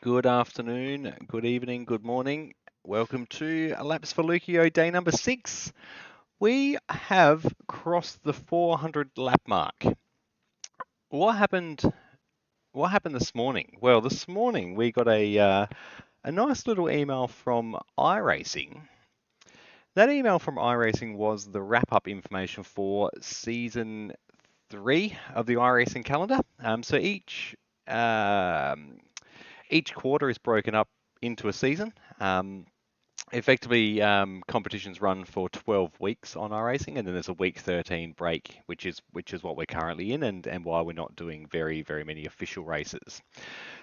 Good afternoon, good evening, good morning. Welcome to Laps for Leuko day number 6. We have crossed the 400 lap mark. What happened? What happened this morning? Well, this morning we got a nice little email from iRacing. That email from iRacing was the wrap-up information for season 3 of the iRacing calendar. So each quarter is broken up into a season. Effectively, competitions run for 12 weeks on iRacing, and then there's a week 13 break, which is what we're currently in, and why we're not doing very many official races.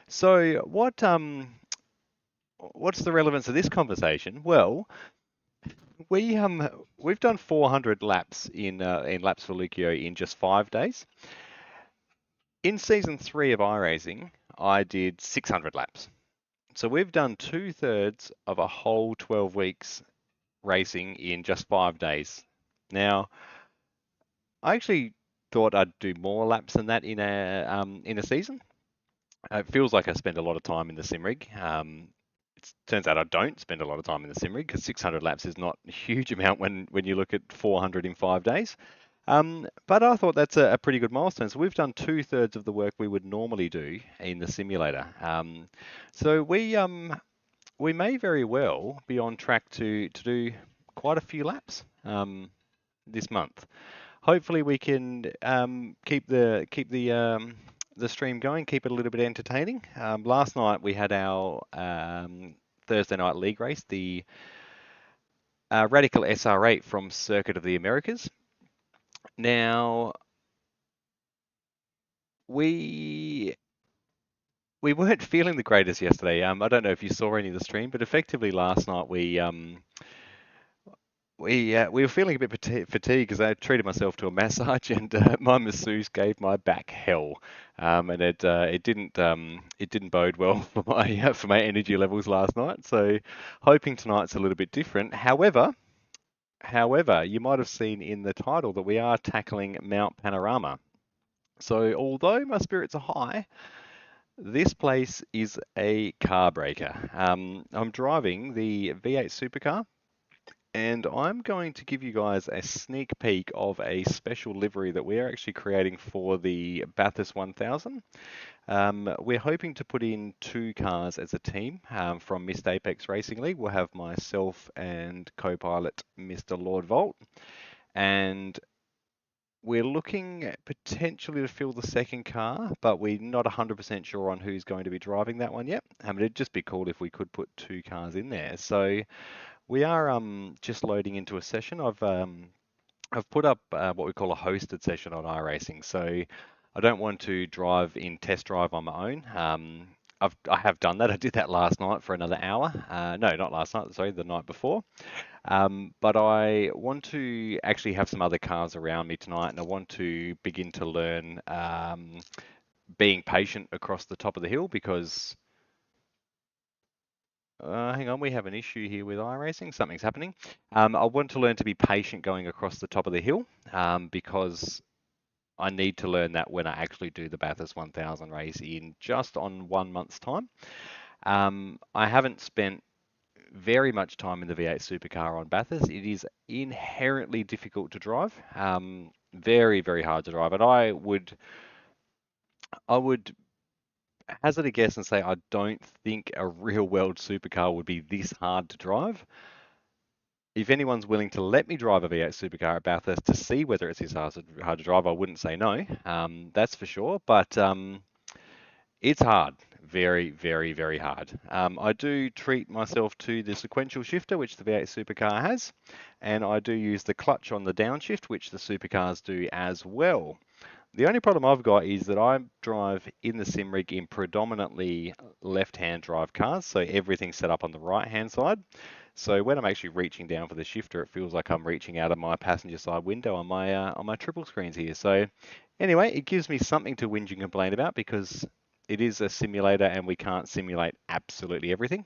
So what's the relevance of this conversation? Well, we've done 400 laps in laps for Leuko in just 5 days. In season 3 of iRacing, I did 600 laps. So we've done 2/3 of a whole 12 weeks racing in just 5 days. Now, I actually thought I'd do more laps than that in a season. It feels like I spend a lot of time in the sim rig. It turns out I don't spend a lot of time in the sim rig because 600 laps is not a huge amount when you look at 400 in 5 days. But I thought that's a pretty good milestone. So we've done 2/3 of the work we would normally do in the simulator. So we may very well be on track to do quite a few laps this month. Hopefully, we can keep the stream going, keep it a little bit entertaining. Last night we had our Thursday night league race, the Radical SR8 from Circuit of the Americas. Now we weren't feeling the greatest yesterday. I don't know if you saw any of the stream, but effectively last night we were feeling a bit fatigued because I treated myself to a massage, and my masseuse gave my back hell, and it didn't bode well for my energy levels last night. So, hoping tonight's a little bit different. However, you might have seen in the title that we are tackling Mount Panorama. So, although my spirits are high, this place is a car breaker. I'm driving the V8 supercar, and I'm going to give you guys a sneak peek of a special livery that we are actually creating for the Bathurst 1000. We're hoping to put in 2 cars as a team from Missed Apex Racing League. We'll have myself and co-pilot Mr. Lord Volt, and we're looking potentially to fill the second car, but we're not 100% sure on who's going to be driving that one yet. It'd just be cool if we could put 2 cars in there. So we are just loading into a session. I've put up what we call a hosted session on iRacing. So I don't want to drive in test drive on my own. I have done that. I did that last night for another hour. No, not last night. Sorry, the night before. But I want to actually have some other cars around me tonight, and I want to begin to learn being patient across the top of the hill because. Hang on, we have an issue here with iRacing. Something's happening. I want to learn to be patient going across the top of the hill because I need to learn that when I actually do the Bathurst 1000 race in just on 1 month's time. I haven't spent very much time in the V8 supercar on Bathurst. It is inherently difficult to drive, very hard to drive, and I would hazard a guess and say I don't think a real world supercar would be this hard to drive. If anyone's willing to let me drive a V8 supercar at Bathurst to see whether it's this hard to drive, I wouldn't say no. That's for sure. But it's hard, very hard. I do treat myself to the sequential shifter, which the V8 supercar has, and I do use the clutch on the downshift, which the supercars do as well. The only problem I've got is that I drive in the sim rig in predominantly left-hand drive cars, so everything's set up on the right-hand side. So when I'm actually reaching down for the shifter, it feels like I'm reaching out of my passenger side window on my triple screens here. So anyway, it gives me something to whinge and complain about because it is a simulator and we can't simulate absolutely everything.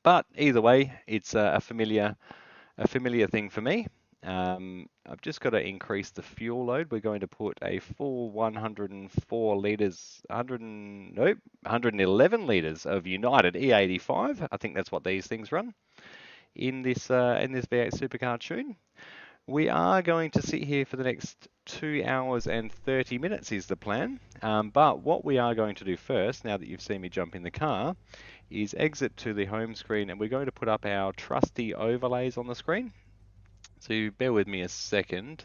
But either way, it's a familiar thing for me. I've just got to increase the fuel load. We're going to put a full 104 litres, 111 litres of United E85. I think that's what these things run in this V8 Supercar tune. We are going to sit here for the next 2 hours and 30 minutes is the plan. But what we are going to do first, now that you've seen me jump in the car, is exit to the home screen, and we're going to put up our trusty overlays on the screen. So bear with me a second,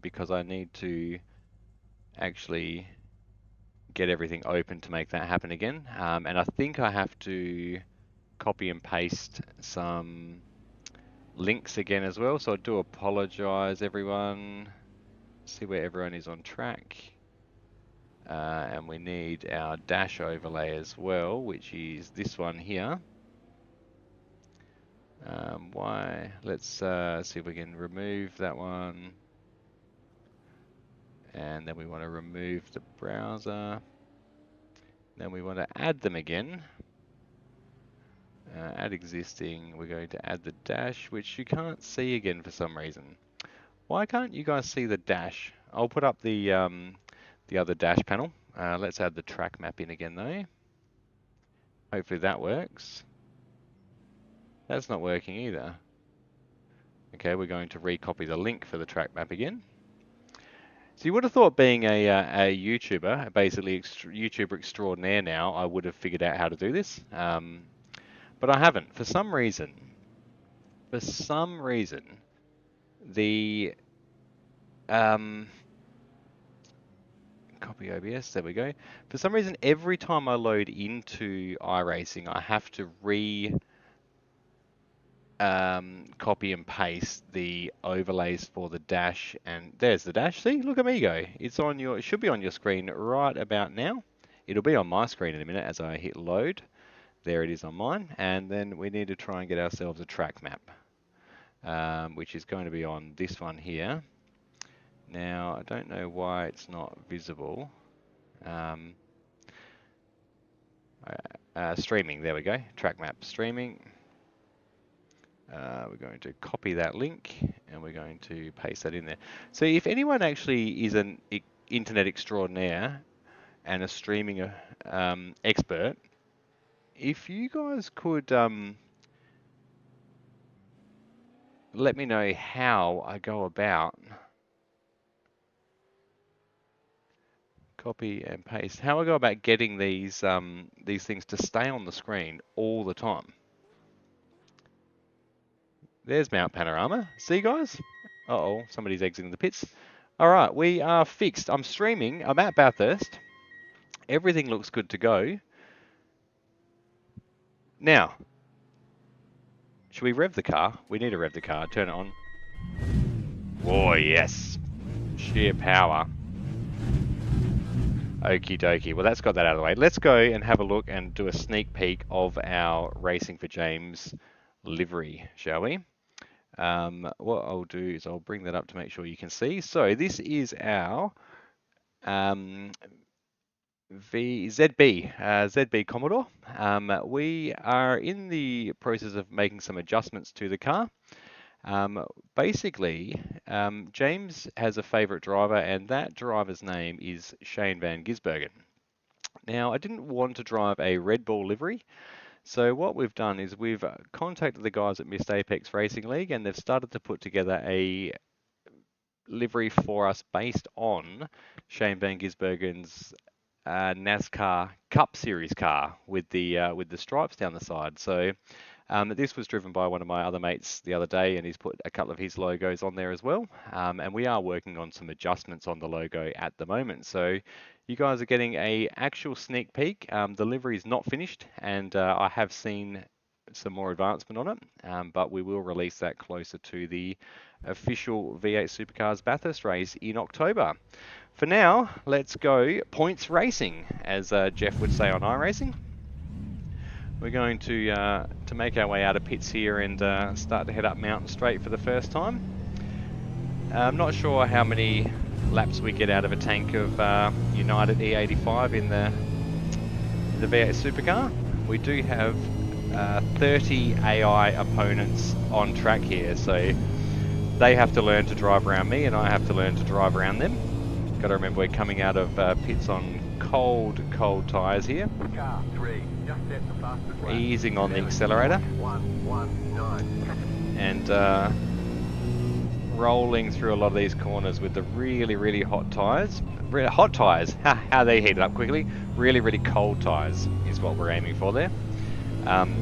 because I need to actually get everything open to make that happen again. And I think I have to copy and paste some links again as well. So I do apologize, everyone. See where everyone is on track. And we need our dash overlay as well, which is this one here. Let's see if we can remove that one. And then we want to remove the browser. Then we want to add them again. Add existing. We're going to add the dash, which you can't see again for some reason. Why can't you guys see the dash? I'll put up the other dash panel. Let's add the track map in again though. Hopefully that works. That's not working either. Okay, we're going to recopy the link for the track map again. So you would have thought, being a YouTuber, basically YouTuber extraordinaire now, I would have figured out how to do this. But I haven't. For some reason, the copy OBS, there we go. For some reason, every time I load into iRacing, I have to copy and paste the overlays for the dash, and there's the dash. See, look at me go. It's on your, it should be on your screen right about now. It'll be on my screen in a minute as I hit load. There it is on mine, and then we need to try and get ourselves a track map, which is going to be on this one here. Now, I don't know why it's not visible. Streaming, there we go, track map streaming. We're going to copy that link and we're going to paste that in there. So if anyone actually is an internet extraordinaire and a streaming expert, if you guys could let me know how I go about copy and paste, how I go about getting these things to stay on the screen all the time. There's Mount Panorama. See, guys? Uh-oh, somebody's exiting the pits. All right, we are fixed. I'm streaming. I'm at Bathurst. Everything looks good to go. Now, should we rev the car? We need to rev the car. Turn it on. Oh, yes. Sheer power. Okie dokie. Well, that's got that out of the way. Let's go and have a look and do a sneak peek of our Racing for James livery, shall we? What I'll do is I'll bring that up to make sure you can see. So this is our ZB Commodore. We are in the process of making some adjustments to the car. Basically, James has a favorite driver, and that driver's name is Shane van Gisbergen. Now, I didn't want to drive a Red Bull livery, so what we've done is we've contacted the guys at Missed Apex Racing League, and they've started to put together a livery for us based on Shane van Gisbergen's NASCAR Cup Series car with the stripes down the side. So this was driven by one of my other mates the other day, and he's put a couple of his logos on there as well. And we are working on some adjustments on the logo at the moment. So you guys are getting a actual sneak peek. The livery is not finished, and I have seen some more advancement on it, but we will release that closer to the official V8 Supercars Bathurst race in October. For now, let's go points racing, as Jeff would say on iRacing. We're going to make our way out of pits here and start to head up Mountain Straight for the first time. I'm not sure how many laps we get out of a tank of United E85 in the V8 Supercar. We do have 30 AI opponents on track here, so they have to learn to drive around me, and I have to learn to drive around them. Got to remember we're coming out of pits on cold tyres here. Car 3, just set the fastest lap. Easing on the accelerator. 119. And rolling through a lot of these corners with the really hot tyres. Hot tyres, how they heat it up quickly. Really cold tyres is what we're aiming for there.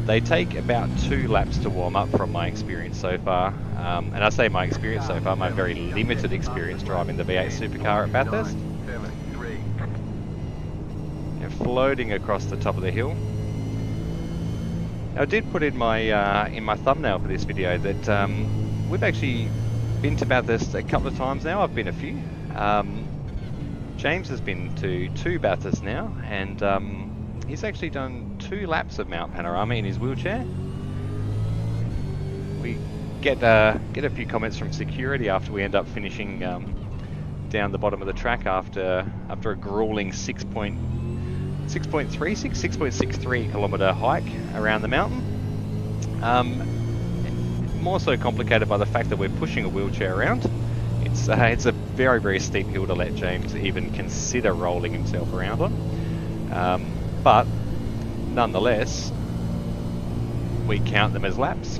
They take about 2 laps to warm up from my experience so far. And I say my experience so far, my very limited experience driving the V8 supercar at Bathurst. And floating across the top of the hill. Now, I did put in my thumbnail for this video that we've actually been to Bathurst a couple of times now. I've been a few. James has been to 2 Bathursts now, and he's actually done 2 laps of Mount Panorama in his wheelchair. We get a few comments from security after we end up finishing down the bottom of the track after a grueling 6.63 kilometre hike around the mountain. More so complicated by the fact that we're pushing a wheelchair around. It's a very steep hill to let James even consider rolling himself around on. But nonetheless, we count them as laps.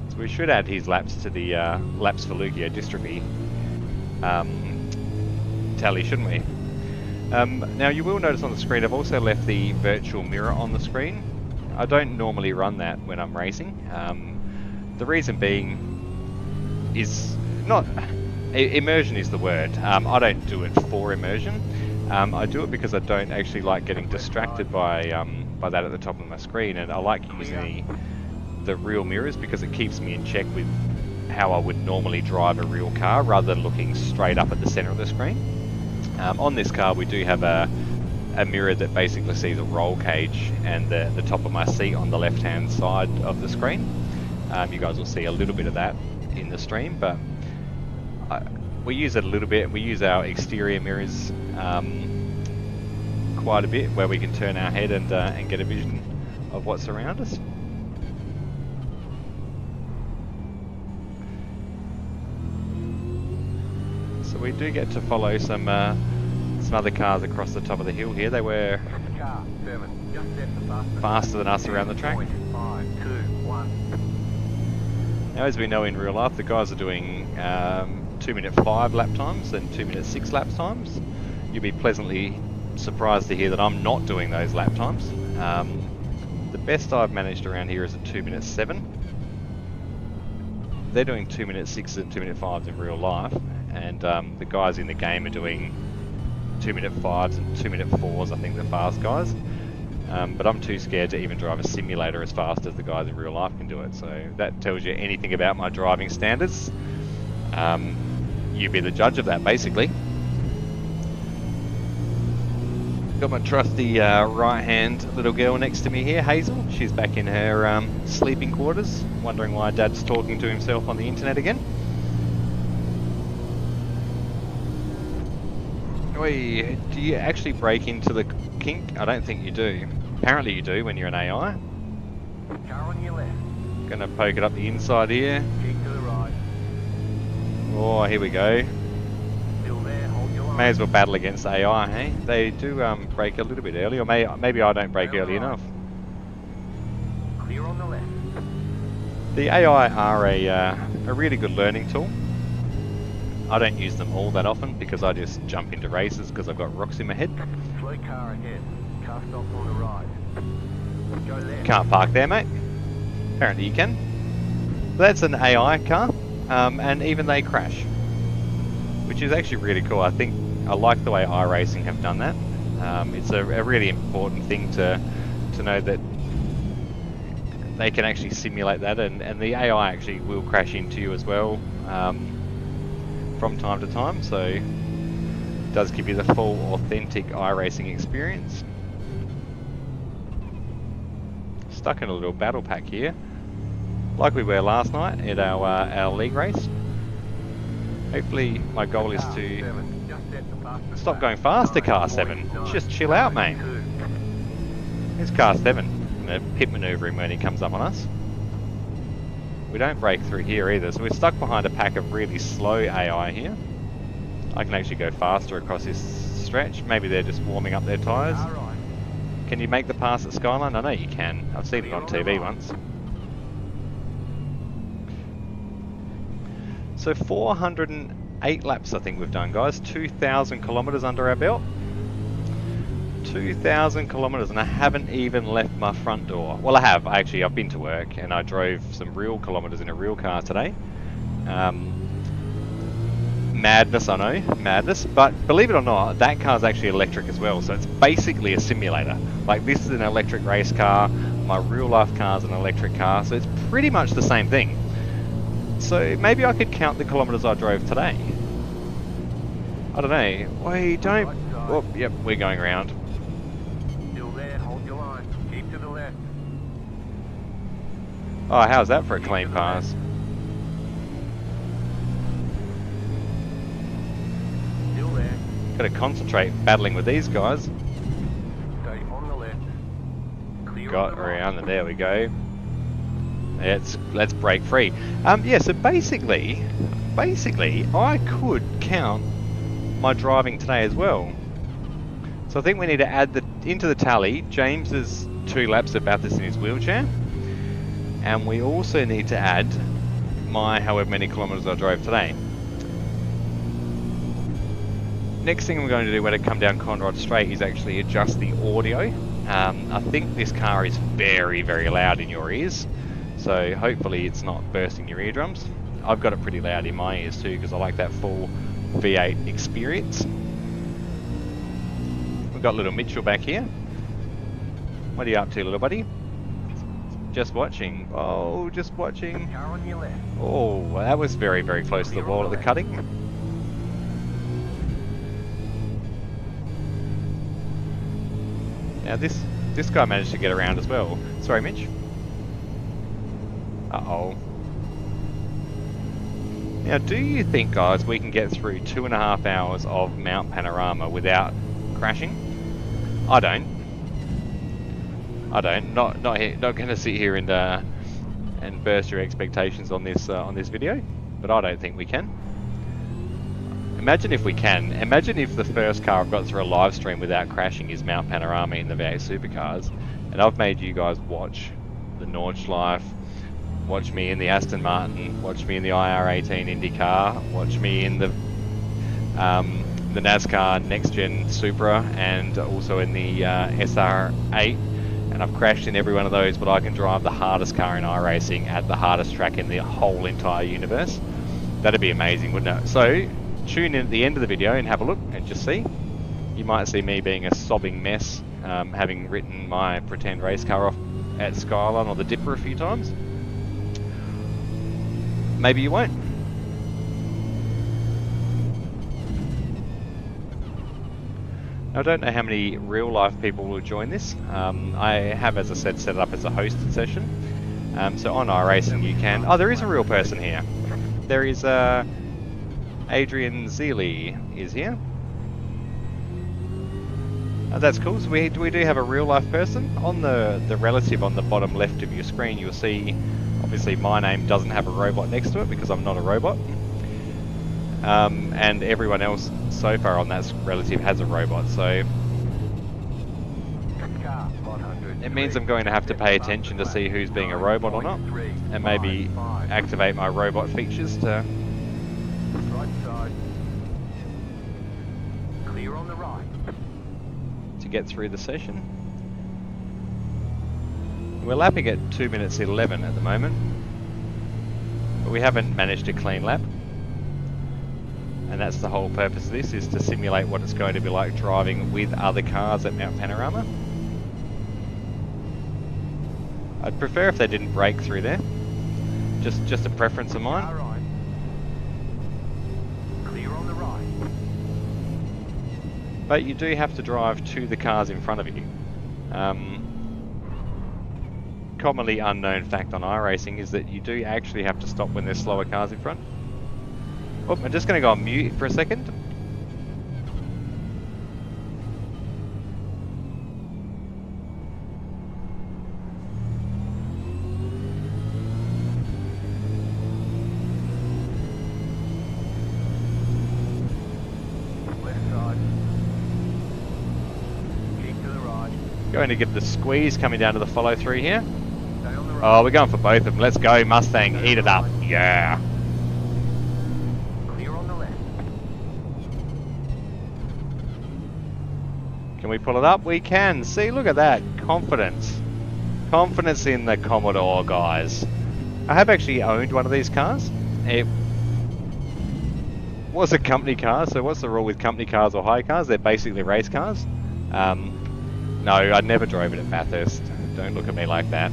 So we should add his laps to the laps for Leukodystrophy tally, shouldn't we? Now you will notice on the screen I've also left the virtual mirror on the screen. I don't normally run that when I'm racing. The reason being is not... immersion is the word. I don't do it for immersion. I do it because I don't actually like getting distracted by that at the top of my screen, and I like using the real mirrors because it keeps me in check with how I would normally drive a real car rather than looking straight up at the center of the screen. On this car we do have a mirror that basically sees a roll cage and the top of my seat on the left hand side of the screen. You guys will see a little bit of that in the stream, but we use it a little bit. We use our exterior mirrors quite a bit, where we can turn our head and get a vision of what's around us. So we do get to follow some other cars across the top of the hill here. They were faster than us around the track. Now, as we know in real life, the guys are doing 2-minute 5 lap times and 2-minute 6 lap times. You'll be pleasantly surprised to hear that I'm not doing those lap times. The best I've managed around here is a 2-minute 7. They're doing 2-minute 6s and 2-minute 5s in real life, and the guys in the game are doing 2-minute 5s and 2-minute 4s, I think, the fast guys. But I'm too scared to even drive a simulator as fast as the guys in real life can do it. So that tells you anything about my driving standards. You be the judge of that, basically. Got my trusty right-hand little girl next to me here, Hazel. She's back in her sleeping quarters, wondering why Dad's talking to himself on the internet again. Oi, do you actually break into the kink? I don't think you do. Apparently you do when you're an AI. Car on your left. Gonna poke it up the inside here. Keep to the right. Oh, here we go. Still there, hold your line. May as well battle against AI, hey? They do break a little bit early, or maybe I don't break early enough. Clear on the left. The AI are a really good learning tool. I don't use them all that often because I just jump into races because I've got rocks in my head. Slow car ahead. Car stop on the right. Go left. Can't park there, mate. Apparently you can. That's an AI car, and even they crash, which is actually really cool. I like the way iRacing have done that. It's a really important thing to know that they can actually simulate that, and the AI actually will crash into you as well from time to time, so it does give you the full authentic iRacing experience. Stuck in a little battle pack here, like we were last night at our league race. Hopefully my goal is to stop going faster, car 7. Just chill out, mate. Here's car 7. I'm going to pit maneuver him when he comes up on us. We don't break through here either, so we're stuck behind a pack of really slow AI here. I can actually go faster across this stretch. Maybe they're just warming up their tyres. Can you make the pass at Skyline? I know you can. I've seen it on TV once. So 408 laps I think we've done, guys. 2,000 kilometres under our belt. 2,000 kilometres, and I haven't even left my front door. Well, I have. Actually, I've been to work and I drove some real kilometres in a real car today. Madness, I know, madness. But believe it or not, that car's actually electric as well. So it's basically a simulator. Like, this is an electric race car. My real life car's an electric car. So it's pretty much the same thing. So maybe I could count the kilometres I drove today. I don't know. We don't... Oh, yep, we're going around. Oh, how's that for a clean pass? Got to concentrate battling with these guys. Got around, and there we go. Let's break free. Yeah, so basically, I could count my driving today as well. So I think we need to add into the tally James's 2 laps at Bathurst in his wheelchair. And we also need to add my however many kilometres I drove today. Next thing I'm going to do when I come down Conrod Straight is actually adjust the audio. I think this car is very, very loud in your ears. So hopefully it's not bursting your eardrums. I've got it pretty loud in my ears too because I like that full V8 experience. We've got little Mitchell back here. What are you up to, little buddy? Just watching. Oh, just watching. Oh, well, that was very, very close to the wall at the cutting. Now this guy managed to get around as well. Sorry, Mitch. Uh-oh. Now, do you think, guys, we can get through 2.5 hours of Mount Panorama without crashing? I don't. Not going to sit here and burst your expectations on this video, but I don't think we can. Imagine if we can. Imagine if the first car I've got through a live stream without crashing is Mount Panorama in the V8 Supercars, and I've made you guys watch the Nordschleife, watch me in the Aston Martin, watch me in the IR18 Indy car, watch me in the NASCAR Next Gen Supra, and also in the SR8. And I've crashed in every one of those, but I can drive the hardest car in iRacing at the hardest track in the whole entire universe. That'd be amazing, wouldn't it? So, tune in at the end of the video and have a look and just see. You might see me being a sobbing mess, having written my pretend race car off at Skyline or the Dipper a few times. Maybe you won't. I don't know how many real life people will join this. I have, as I said, set it up as a hosted session. So on iRacing you can... Oh, there is a real person here. There is Adrian Zeely is here. Oh, that's cool. So we do have a real life person. On the relative on the bottom left of your screen, you'll see, obviously my name doesn't have a robot next to it because I'm not a robot. And everyone else so far on that relative has a robot, so it means I'm going to have to pay attention to see who's being a robot or not, and maybe activate my robot features to... to get through the session. We're lapping at 2 minutes 11 at the moment, but we haven't managed a clean lap. And that's the whole purpose of this, is to simulate what it's going to be like driving with other cars at Mount Panorama. I'd prefer if they didn't break through there. Just a preference of mine. Clear on the right. But you do have to drive to the cars in front of you. Commonly unknown fact on iRacing is that you do actually have to stop when there's slower cars in front. Oh, I'm just going to go on mute for a second. Going to get the squeeze coming down to the follow through here. Stay on the right. Oh, we're going for both of them. Let's go, Mustang. Eat it up. Yeah. Clear on the left. Can we pull it up? We can. See, look at that. Confidence. Confidence in the Commodore, guys. I have actually owned one of these cars. It was a company car, so what's the rule with company cars or hire cars? They're basically race cars. No, I never drove it at Bathurst. Don't look at me like that.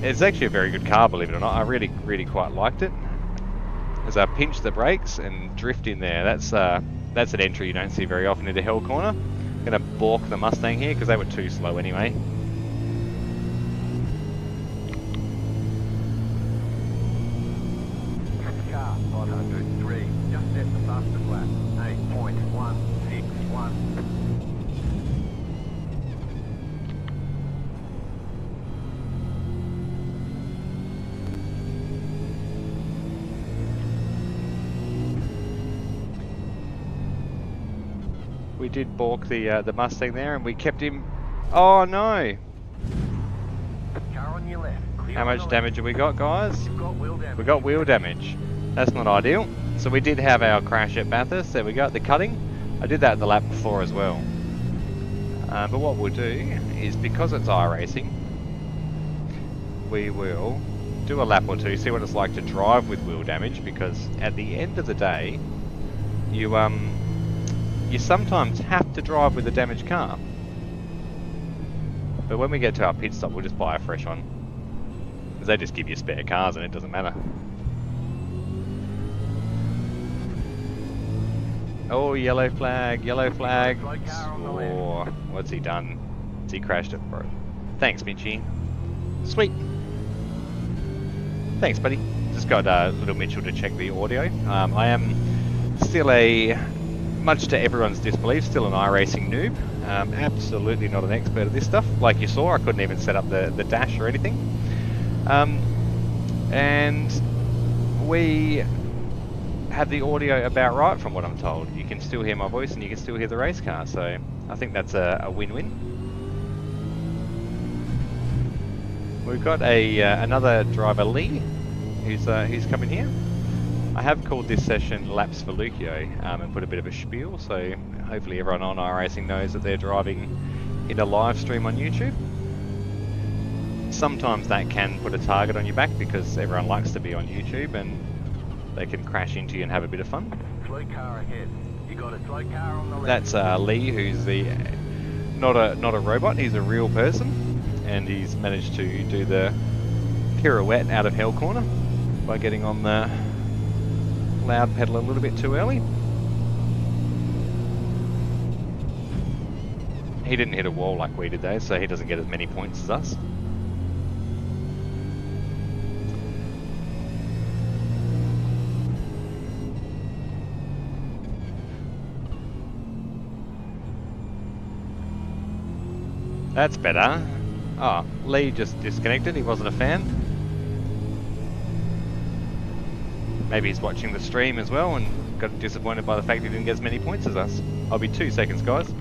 It's actually a very good car, believe it or not. I really, really quite liked it. As I pinch the brakes and drift in there, that's an entry you don't see very often into Hell Corner. I'm gonna balk the Mustang here because they were too slow anyway. Car 503. Just set the fastest lap. 8.161. We did balk the Mustang there, and we kept him. Oh no! Car on your left. Clear How on much the damage have we got, guys? left. You've got wheel damage. We got wheel damage. That's not ideal. So we did have our crash at Bathurst. There we go, the cutting. I did that the lap before as well. But what we'll do is, because it's iRacing, we will do a lap or two, see what it's like to drive with wheel damage, because at the end of the day, you sometimes have to drive with a damaged car. But when we get to our pit stop, we'll just buy a fresh one. Because they just give you spare cars and it doesn't matter. Oh, yellow flag, yellow flag. Oh, what's he done? Has he crashed it, bro? Thanks, Mitchie. Sweet. Thanks, buddy. Just got little Mitchell to check the audio. I am still much to everyone's disbelief, still an iRacing noob. Absolutely not an expert at this stuff. Like you saw, I couldn't even set up the dash or anything. And we have the audio about right from what I'm told. You can still hear my voice and you can still hear the race car, so I think that's a win-win. We've got another driver, Lee, who's coming here. I have called this session Laps for Leuko and put a bit of a spiel, so hopefully everyone on iRacing knows that they're driving in a live stream on YouTube. Sometimes that can put a target on your back because everyone likes to be on YouTube and they can crash into you and have a bit of fun. Slow car ahead. You got a slow car on the left. That's Lee, who's not a robot. He's a real person, and he's managed to do the pirouette out of Hell Corner by getting on the loud pedal a little bit too early. He didn't hit a wall like we did though, so he doesn't get as many points as us. That's better. Oh, Lee just disconnected. He wasn't a fan. Maybe he's watching the stream as well and got disappointed by the fact he didn't get as many points as us. I'll be 2 seconds, guys.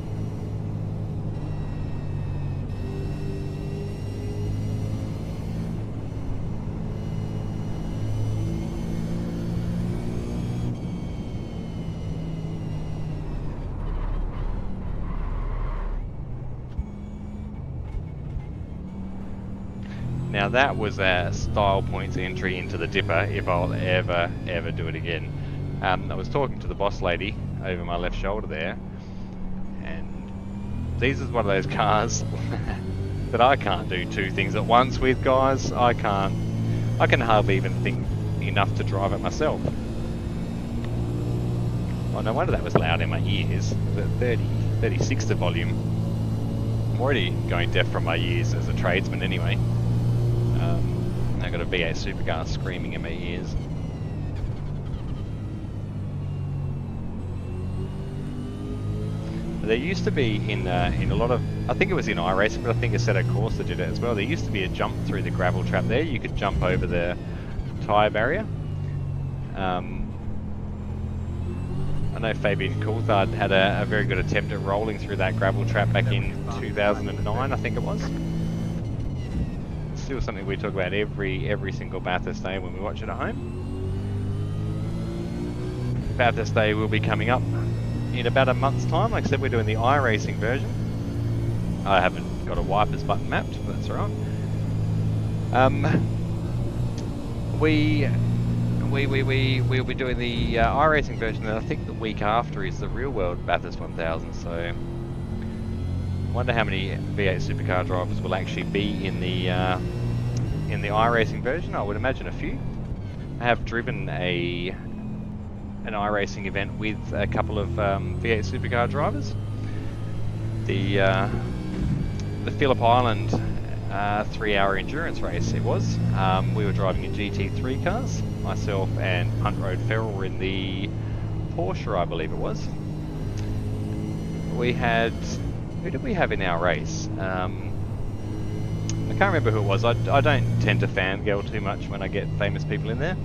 Now that was a style points entry into the dipper if I'll ever do it again. I was talking to the boss lady over my left shoulder there, and this is one of those cars that I can't do two things at once with, guys. I can hardly even think enough to drive it myself. Oh, no wonder that was loud in my ears. The 36 to volume. I'm already going deaf from my ears as a tradesman anyway. I've got a V8 supercar screaming in my ears. There used to be in a lot of, I think it was in iRacing, but I think a set of course that did it as well. There used to be a jump through the gravel trap there. You could jump over the tyre barrier. And know Fabian Coulthard had a very good attempt at rolling through that gravel trap back in 2009, I think it was. Still something we talk about every single Bathurst day when we watch it at home. Bathurst Day will be coming up in about a month's time. Like I said, we're doing the iRacing version. I haven't got a wipers button mapped, but that's alright. We'll be doing the iRacing version, and I think the week after is the real world Bathurst 1000. So I wonder how many V8 supercar drivers will actually be in the iRacing version. I would imagine a few. I have driven an iRacing event with a couple of V8 supercar drivers. The Phillip Island 3-hour endurance race it was. We were driving in GT3 cars. Myself and Punt Road Ferrell were in the Porsche, I believe it was. We had... Who did we have in our race? I can't remember who it was. I don't tend to fangirl too much when I get famous people in there.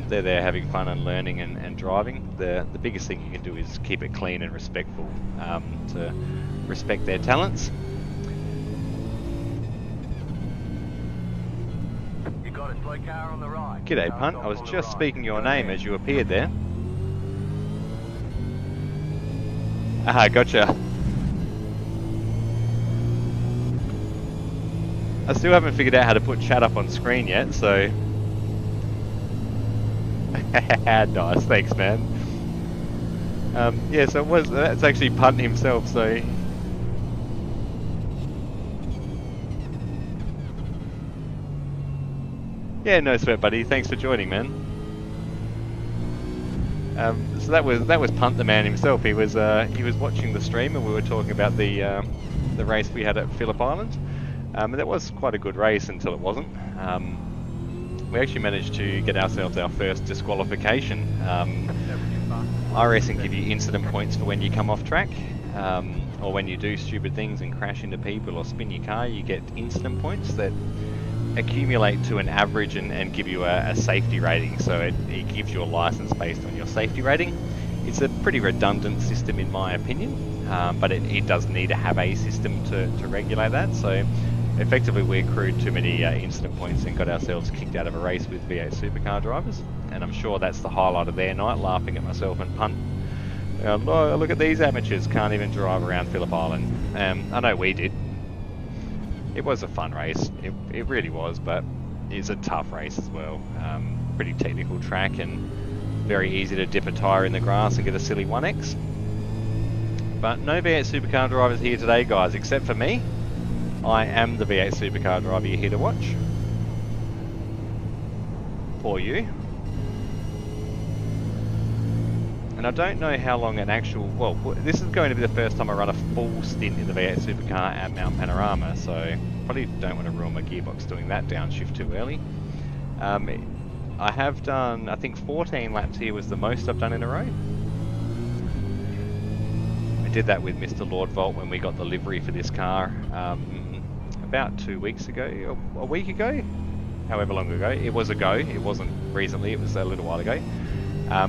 They're there having fun and learning and driving. The biggest thing you can do is keep it clean and respectful, to respect their talents. You got a slow car on the right. G'day, Punt. I was just speaking your name as you appeared there. Aha, gotcha. I still haven't figured out how to put chat up on screen yet, so... Nice, thanks man. Yeah, so that's actually Punt himself, so... Yeah, no sweat buddy, thanks for joining man. So that was Punt the man himself. He was watching the stream and we were talking about the race we had at Phillip Island. And that was quite a good race until it wasn't. We actually managed to get ourselves our first disqualification. iRacing give you incident points for when you come off track, or when you do stupid things and crash into people or spin your car, you get incident points that accumulate to an average and give you a safety rating. So it gives you a license based on your safety rating. It's a pretty redundant system in my opinion, but it does need to have a system to regulate that. So effectively we accrued too many incident points and got ourselves kicked out of a race with V8 supercar drivers, and I'm sure that's the highlight of their night, laughing at myself and Punt. Oh, look at these amateurs, can't even drive around Phillip Island. I know we did. It was a fun race, it really was, but it's a tough race as well. Pretty technical track and very easy to dip a tyre in the grass and get a silly 1x. But no V8 supercar drivers here today guys, except for me. I am the V8 supercar driver you're here to watch. For you. And I don't know how long an actual... Well, this is going to be the first time I run a full stint in the V8 supercar at Mount Panorama, so probably don't want to ruin my gearbox doing that downshift too early. I have done, I think 14 laps here was the most I've done in a row. I did that with Mr. Lord Vault when we got the livery for this car. About 2 weeks ago, a week ago, however long ago. It was ago, it wasn't recently, it was a little while ago.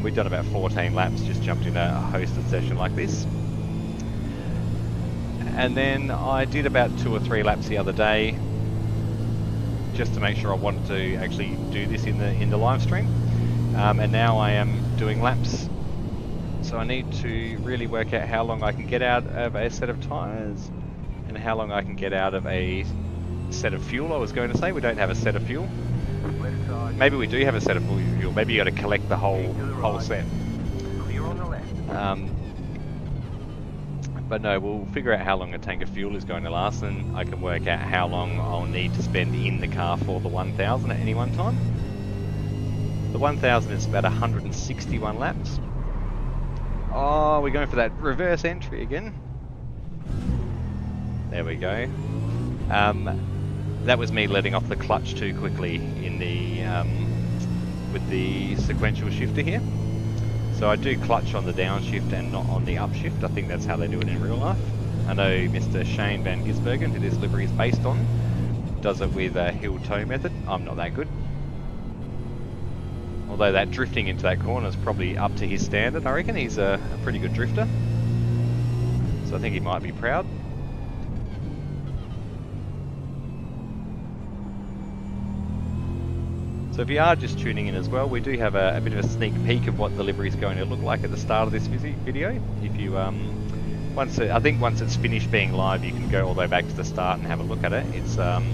We've done about 14 laps, just jumped in a hosted session like this. And then I did about 2 or 3 laps the other day, just to make sure I wanted to actually do this in the live stream. And now I am doing laps. So I need to really work out how long I can get out of a set of tyres, and how long I can get out of a set of fuel. I was going to say we don't have a set of fuel. Maybe we do have a set of fuel. Maybe you got to collect the whole set. But no, we'll figure out how long a tank of fuel is going to last, and I can work out how long I'll need to spend in the car for the 1000 at any one time. The 1000 is about 161 laps. Oh, we're going for that reverse entry again. There we go. That was me letting off the clutch too quickly in the with the sequential shifter here. So I do clutch on the downshift and not on the upshift. I think that's how they do it in real life. I know Mr. Shane Van Gisbergen, who this livery is based on, does it with a heel toe method. I'm not that good. Although that drifting into that corner is probably up to his standard. I reckon he's a pretty good drifter. So I think he might be proud. So if you are just tuning in as well, we do have a bit of a sneak peek of what the livery is going to look like at the start of this video. If you I think once it's finished being live, you can go all the way back to the start and have a look at it. It's an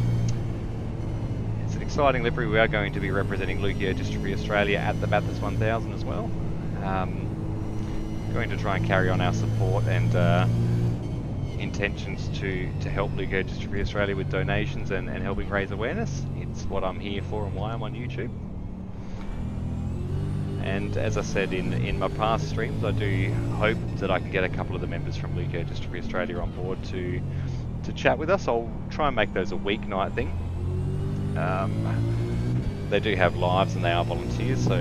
exciting livery. We are going to be representing Leukodystrophy Australia at the Bathurst 1000 as well. Going to try and carry on our support and intentions to help Leukodystrophy Australia with donations and helping raise awareness. It's what I'm here for and why I'm on YouTube. And as I said in my past streams, I do hope that I can get a couple of the members from Leukodystrophy Australia on board to chat with us. I'll try and make those a weeknight thing. They do have lives and they are volunteers, so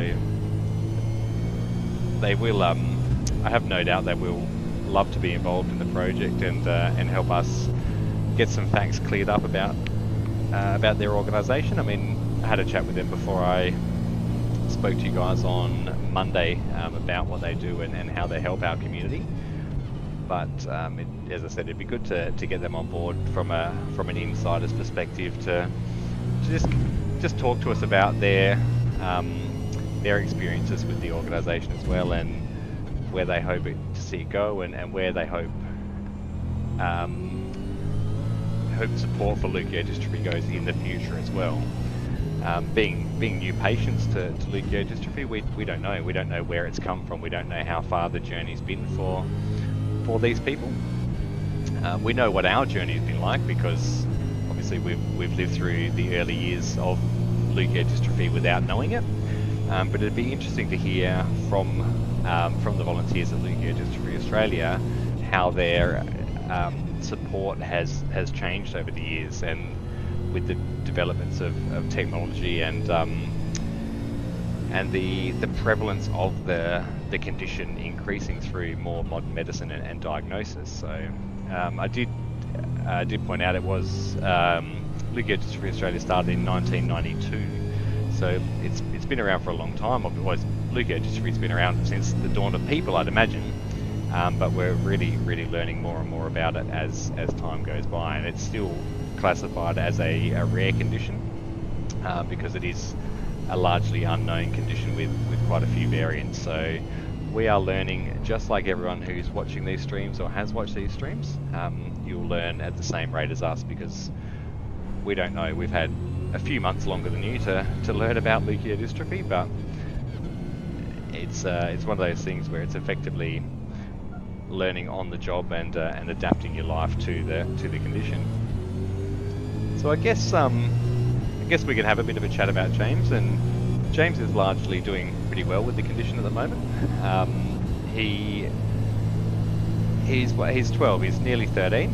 they will. I have no doubt they will love to be involved in the project and help us get some facts cleared up about their organisation. I mean, I had a chat with them before I spoke to you guys on Monday about what they do and how they help our community. But as I said, it'd be good to get them on board from an insider's perspective to just talk to us about their experiences with the organisation as well, and where they hope to see it go, and where they hope support for leukodystrophy goes in the future as well. Being new patients to leukodystrophy, we don't know. We don't know where it's come from. We don't know how far the journey's been for these people. We know what our journey's been like because obviously we've lived through the early years of leukodystrophy without knowing it. But it'd be interesting to hear from the volunteers at Leukodystrophy Australia how their support has changed over the years, and with the developments of technology and the prevalence of the condition increasing through more modern medicine and diagnosis. So I did point out it was Leukodystrophy Australia started in 1992. So it's been around for a long time. Leukodystrophy's been around since the dawn of people, I'd imagine. But we're really learning more and more about it as time goes by, and it's still classified as a rare condition because it is a largely unknown condition with quite a few variants. So we are learning just like everyone who's watching these streams or has watched these streams. You'll learn at the same rate as us because we don't know. We've had a few months longer than you to learn about leukodystrophy, but it's one of those things where it's effectively learning on the job and adapting your life to the condition. So I guess we can have a bit of a chat about James, and James is largely doing pretty well with the condition at the moment. He's 12. He's nearly 13.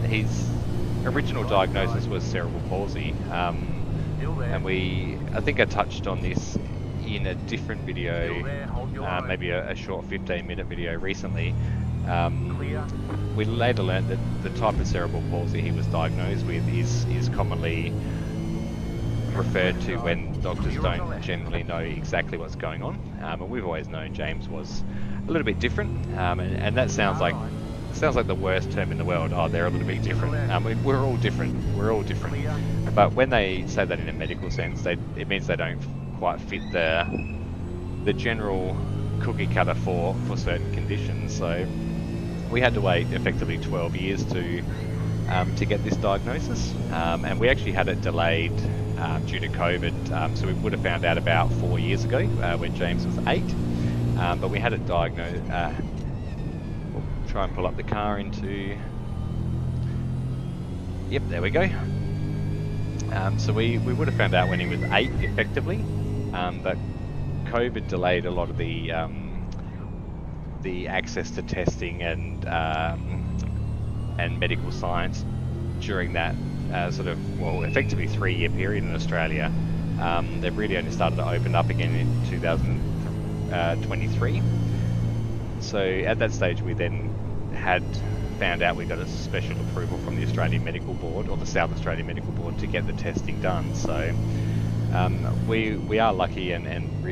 His original diagnosis was cerebral palsy, and I think I touched on this in a different video, maybe a short 15-minute video recently. We later learned that the type of cerebral palsy he was diagnosed with is commonly referred to when doctors don't generally know exactly what's going on. And we've always known James was a little bit different, and that sounds like the worst term in the world. Oh, they're a little bit different. We're all different. We're all different. But when they say that in a medical sense, it means they don't quite fit the general cookie cutter for certain conditions. So we had to wait effectively 12 years to get this diagnosis, and we actually had it delayed due to COVID. So we would have found out about 4 years ago when James was 8, but we had it diagnosed. We'll try and pull up the car into. Yep, there we go. So we would have found out when he was 8 effectively, but COVID delayed a lot of the access to testing and medical science during that effectively 3-year period in Australia. They've really only started to open up again in 2023. So at that stage we then had found out we got a special approval from the Australian Medical Board, or the South Australian Medical Board, to get the testing done. So We are lucky and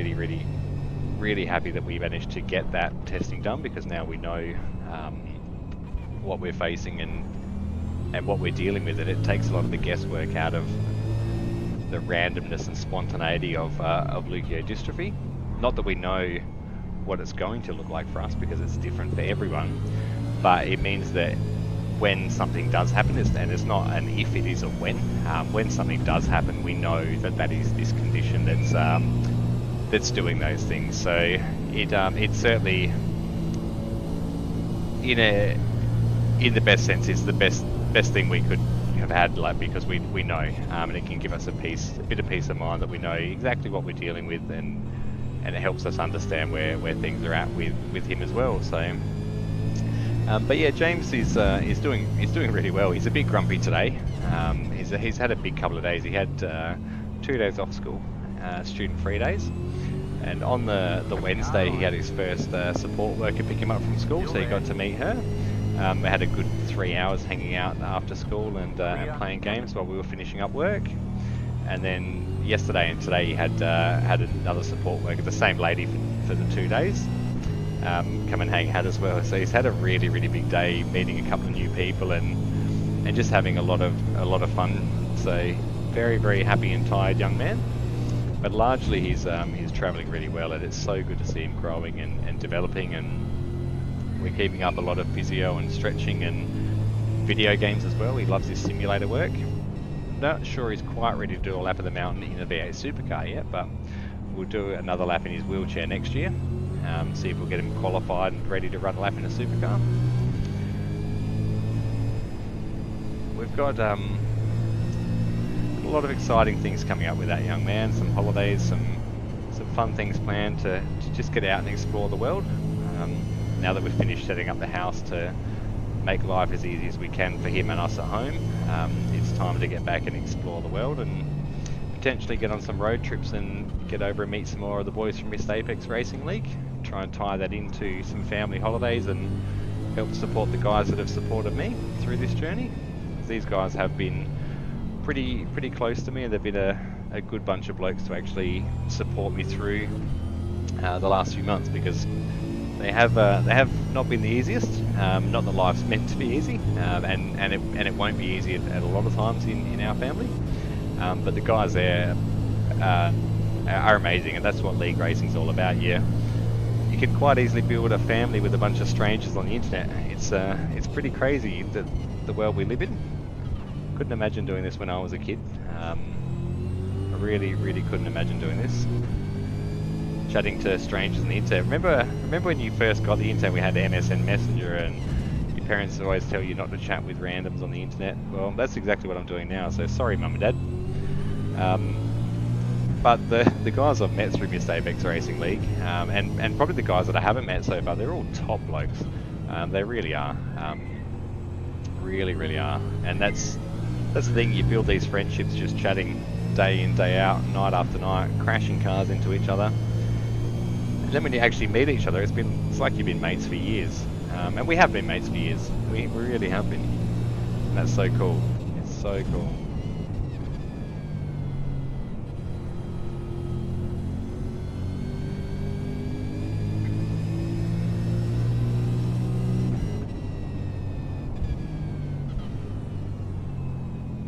really happy that we managed to get that testing done, because now we know what we're facing and what we're dealing with. It takes a lot of the guesswork out of the randomness and spontaneity of leukodystrophy. Not that we know what it's going to look like for us, because it's different for everyone, but it means that when something does happen, and it's not an if, it is a when something does happen, we know that that is this condition that's doing those things. So it's certainly, in the best sense, is the best thing we could have had, like, because we know, and it can give us a bit of peace of mind that we know exactly what we're dealing with, and it helps us understand where things are at with him as well. So, but yeah, James is doing really well. He's a bit grumpy today. He's had a big couple of days. He had 2 days off school, student-free days. And on the Wednesday, he had his first support worker pick him up from school, so he got to meet her. We had a good 3 hours hanging out after school and playing games while we were finishing up work. And then yesterday and today, he had another support worker, the same lady for the 2 days, come and hang out as well. So he's had a really big day, meeting a couple of new people and just having a lot of fun. So very happy and tired young man. But largely he's travelling really well, and it's so good to see him growing and developing, and we're keeping up a lot of physio and stretching and video games as well. He loves his simulator work. Not sure he's quite ready to do a lap of the mountain in a V8 supercar yet, but we'll do another lap in his wheelchair next year, see if we'll get him qualified and ready to run a lap in a supercar. We've got a lot of exciting things coming up with that young man, some holidays, some fun things planned to just get out and explore the world. Now that we've finished setting up the house to make life as easy as we can for him and us at home, it's time to get back and explore the world and potentially get on some road trips and get over and meet some more of the boys from Missed Apex Racing League. Try and tie that into some family holidays and help support the guys that have supported me through this journey. These guys have been pretty close to me, and they've been a good bunch of blokes to actually support me through the last few months, because they have not been the easiest. Not that life's meant to be easy, and it won't be easy at a lot of times in our family. But the guys there are amazing, and that's what league racing's all about. You can quite easily build a family with a bunch of strangers on the internet. It's pretty crazy, the world we live in. Couldn't imagine doing this when I was a kid. I really couldn't imagine doing this. Chatting to strangers on the internet. Remember when you first got the internet, we had MSN Messenger, and your parents always tell you not to chat with randoms on the internet? Well, that's exactly what I'm doing now, so sorry Mum and Dad. But the guys I've met through Missed Apex Racing League, and probably the guys that I haven't met so far, they're all top blokes. They really are. Really are. And that's the thing, you build these friendships just chatting day in, day out, night after night, crashing cars into each other. And then when you actually meet each other, it's like you've been mates for years. And we have been mates for years. We really have been. And that's so cool. It's so cool.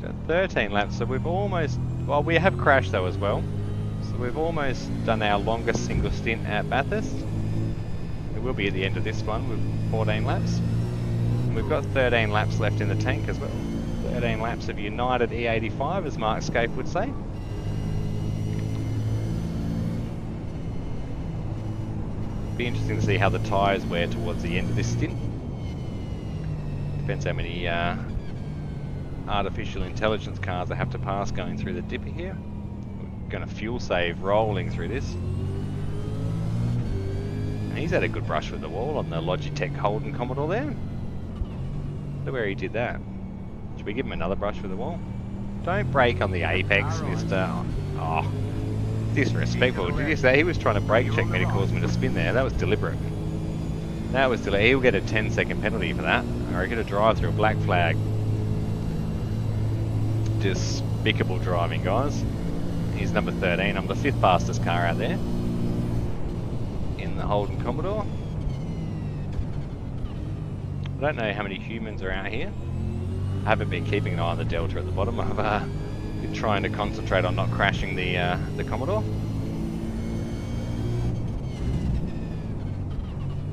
Got 13 laps, so we've almost... Well, we have crashed though as well. So we've almost done our longest single stint at Bathurst. It will be at the end of this one with 14 laps. And we've got 13 laps left in the tank as well. 13 laps of United E85, as Mark Scape would say. Be interesting to see how the tyres wear towards the end of this stint. Depends how many artificial intelligence cars I have to pass going through the dipper here. We're going to fuel save rolling through this. And he's had a good brush with the wall on the Logitech Holden Commodore there. Look where he did that. Should we give him another brush with the wall? Don't brake on the apex, Mr. Oh, disrespectful. Did you say he was trying to brake check me to cause me to spin there? That was deliberate. That was deliberate. He'll get a 10-second penalty for that. Or he'll get a drive through a black flag. Despicable driving, guys. He's number 13. I'm the 5th fastest car out there in the Holden Commodore. I don't know how many humans are out here. I haven't been keeping an eye on the Delta at the bottom. I've been trying to concentrate on not crashing the Commodore.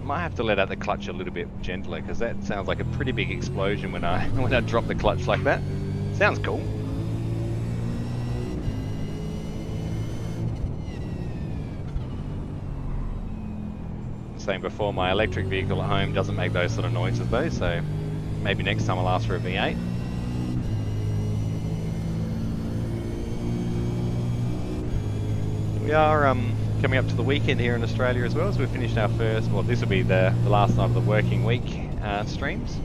Might have to let out the clutch a little bit gentler because that sounds like a pretty big explosion when I drop the clutch like that. Sounds cool. Saying before, my electric vehicle at home doesn't make those sort of noises though, so maybe next time I'll ask for a V8. We are coming up to the weekend here in Australia as well, so we've finished our first, well, this will be the last night of the working week streams.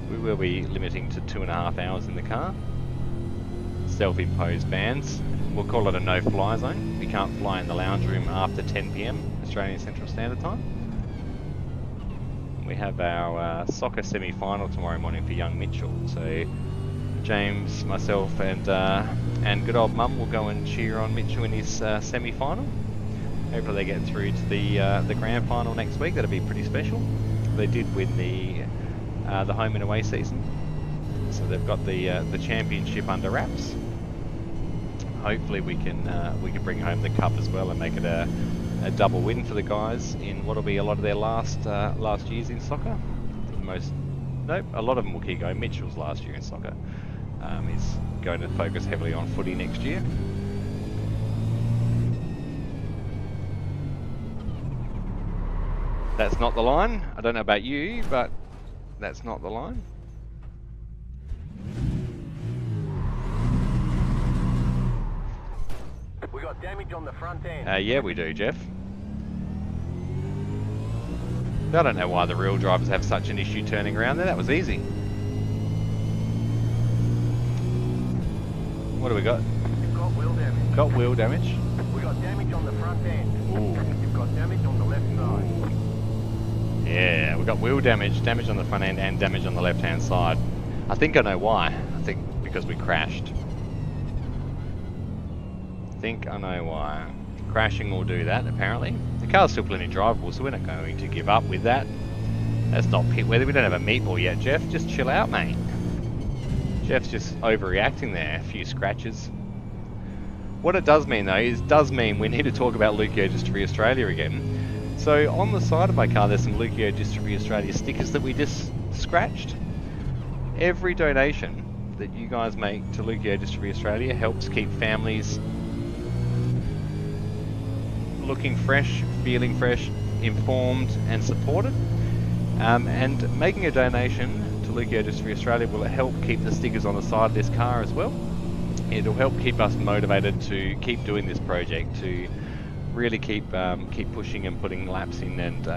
We will be limiting to 2.5 hours in the car. Self-imposed bans. We'll call it a no-fly zone. We can't fly in the lounge room after 10 PM Australian Central Standard Time. We have our soccer semi-final tomorrow morning for young Mitchell. So James, myself, and good old Mum will go and cheer on Mitchell in his semi-final. Hopefully they get through to the grand final next week. That'll be pretty special. They did win the home and away season, so they've got the championship under wraps. Hopefully we can bring home the cup as well and make it a double win for the guys in what'll be a lot of their last years in soccer. A lot of them will keep going. Mitchell's last year in soccer. He's going to focus heavily on footy next year. That's not the line. I don't know about you, but that's not the line. We got damage on the front end. Yeah, we do, Jeff. I don't know why the real drivers have such an issue turning around there. That was easy. What do we got? You've got wheel damage. Got wheel damage. We got damage on the front end. Ooh. You've got damage on the left side. Yeah, we got wheel damage, damage on the front end, and damage on the left-hand side. I think I know why. I think because we crashed. I think I know why. Crashing will do that, apparently. The car's still plenty drivable, so we're not going to give up with that. That's not pit weather. We don't have a meatball yet, Jeff. Just chill out, mate. Jeff's just overreacting there. A few scratches. What it does mean, though, is does mean we need to talk about Leukodystrophy Australia again. So on the side of my car, there's some Leukodystrophy Australia stickers that we just scratched. Every donation that you guys make to Leukodystrophy Australia helps keep families looking fresh, feeling fresh, informed and supported. And making a donation to Leukodystrophy Australia will help keep the stickers on the side of this car as well. It'll help keep us motivated to keep doing this project, to really keep pushing and putting laps in and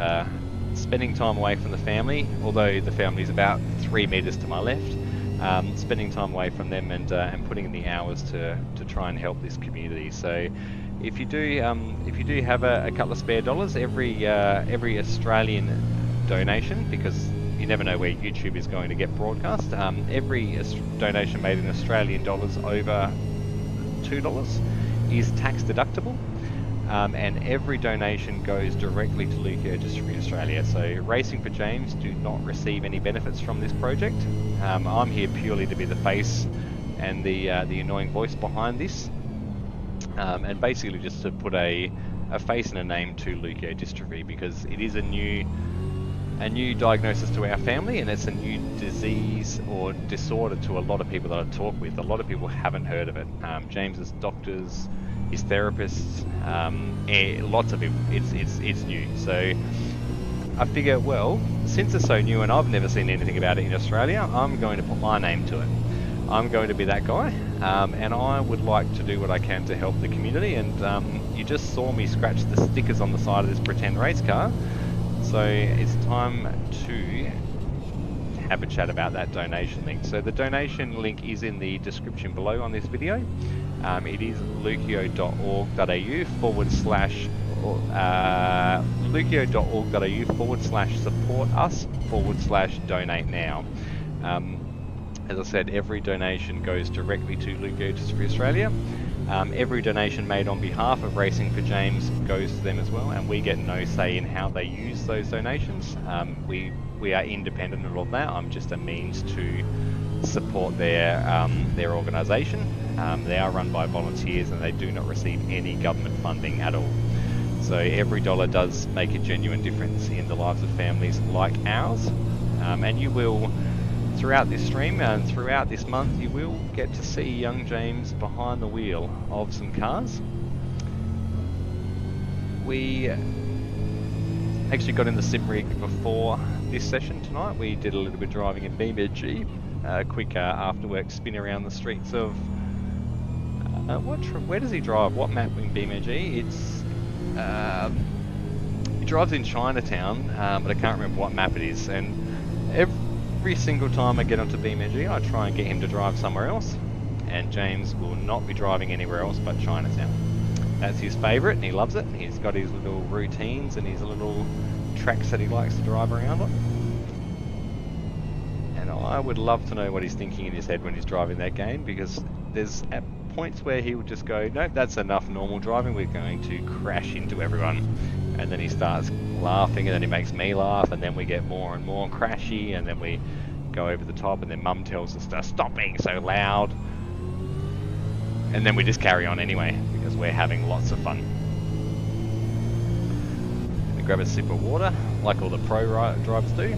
spending time away from the family, although the family's about 3 meters to my left. Spending time away from them and putting in the hours to try and help this community. So if you do have a couple of spare dollars, every Australian donation, because you never know where YouTube is going to get broadcast, every donation made in Australian dollars over $2 is tax deductible. And every donation goes directly to Leukodystrophy Australia. So Racing for James do not receive any benefits from this project. I'm here purely to be the face and the annoying voice behind this, and basically just to put a face and a name to Leukodystrophy, because it is a new diagnosis to our family, and it's a new disease or disorder to a lot of people that I talk with. A lot of people haven't heard of it. James's doctors, his therapists, lots of people. It's new. So I figure, well, since it's so new and I've never seen anything about it in Australia, I'm going to put my name to it. I'm going to be that guy, and I would like to do what I can to help the community. And you just saw me scratch the stickers on the side of this pretend race car. So it's time to have a chat about that donation link. So the donation link is in the description below on this video. It is leuko.org.au/support us/donate now. As I said, every donation goes directly to Leukodystrophy Australia. Every donation made on behalf of Racing for James goes to them as well, and we get no say in how they use those donations. We are independent of all that. I'm just a means to support their organisation. They are run by volunteers and they do not receive any government funding at all. So every dollar does make a genuine difference in the lives of families like ours. And you will, throughout this stream and throughout this month, you will get to see young James behind the wheel of some cars. We actually got in the sim rig before this session tonight. We did a little bit of driving in BMG, a quick after work spin around the streets of where does he drive? What map in BMG? It's he drives in Chinatown, but I can't remember what map it is. And every single time I get onto BMG, I try and get him to drive somewhere else, and James will not be driving anywhere else but Chinatown. That's his favourite, and he loves it. He's got his little routines and his little tracks that he likes to drive around on. And I would love to know what he's thinking in his head when he's driving that game, because there's at points where he would just go, nope, that's enough normal driving, we're going to crash into everyone. And then he starts laughing, and then he makes me laugh, and then we get more and more crashy, and then we go over the top, and then Mum tells us to stop being so loud. And then we just carry on anyway, because we're having lots of fun. Let me grab a sip of water, like all the pro drivers do.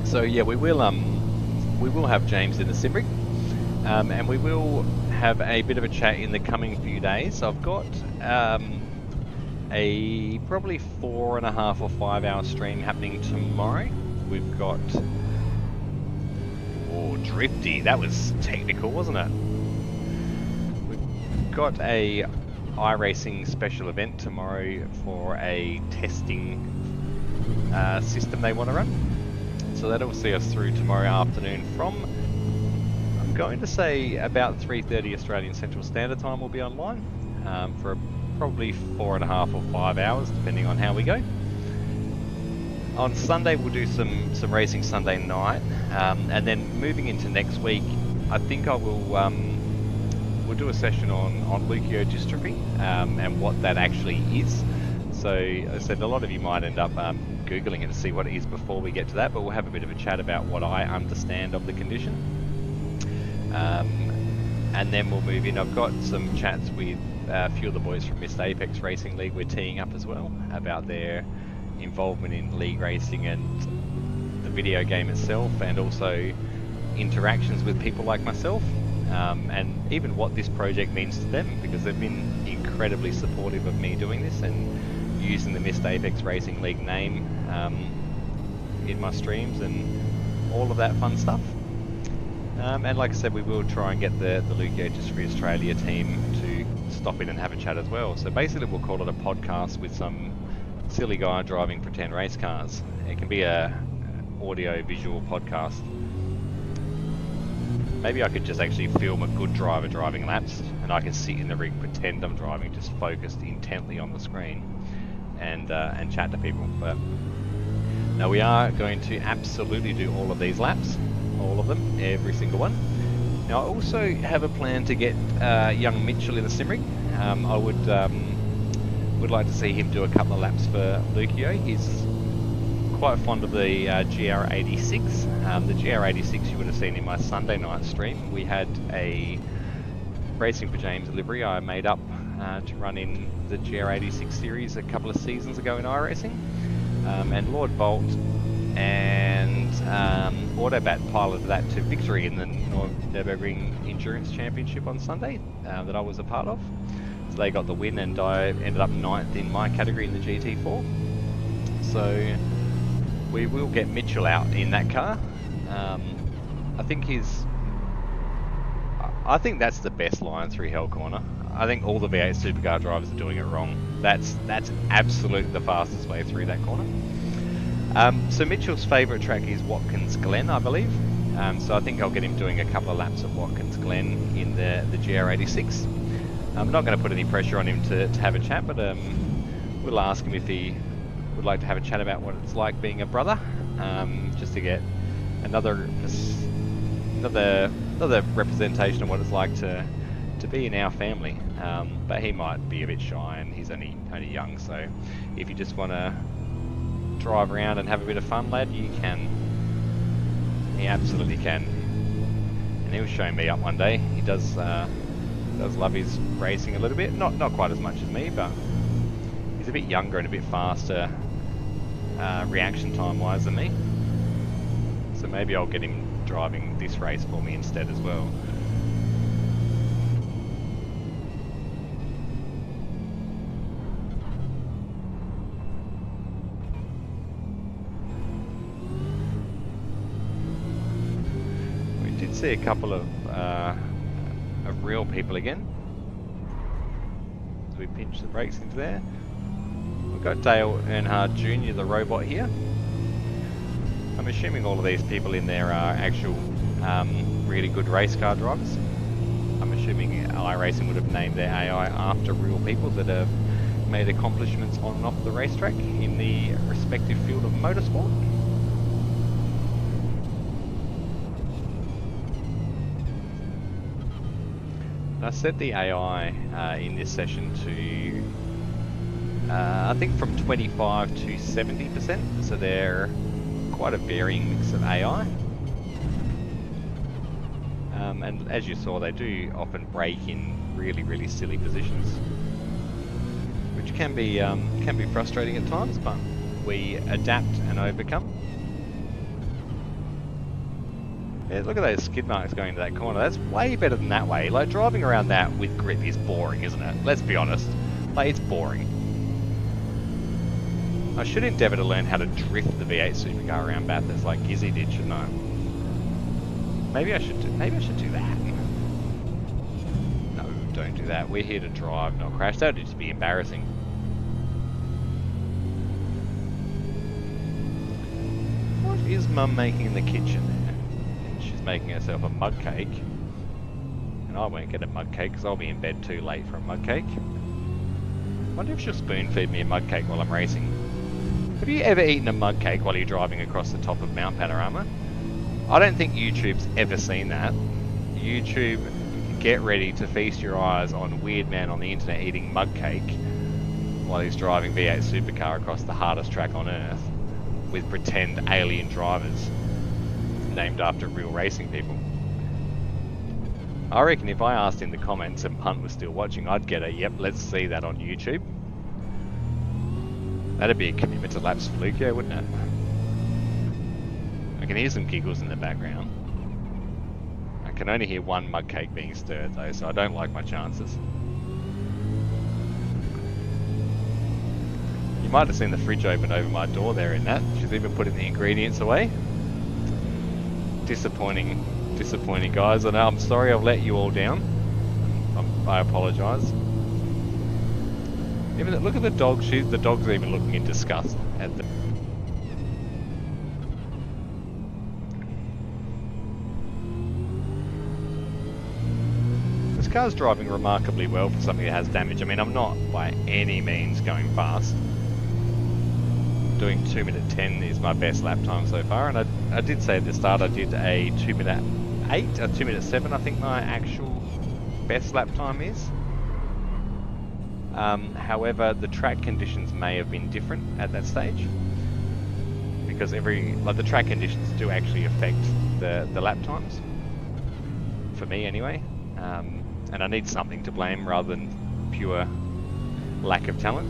So yeah, we will have James in the sim rig, and we will have a bit of a chat in the coming few days. I've got a probably 4.5 or 5 hour stream happening tomorrow. We've got drifty. That was technical, wasn't it? We've got a iRacing special event tomorrow for a testing system they want to run. So that'll see us through tomorrow afternoon from, I'm going to say, about 3:30 Australian Central Standard Time we'll be online for probably 4.5 or 5 hours, depending on how we go. On Sunday we'll do some racing Sunday night, and then moving into next week, I think I will we'll do a session on Leukodystrophy and what that actually is. So as I said, a lot of you might end up Googling it to see what it is before we get to that, but we'll have a bit of a chat about what I understand of the condition. And then we'll move in. I've got some chats with a few of the boys from Missed Apex Racing League. We're teeing up as well about their involvement in league racing and the video game itself, and also interactions with people like myself, and even what this project means to them, because they've been incredibly supportive of me doing this and using the Missed Apex Racing League name in my streams and all of that fun stuff. And like I said, we will try and get the Leukodystrophy Australia team to stop in and have a chat as well. So basically we'll call it a podcast with some silly guy driving pretend race cars. It can be a audio visual podcast. Maybe I could just actually film a good driver driving laps, and I can sit in the rig, pretend I'm driving, just focused intently on the screen, and chat to people. But no, we are going to absolutely do all of these laps, all of them, every single one. Now I also have a plan to get young Mitchell in the sim rig. I would like to see him do a couple of laps for Leuko. He's quite fond of the GR86. The GR86 you would have seen in my Sunday night stream. We had a Racing for James livery I made up to run in the GR86 series a couple of seasons ago in iRacing. And Lord Bolt and Autobat piloted that to victory in the Nürburgring Endurance Championship on Sunday that I was a part of. So they got the win, and I ended up 9th in my category in the GT4. So we will get Mitchell out in that car. I think that's the best line through Hell Corner. I think all the V8 supercar drivers are doing it wrong. That's absolutely the fastest way through that corner. So Mitchell's favourite track is Watkins Glen, I believe. So I think I'll get him doing a couple of laps of Watkins Glen in the GR86. I'm not going to put any pressure on him to have a chat, but we'll ask him if he would like to have a chat about what it's like being a brother, just to get another another representation of what it's like to be in our family. But he might be a bit shy, and he's only young. So if you just want to drive around and have a bit of fun, lad, you can. He absolutely can, and he'll show me up one day. He does love his racing a little bit, not quite as much as me, but he's a bit younger and a bit faster reaction time wise than me. So maybe I'll get him driving this race for me instead as well. We did see a couple of real people again. So we pinch the brakes into there. We've got Dale Earnhardt Jr., the robot here. I'm assuming all of these people in there are actual really good race car drivers. I'm assuming iRacing would have named their AI after real people that have made accomplishments on and off the racetrack in the respective field of motorsport. I set the AI in this session to I think from 25 to 70%, so they're quite a varying mix of AI. And as you saw, they do often brake in really silly positions, which can be frustrating at times, but we adapt and overcome. Yeah, look at those skid marks going into that corner. That's way better than that way. Like, driving around that with grip is boring, isn't it? Let's be honest. Like, it's boring. I should endeavour to learn how to drift the V8 supercar around Bathurst like Gizzy did, shouldn't I? Maybe I should do that. No, don't do that. We're here to drive, not crash. That would just be embarrassing. What is Mum making in the kitchen there? She's making herself a mug cake. And I won't get a mug cake because I'll be in bed too late for a mug cake. I wonder if she'll spoon feed me a mug cake while I'm racing. Have you ever eaten a mug cake while you're driving across the top of Mount Panorama? I don't think YouTube's ever seen that. YouTube, get ready to feast your eyes on weird man on the internet eating mug cake while he's driving V8 supercar across the hardest track on earth with pretend alien drivers named after real racing people. I reckon if I asked in the comments and Punt was still watching, I'd get a yep, let's see that on YouTube. That'd be a commitment to laps for Leuko, wouldn't it? I can hear some giggles in the background. I can only hear one mug cake being stirred though, so I don't like my chances. You might have seen the fridge open over my door there in that. She's even putting the ingredients away. Disappointing guys. I know, I'm sorry I've let you all down. I apologise. Even look at the dog. The dog's even looking in disgust at the. This car's driving remarkably well for something that has damage. I mean, I'm not by any means going fast. Doing 2:10 is my best lap time so far, and I did say at the start I did a 2:08, a 2:07. I think my actual best lap time is. However, the track conditions may have been different at that stage, because the track conditions do actually affect the lap times for me anyway, and I need something to blame rather than pure lack of talent.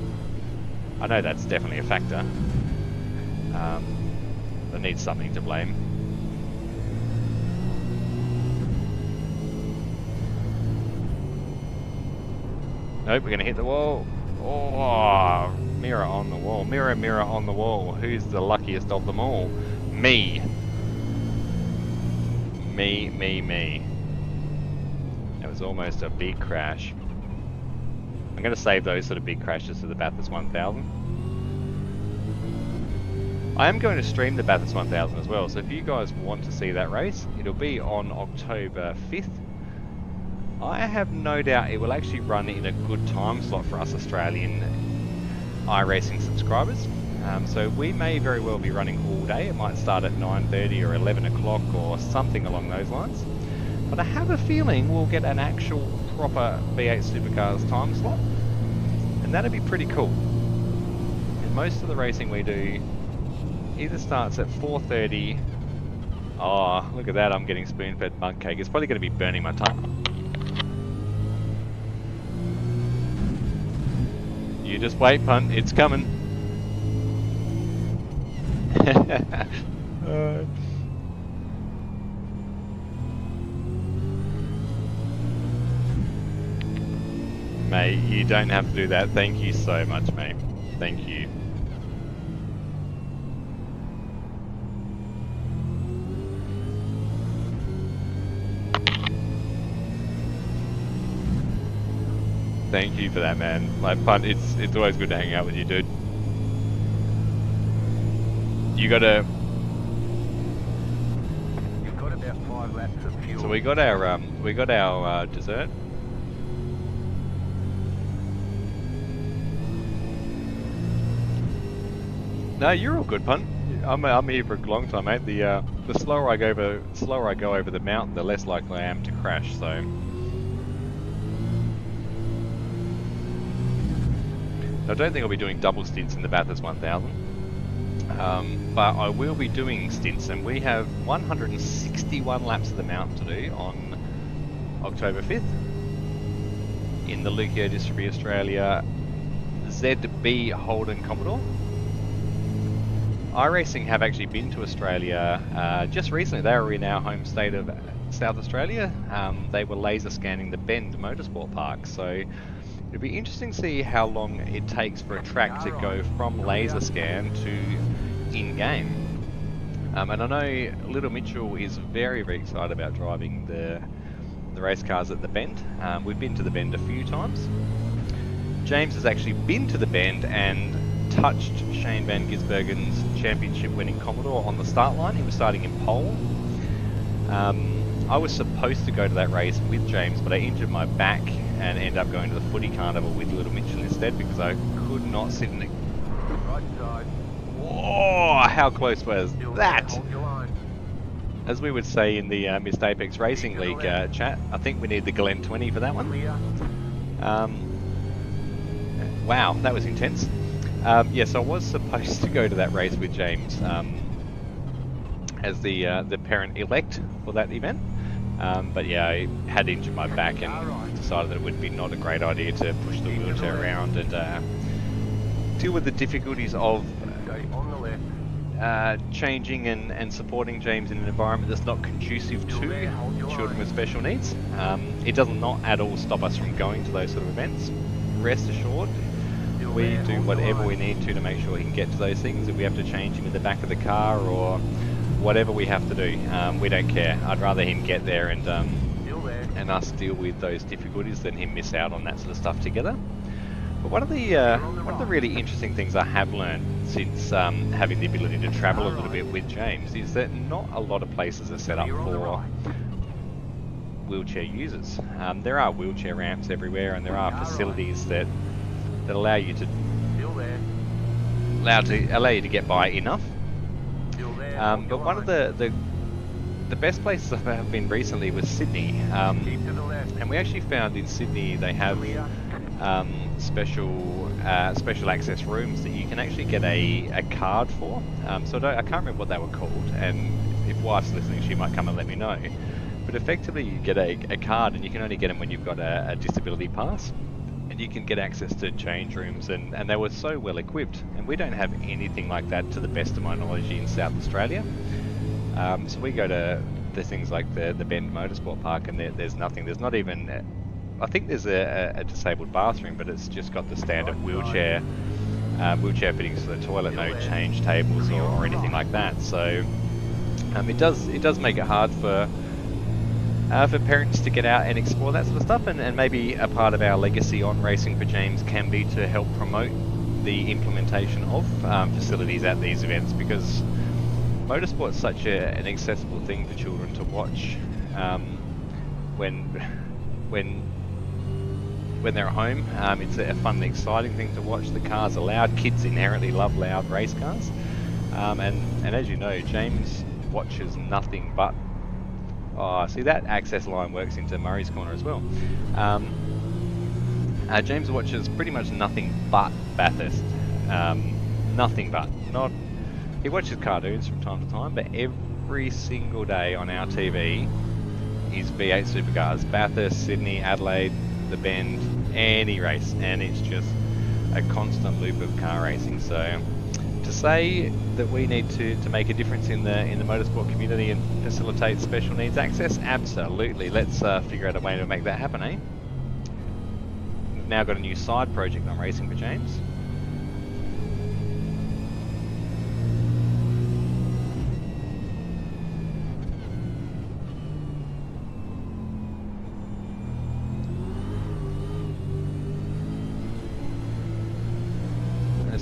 I know that's definitely a factor. I need something to blame. Nope, we're going to hit the wall. Oh, mirror on the wall. Mirror, mirror on the wall. Who's the luckiest of them all? Me. Me. That was almost a big crash. I'm going to save those sort of big crashes to the Bathurst 1000. I am going to stream the Bathurst 1000 as well, so if you guys want to see that race, it'll be on October 5th. I have no doubt it will actually run in a good time slot for us Australian iRacing subscribers. So we may very well be running all day. It might start at 9:30 or 11 o'clock or something along those lines. But I have a feeling we'll get an actual proper V8 Supercars time slot, and that'd be pretty cool. And most of the racing we do either starts at 4:30. Oh, look at that, I'm getting spoon-fed mug cake. It's probably going to be burning my tongue. You just wait, punt, it's coming. Mate, you don't have to do that. Thank you so much, mate. Thank you. Thank you for that, man. Like, punt, it's always good to hang out with you, dude. You've got about 5 laps of fuel. So we got our dessert. No, you're all good, punt. I'm here for a long time, mate. The slower I go over the mountain, the less likely I am to crash. So. I don't think I'll be doing double stints in the Bathurst 1000, but I will be doing stints, and we have 161 laps of the mountain to do on October 5th in the Leukodystrophy Australia ZB Holden Commodore. iRacing have actually been to Australia just recently. They were in our home state of South Australia. They were laser scanning the Bend Motorsport Park, so it'll be interesting to see how long it takes for a track to go from laser scan to in-game. And I know Little Mitchell is very, very excited about driving the race cars at the Bend. We've been to the Bend a few times. James has actually been to the Bend and touched Shane Van Gisbergen's championship-winning Commodore on the start line. He was starting in pole. I was supposed to go to that race with James, but I injured my back and ended up going to the footy carnival with Little Mitchell instead because I could not sit in the... Right side. Whoa, how close was that? Hold your line. As we would say in the Missed Apex Racing League chat, I think we need the Glen 20 for that one. Clear. Wow, that was intense. Yes, I was supposed to go to that race with James as the parent-elect for that event. But yeah, I had injured my back and decided that it would be not a great idea to push the wheelchair around and deal with the difficulties of Stay on the left. changing and supporting James in an environment that's not conducive to children with special needs. It does not at all stop us from going to those sort of events. Rest assured, we do whatever we need to make sure he can get to those things. If we have to change him in the back of the car or whatever we have to do, we don't care. I'd rather him get there and us deal with those difficulties than him miss out on that sort of stuff together. But one of the really interesting things I have learned since having the ability to travel a little bit with James is that not a lot of places are set up for wheelchair users. There are wheelchair ramps everywhere, and there are facilities that allow you to get by enough. But one of the best places I've been recently was Sydney, and we actually found in Sydney they have special access rooms that you can actually get a card for. So I can't remember what they were called, and if wife's listening, she might come and let me know. But effectively, you get a card, and you can only get them when you've got a disability pass. And you can get access to change rooms, and they were so well equipped, and we don't have anything like that to the best of my knowledge in South Australia. So we go to the things like the Bend Motorsport Park, and there's nothing. There's not even, I think there's a disabled bathroom, but it's just got the standard wheelchair fittings to the toilet, no change tables or anything like that. So it does make it hard for parents to get out and explore that sort of stuff, and maybe a part of our legacy on Racing for James can be to help promote the implementation of facilities at these events, because motorsport's such an accessible thing for children to watch when when they're at home. It's a fun and exciting thing to watch. The cars are loud. Kids inherently love loud race cars. And as you know, James watches nothing but... Oh, see, that access line works into Murray's Corner as well. James watches pretty much nothing but Bathurst. Nothing but. He watches cartoons from time to time, but every single day on our TV is V8 supercars. Bathurst, Sydney, Adelaide, the Bend, any race, and it's just a constant loop of car racing. So to say that we need to make a difference in the motorsport community and facilitate special needs access, absolutely. Let's figure out a way to make that happen, eh? We've now got a new side project on racing for James.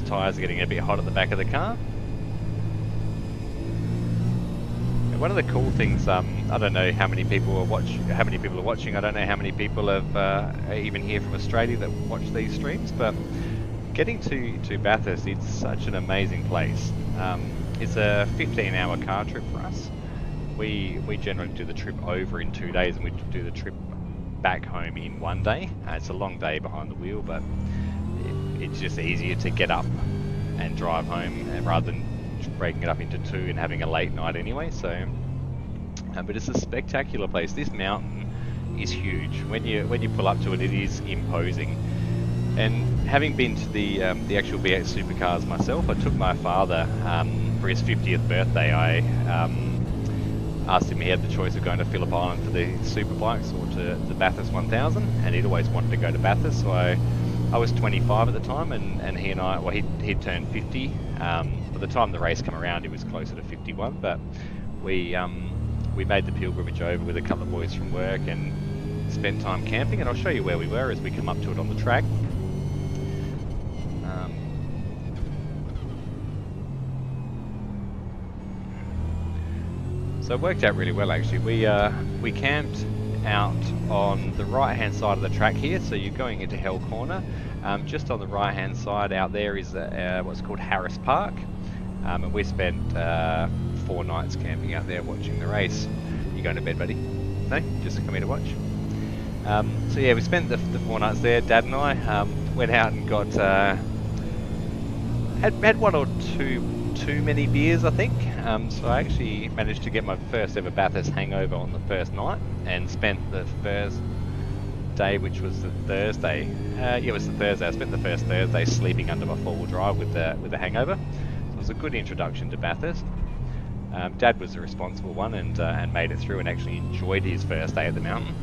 Tyres are getting a bit hot at the back of the car. And one of the cool things, I don't know how many people are watching. I don't know how many people have even here from Australia that watch these streams. But getting to Bathurst, it's such an amazing place. It's a 15-hour car trip for us. We generally do the trip over in 2 days, and we do the trip back home in 1 day. It's a long day behind the wheel, but it's just easier to get up and drive home rather than breaking it up into two and having a late night anyway. So, but it's a spectacular place. This mountain is huge. When you pull up to it, it is imposing. And having been to the actual V8 supercars myself, I took my father for his 50th birthday. I asked him, he had the choice of going to Phillip Island for the superbikes or to the Bathurst 1000, and he'd always wanted to go to Bathurst. So I was 25 at the time, and he and I, well, he'd turned 50. By the time the race came around, he was closer to 51. But we made the pilgrimage over with a couple of boys from work and spent time camping. And I'll show you where we were as we come up to it on the track. So it worked out really well, actually. We camped out on the right hand side of the track here, so you're going into Hell Corner. Just on the right hand side out there is what's called Harris Park, and we spent 4 nights camping out there watching the race. You going to bed, buddy? No, just come here to watch. So yeah, we spent the 4 nights there. Dad and I went out and got had 1 or 2 too many beers, I think. So I actually managed to get my first ever Bathurst hangover on the first night, and spent the first day, which was the Thursday. Yeah, it was the Thursday. I spent the first Thursday sleeping under my 4-wheel drive with the hangover. So it was a good introduction to Bathurst. Dad was the responsible one and made it through and actually enjoyed his first day at the mountain.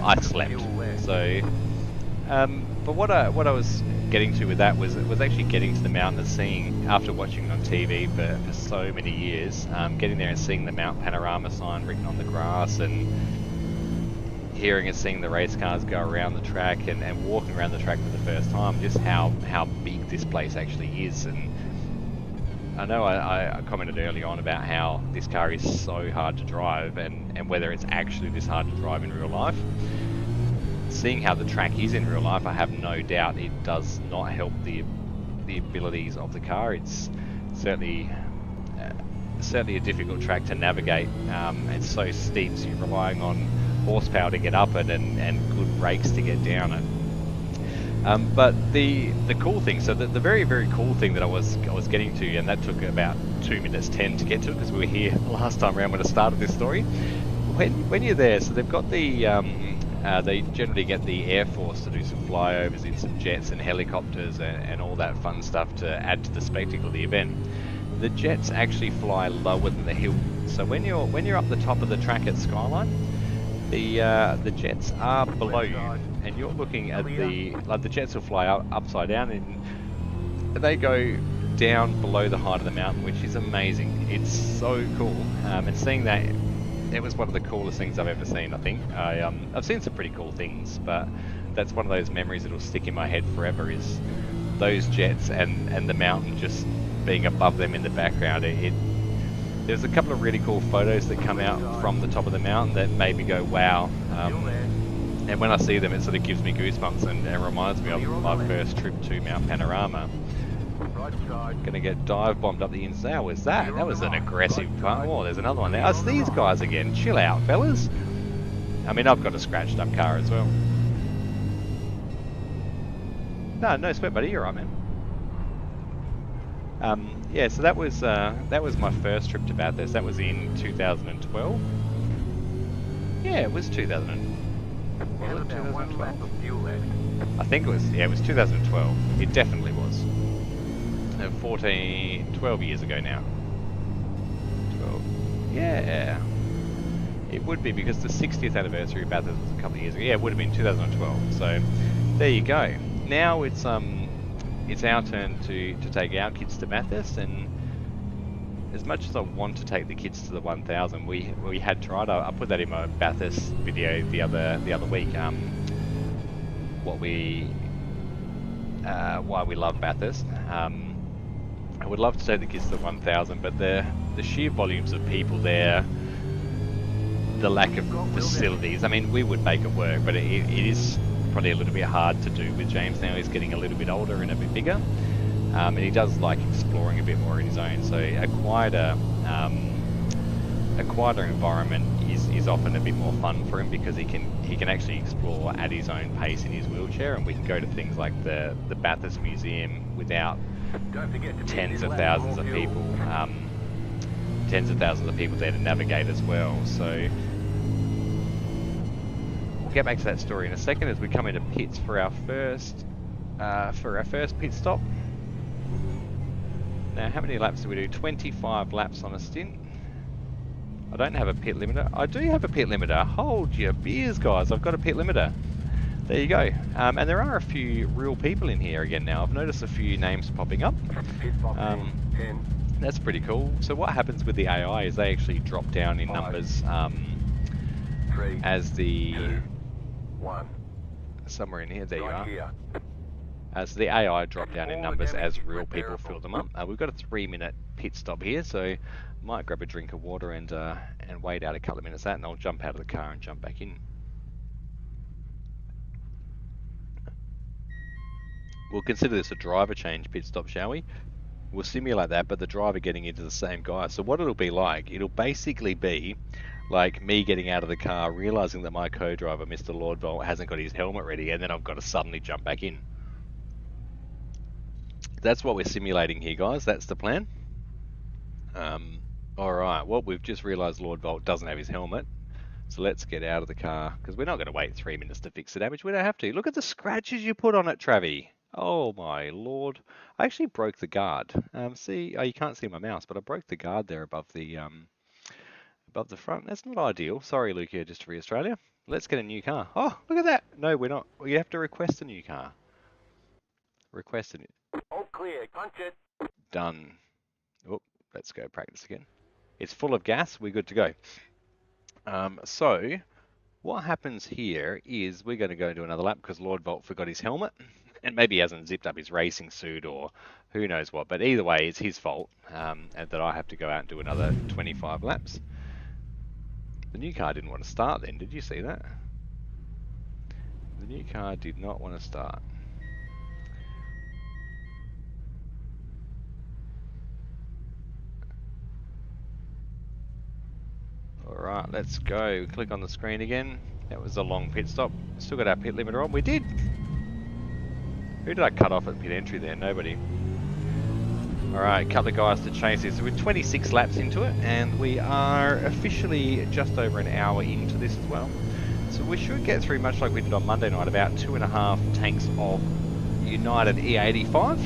I slept. So, but what I was getting to with that was actually getting to the mountain and seeing, after watching it on TV for so many years, getting there and seeing the Mount Panorama sign written on the grass, and hearing and seeing the race cars go around the track, and walking around the track for the first time, just how big this place actually is. And I know I commented early on about how this car is so hard to drive, and whether it's actually this hard to drive in real life. Seeing how the track is in real life, I have no doubt it does not help the abilities of the car. It's certainly a difficult track to navigate. It's so steep, so you're relying on horsepower to get up it and good brakes to get down it. But the cool thing, so the very, very cool thing that I was getting to, and that took about 2 minutes 10 to get to, because we were here last time around when I started this story. When you're there, so they've got they generally get the Air Force to do some flyovers in some jets and helicopters and all that fun stuff to add to the spectacle of the event. The jets actually fly lower than the hill, so when you're up the top of the track at Skyline, the jets are below you, and you're looking at the jets will fly upside down, and they go down below the height of the mountain, which is amazing. It's so cool, and seeing that, it was one of the coolest things I've ever seen, I think. I've seen some pretty cool things, but that's one of those memories that'll stick in my head forever, is those jets and the mountain just being above them in the background. There's a couple of really cool photos that come out from the top of the mountain that made me go, wow. And when I see them, it sort of gives me goosebumps and reminds me of my first trip to Mount Panorama. Right side. Gonna get dive bombed up the inside. How was that? You're That on was the an right. aggressive Right part. side. Oh, there's another one there. You're Oh, it's on the these right. guys again. Chill out, fellas. I mean, I've got a scratched up car as well. No sweat, buddy. You're right, man. Yeah, so that was my first trip to Bathurst. That was in 2012. Yeah, it was 2000. We have about 1 lap of fuel left. I think it was. Yeah, it was 2012. It definitely was. 12 years ago now. 12. Yeah. It would be because the 60th anniversary of Bathurst was a couple of years ago. Yeah, it would have been 2012. So there you go. Now it's our turn to take our kids to Bathurst, and as much as I want to take the kids to the 1000, we had tried. I put that in my Bathurst video the other week. Why we love Bathurst. I would love to take the kids to the 1000, but the sheer volumes of people there, the lack of facilities. I mean, we would make it work, but it is probably a little bit hard to do with James now. He's getting a little bit older and a bit bigger, and he does like exploring a bit more in his own. So a quieter environment is often a bit more fun for him, because he can actually explore at his own pace in his wheelchair, and we can go to things like the Bathurst Museum without tens of thousands of people there to navigate as well. So we'll get back to that story in a second as we come into pits for our first pit stop. Now, how many laps do we do? 25 laps on a stint. I don't have a pit limiter. I do have a pit limiter. Hold your beers, guys. I've got a pit limiter. There you go. And there are a few real people in here again now. I've noticed a few names popping up. That's pretty cool. So what happens with the AI is they actually drop down in numbers as the... 1. Somewhere in here. There you Right are. here. So the AI drop down in numbers as real people fill them up. We've got a 3-minute pit stop here, so might grab a drink of water and wait out a couple of minutes and I'll jump out of the car and jump back in. We'll consider this a driver change pit stop, shall we? We'll simulate that, but the driver getting into the same guy. So what it'll be like, it'll basically be like me getting out of the car, realizing that my co-driver, Mr. Lordvolt, hasn't got his helmet ready, and then I've got to suddenly jump back in. That's what we're simulating here, guys. That's the plan. Alright, well, we've just realized Lordvolt doesn't have his helmet. So let's get out of the car, because we're not going to wait 3 minutes to fix the damage. We don't have to. Look at the scratches you put on it, Travi. Oh my lord. I actually broke the guard. See, oh, you can't see my mouse, but I broke the guard there above the front. That's not ideal. Sorry, Leukodystrophy Australia. Let's get a new car. Oh, look at that. No, we're not. You have to request a new car. Request it. All clear. Punch it. Done. Oh, let's go practice again. It's full of gas. We're good to go. So what happens here is we're going to go do another lap because Lordvolt forgot his helmet, and maybe he hasn't zipped up his racing suit or who knows what. But either way, it's his fault, and that I have to go out and do another 25 laps. The new car didn't want to start then. Did you see that? The new car did not want to start. Alright, let's go. Click on the screen again. That was a long pit stop. Still got our pit limiter on. We did! Who did I cut off at pit entry there? Nobody. Alright, couple of guys to chase this. So we're 26 laps into it, and we are officially just over an hour into this as well. So we should get through, much like we did on Monday night, about 2.5 tanks of United E85.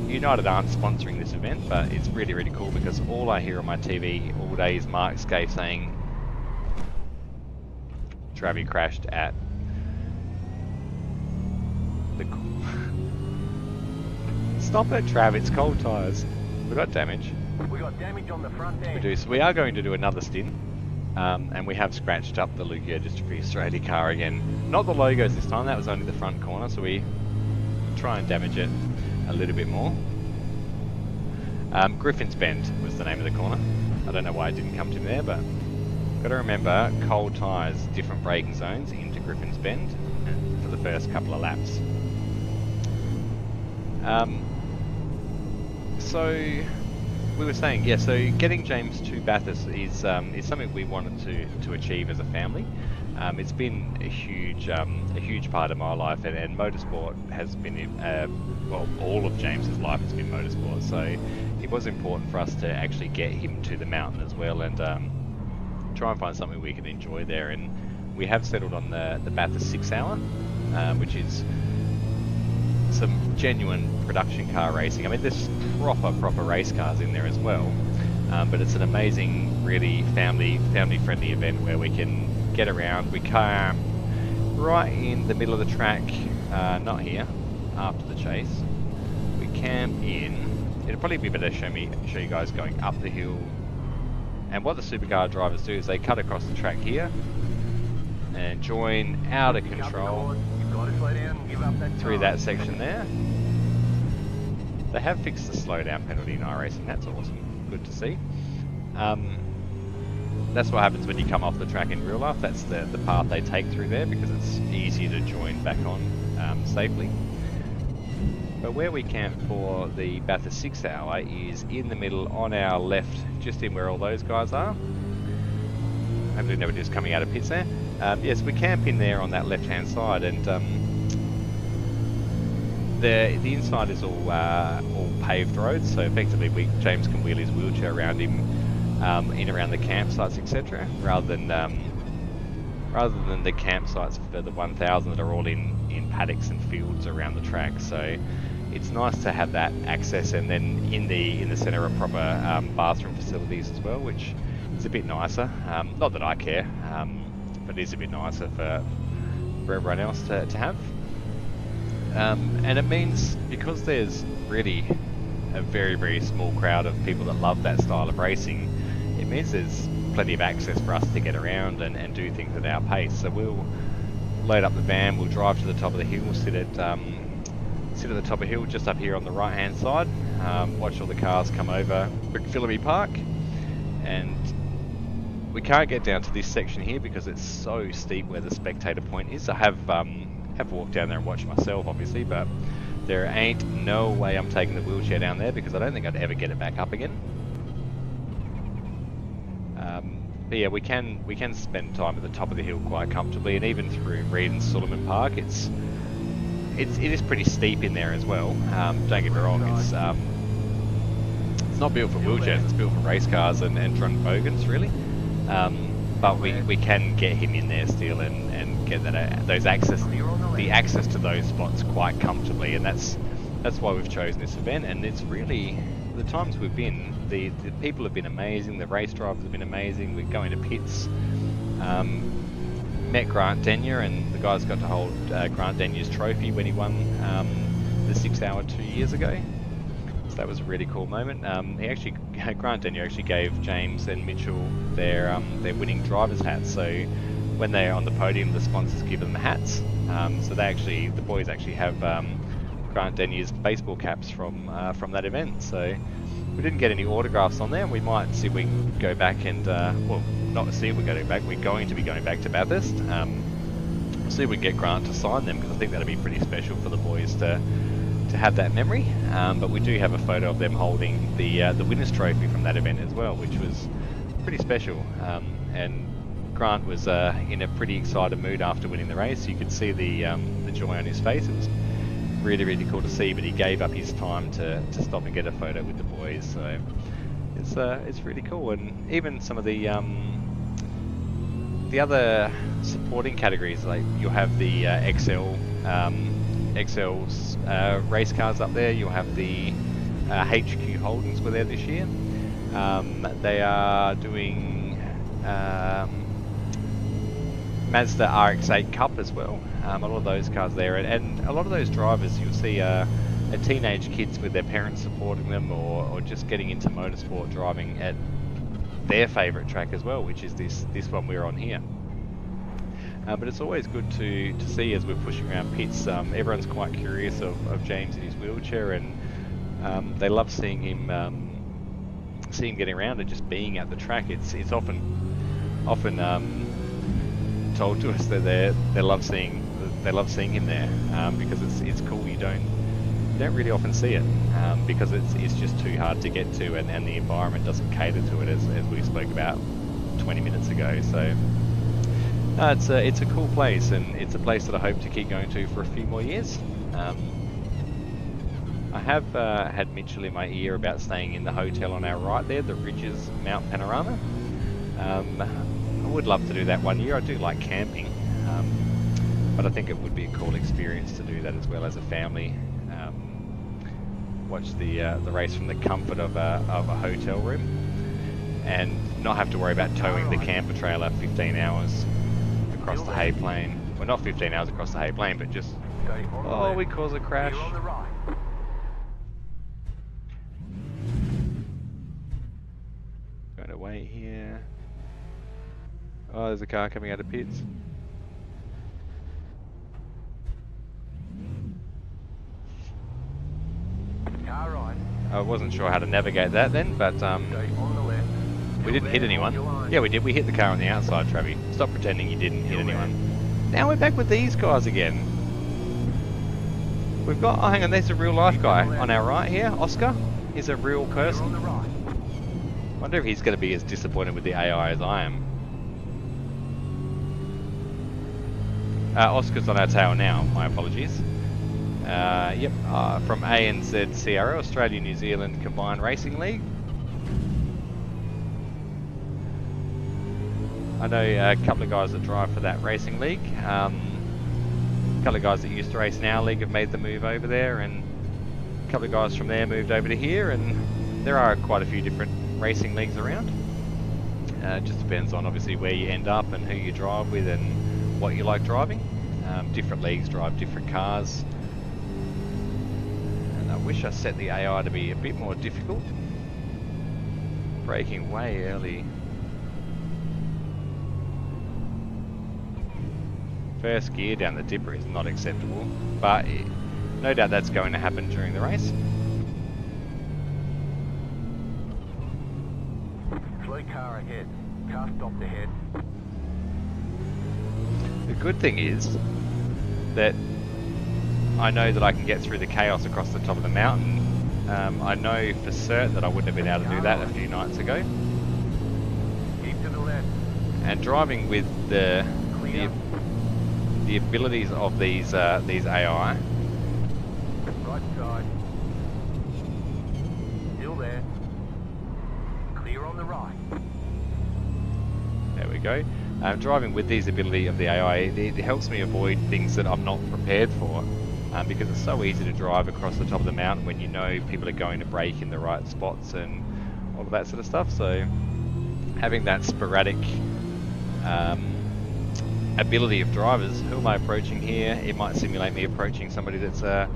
United aren't sponsoring this event, but it's really, really cool because all I hear on my TV all day is Mark Scaife saying Travi crashed at the... Stop it, Trav, it's cold tyres. We got damage. We got damage on the front end. We do. So we are going to do another stint, and we have scratched up the Leukodystrophy Australia car again. Not the logos this time, that was only the front corner, so we try and damage it a little bit more. Griffin's Bend was the name of the corner. I don't know why it didn't come to me there, but got to remember cold tyres, different braking zones into Griffin's Bend for the first couple of laps. So we were saying, yeah, so getting James to Bathurst is something we wanted to achieve as a family. It's been a huge part of my life, and motorsport has been, well, all of James's life has been motorsport. So it was important for us to actually get him to the mountain as well, and try and find something we can enjoy there. And we have settled on the Bathurst 6 Hour, which is some genuine production car racing. I mean, there's proper race cars in there as well, but it's an amazing, really family friendly event where we can get around. We camp right in the middle of the track, not here, after the chase. We camp in. It'll probably be better to show you guys going up the hill. And what the supercar drivers do is they cut across the track here and join out of control through that section there. They have fixed the slowdown penalty in iRacing. That's awesome. Good to see. That's what happens when you come off the track in real life. That's the path they take through there because it's easier to join back on safely. But where we camp for the Bathurst 6 Hour is in the middle on our left, just in where all those guys are. Hopefully nobody's coming out of pits there. Yes, we camp in there on that left-hand side, and the inside is all paved roads, so effectively James can wheel his wheelchair around him in around the campsites, etc., rather than the campsites for the 1000 that are all in paddocks and fields around the track. So it's nice to have that access, and then in the centre are proper bathroom facilities as well, which is a bit nicer. Not that I care, but it is a bit nicer for everyone else to have. And it means, because there's really a very small crowd of people that love that style of racing, it means there's plenty of access for us to get around and do things at our pace. So we'll load up the van, we'll drive to the top of the hill, sit at the top of the hill just up here on the right hand side, watch all the cars come over Philby Park, and we can't get down to this section here because it's so steep where the spectator point is. I have walked down there and watched myself, obviously, but there ain't no way I'm taking the wheelchair down there because I don't think I'd ever get it back up again. But yeah, we can spend time at the top of the hill quite comfortably, and even through Reed and Suleiman Park, it is pretty steep in there as well. Don't get me wrong, it's not built for wheelchairs, it's built for race cars and drunk bogans, really. But we can get him in there still and get the access to those spots quite comfortably, and that's why we've chosen this event. And it's really, the times we've been, the people have been amazing, the race drivers have been amazing. We're going to pits, met Grant Denyer, and the guys got to hold Grant Denyer's trophy when he won the 6 Hour 2 years ago. So that was a really cool moment. Grant Denyer actually gave James and Mitchell their winning driver's hats. So when they're on the podium, the sponsors give them the hats. So the boys actually have Grant Denyer's baseball caps from that event. So we didn't get any autographs on there. We might see if we can go back and well, not see if we go back. We're going to be going back to Bathurst. See if we can get Grant to sign them, because I think that'd be pretty special for the boys to have that memory. But we do have a photo of them holding the winner's trophy from that event as well, which was pretty special. And Grant was in a pretty excited mood after winning the race. You could see the joy on his face. It was really cool to see, but he gave up his time to stop and get a photo with the boys. So it's really cool. And even some of the other supporting categories, like you'll have the XL's race cars up there. You'll have the HQ Holdings were there this year. They are doing Mazda RX-8 Cup as well. A lot of those cars there, and a lot of those drivers you'll see are teenage kids with their parents supporting them, or just getting into motorsport driving at their favourite track as well, which is this one we're on here. But it's always good to see as we're pushing around pits. Everyone's quite curious of James in his wheelchair, and they love seeing him getting around and just being at the track. It's often told to us that they love seeing him there, because it's cool. You don't really often see it, because it's just too hard to get to, and the environment doesn't cater to it, as we spoke about 20 minutes ago. So no, it's a cool place, and it's a place that I hope to keep going to for a few more years. I have had Mitchell in my ear about staying in the hotel on our right there, the Ridges Mount Panorama. I would love to do that one year. I do like camping, but I think it would be a cool experience to do that as well as a family. Watch the race from the comfort of a hotel room, and not have to worry about towing the camper trailer 15 hours across the hay plain. Well, not 15 hours across the hay plain, but just, oh, we cause a crash. Going to wait here. Oh, there's a car coming out of pits. I wasn't sure how to navigate that then, but we didn't hit anyone. Yeah, we did. We hit the car on the outside, Travi. Stop pretending you didn't hit anyone. Now we're back with these guys again. We've got, oh hang on, there's a real life guy on our right here. Oscar is a real person. Wonder if he's going to be as disappointed with the AI as I am. Oscar's on our tail now, my apologies. Yep, from ANZ Sierra, Australia New Zealand Combined Racing League. I know a couple of guys that drive for that racing league. A couple of guys that used to race in our league have made the move over there, and a couple of guys from there moved over to here, and there are quite a few different racing leagues around. It just depends on obviously where you end up and who you drive with and what you like driving. Different leagues drive different cars. And I wish I set the AI to be a bit more difficult. Braking way early. First gear down the dipper is not acceptable, but no doubt that's going to happen during the race. Slow car ahead. Car stopped ahead. The good thing is that I know that I can get through the chaos across the top of the mountain. I know for certain that I wouldn't have been able to do that a few nights ago. Keep to the left. And driving with the abilities of these AI. Right side. Still there. Clear on the right. There we go. Driving with these ability of the AI, it helps me avoid things that I'm not prepared for, because it's so easy to drive across the top of the mountain when you know people are going to brake in the right spots and all of that sort of stuff. So having that sporadic ability of drivers, who am I approaching here? It might simulate me approaching somebody that's a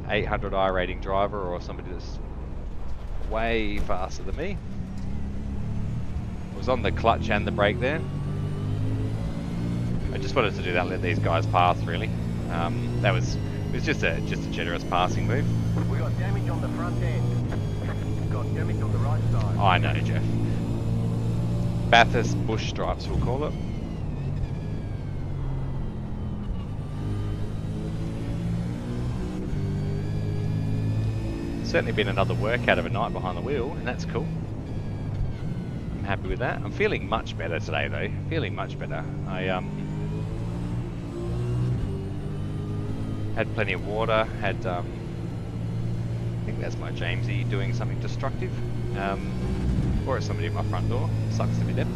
800i rating driver, or somebody that's way faster than me. I was on the clutch and the brake there. I just wanted to do that, let these guys pass really. It was just a generous passing move. We got damage on the front end. Got damage on the right side. Oh, I know, Jeff. Bathurst bush stripes, we'll call it. Certainly been another workout of a night behind the wheel, and that's cool. I'm happy with that. I'm feeling much better today though. Feeling much better. I had plenty of water, had I think that's my Jamesy doing something destructive. Or it's somebody at my front door. Sucks to be them.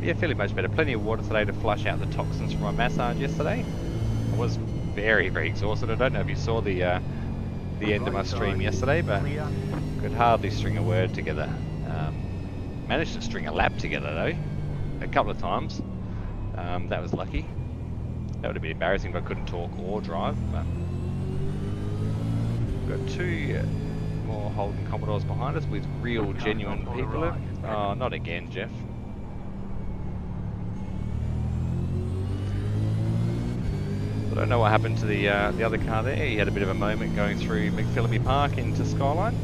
Yeah, feeling much better. Plenty of water today to flush out the toxins from my massage yesterday. I was very, very exhausted. I don't know if you saw the end of my stream yesterday, but could hardly string a word together. Managed to string a lap together though, a couple of times. That was lucky. That would have been embarrassing if I couldn't talk or drive. But we've got two more Holden Commodores behind us with real, genuine people. Oh, not again, Jeff. I don't know what happened to the other car there. He had a bit of a moment going through McPhillamy Park into Skyline.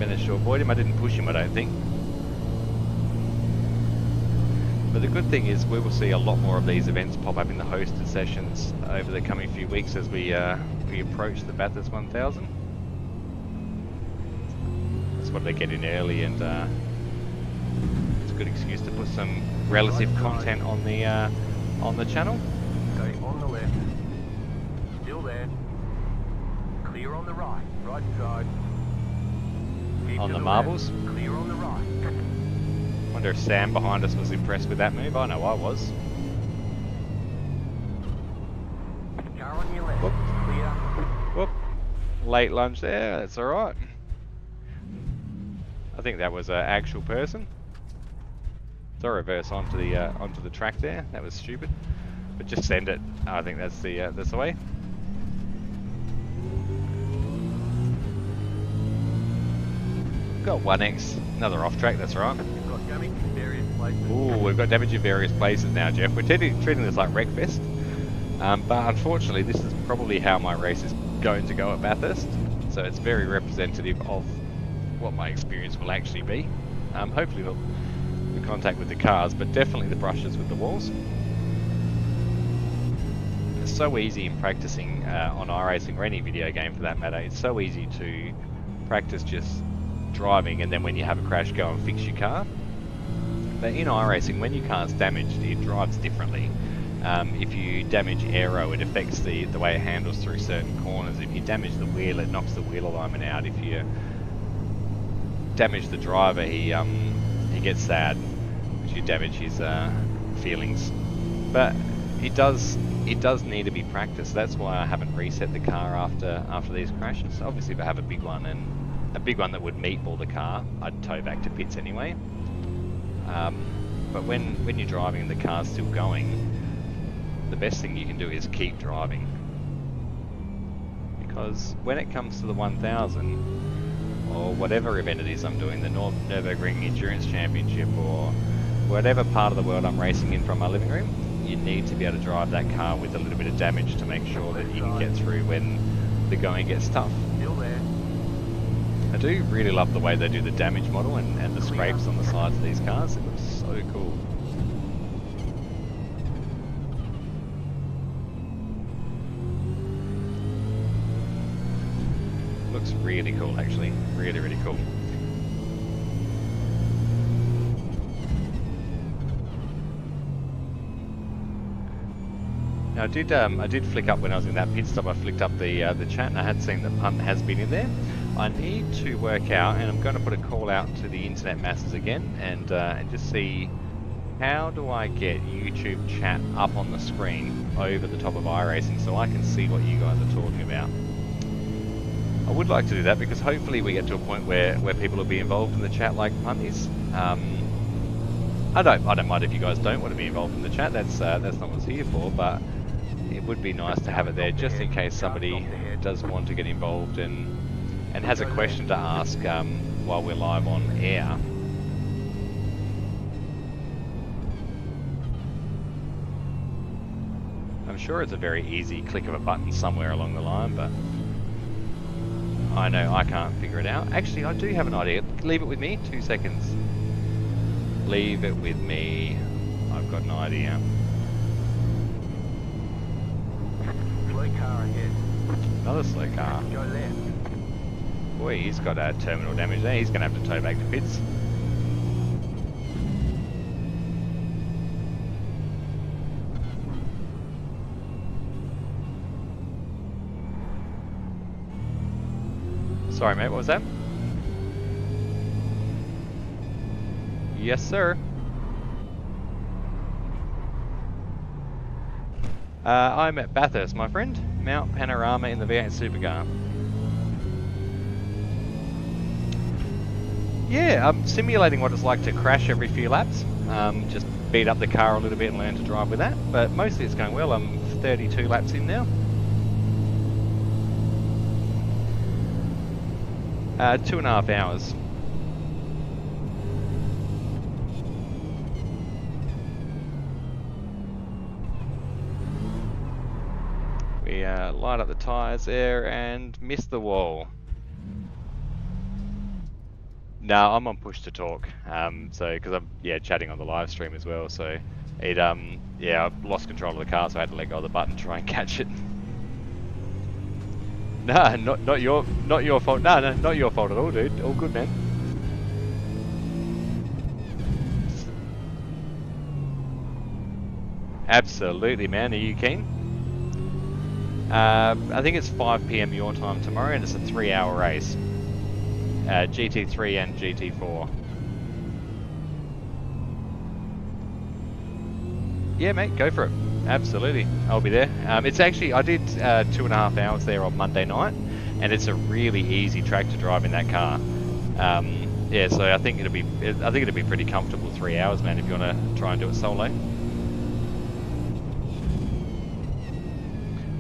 managed to avoid him. I didn't push him, I don't think. But the good thing is we will see a lot more of these events pop up in the hosted sessions over the coming few weeks as we approach the Bathurst 1000. That's what they get in early, and it's a good excuse to put some relative content on the channel. Stay on the left. Still there. Clear on the right. Right side. Keep On to the left. marbles. Clear on the right. Wonder if Sam behind us was impressed with that move. I know I was. Car on your left. Whoop. Clear. Whoop. Late lunge there. That's all right. I think that was an actual person. So reverse onto the track there. That was stupid. But just send it. I think that's the way. Got 1x. Another off track. That's right. You've got damage in various places. Ooh, we've got damage in various places now, Jeff. We're treating this like Wreckfest. But unfortunately, this is probably how my race is going to go at Bathurst. So it's very representative of what my experience will actually be. Hopefully the contact with the cars, but definitely the brushes with the walls. It's so easy in practicing on iRacing or any video game for that matter. It's so easy to practice just driving, and then when you have a crash, go and fix your car. But in iRacing, when your car's damaged, it drives differently. If you damage aero, it affects the way it handles through certain corners. If you damage the wheel, it knocks the wheel alignment out. If you damage the driver, he gets sad because you damage his feelings. But it does need to be practiced. That's why I haven't reset the car after these crashes. Obviously, if I have a big one that would meatball the car, I'd tow back to pits anyway. But when you're driving and the car's still going, the best thing you can do is keep driving. Because when it comes to the 1000, or whatever event it is I'm doing, the Nürburgring Endurance Championship, or whatever part of the world I'm racing in from my living room, you need to be able to drive that car with a little bit of damage to make sure that you can get through when the going gets tough. Still there. I do really love the way they do the damage model and the scrapes on the sides of these cars. It looks so cool. Looks really cool, actually. Really, really cool. Now I did flick up when I was in that pit stop. I flicked up the chat, and I had seen that Punt has been in there. I need to work out, and I'm going to put a call out to the internet masses again, and just see how do I get YouTube chat up on the screen over the top of iRacing so I can see what you guys are talking about. I would like to do that because hopefully we get to a point where people will be involved in the chat like Punt is. I don't mind if you guys don't want to be involved in the chat. That's not what it's here for, but it would be nice to have it there just in case somebody does want to get involved and has a question to ask while we're live on air. I'm sure it's a very easy click of a button somewhere along the line, but I know I can't figure it out. Actually, I do have an idea. Leave it with me, 2 seconds. Leave it with me. I've got an idea. Slow car ahead. Another slow car. Go left. Boy, he's got terminal damage there. He's going to have to tow back to pits. Sorry, mate, what was that? Yes, sir. I'm at Bathurst, my friend. Mount Panorama in the V8 Supercar. Yeah, I'm simulating what it's like to crash every few laps. Just beat up the car a little bit and learn to drive with that. But mostly it's going well. I'm 32 laps in now. 2.5 hours. We light up the tyres there and miss the wall. No, I'm on push to talk. So because I'm chatting on the live stream as well. So it I lost control of the car, so I had to let go of the button to try and catch it. Nah, not your fault. No, not your fault at all, dude. All good, man. Absolutely, man. Are you keen? I think it's 5 p.m. your time tomorrow, and it's a 3-hour race. GT3 and GT4. Yeah, mate, go for it. Absolutely, I'll be there. It's actually, I did 2.5 hours there on Monday night, and it's a really easy track to drive in that car. Yeah, so I think it'll be pretty comfortable 3 hours, man. If you want to try and do it solo.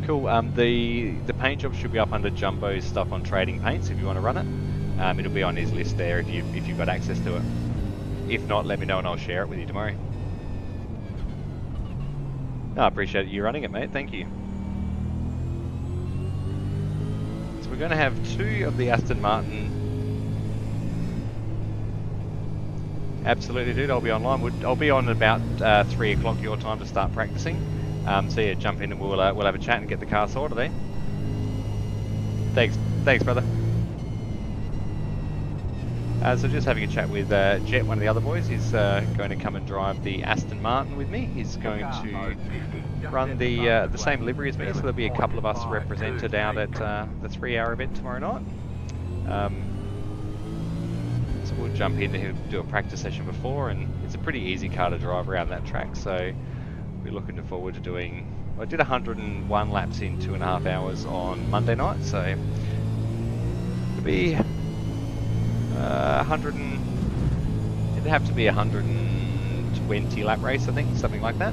Cool. The paint job should be up under Jumbo's stuff on Trading Paints if you want to run it. It'll be on his list there if you've got access to it. If not, let me know and I'll share it with you tomorrow. No, I appreciate you running it, mate. Thank you. So we're going to have 2 of the Aston Martin. Absolutely, dude. I'll be online. I'll be on about 3 o'clock your time to start practicing. So yeah, jump in and we'll have a chat and get the car sorted, eh? Thanks, brother. So just having a chat with Jet, one of the other boys. He's going to come and drive the Aston Martin with me. He's going to run the same livery as me, so there'll be a couple of us represented out at the 3-hour event tomorrow night. So we'll jump in to do a practice session before, and it's a pretty easy car to drive around that track. So we're looking forward to doing. I did 101 laps in 2.5 hours on Monday night, so it'll be it'd have to be 120 lap race, I think, something like that.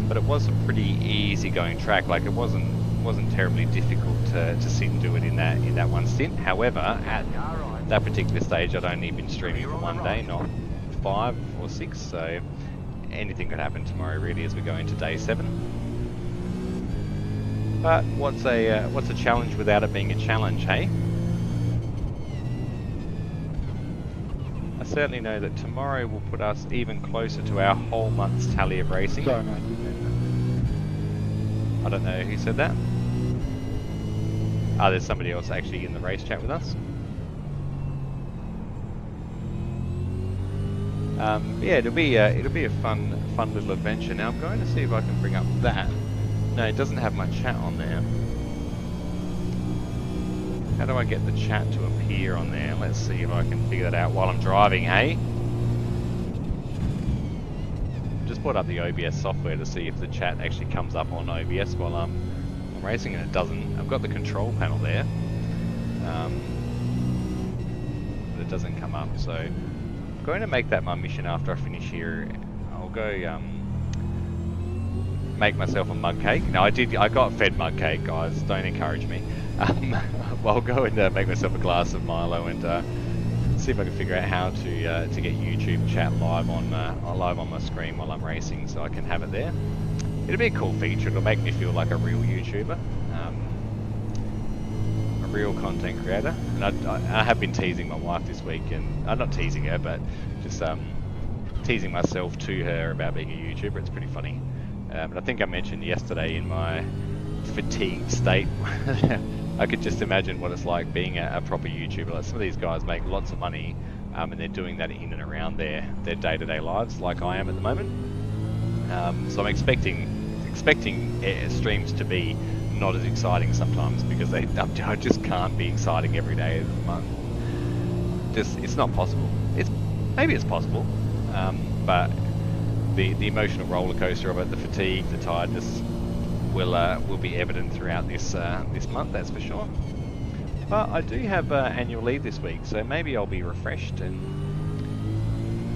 But it was a pretty easy going track. Like it wasn't terribly difficult to sit and do it in that one stint. However, at that particular stage, I'd only been streaming for 1 day, not 5 or 6. So anything could happen tomorrow, really, as we go into day 7. But what's a challenge without it being a challenge, hey? I certainly know that tomorrow will put us even closer to our whole month's tally of racing. Sorry, mate. I don't know who said that. There's somebody else actually in the race chat with us. Yeah, it'll be a fun little adventure. Now I'm going to see if I can bring up that. No, it doesn't have my chat on there. How do I get the chat to appear on there? Let's see if I can figure that out while I'm driving, hey? Just brought up the OBS software to see if the chat actually comes up on OBS while I'm racing, and it doesn't. I've got the control panel there, but it doesn't come up. So I'm going to make that my mission after I finish here. I'll go make myself a mug cake. No, I got fed mug cake, guys. Don't encourage me. Well, I'll go and make myself a glass of Milo and see if I can figure out how to get YouTube chat live on my screen while I'm racing, so I can have it there. It'll be a cool feature. It'll make me feel like a real YouTuber, a real content creator. And I have been teasing my wife this week, and I'm not teasing her, but just teasing myself to her about being a YouTuber. It's pretty funny. But I think I mentioned yesterday in my fatigued state, I could just imagine what it's like being a proper YouTuber. Like some of these guys make lots of money, and they're doing that in and around their day-to-day lives, like I am at the moment. So I'm expecting streams to be not as exciting sometimes, because I just can't be exciting every day of the month. It's not possible. Maybe it's possible, but the emotional roller coaster of it, the fatigue, the tiredness, will be evident throughout this month, that's for sure. But I do have annual leave this week, so maybe I'll be refreshed, and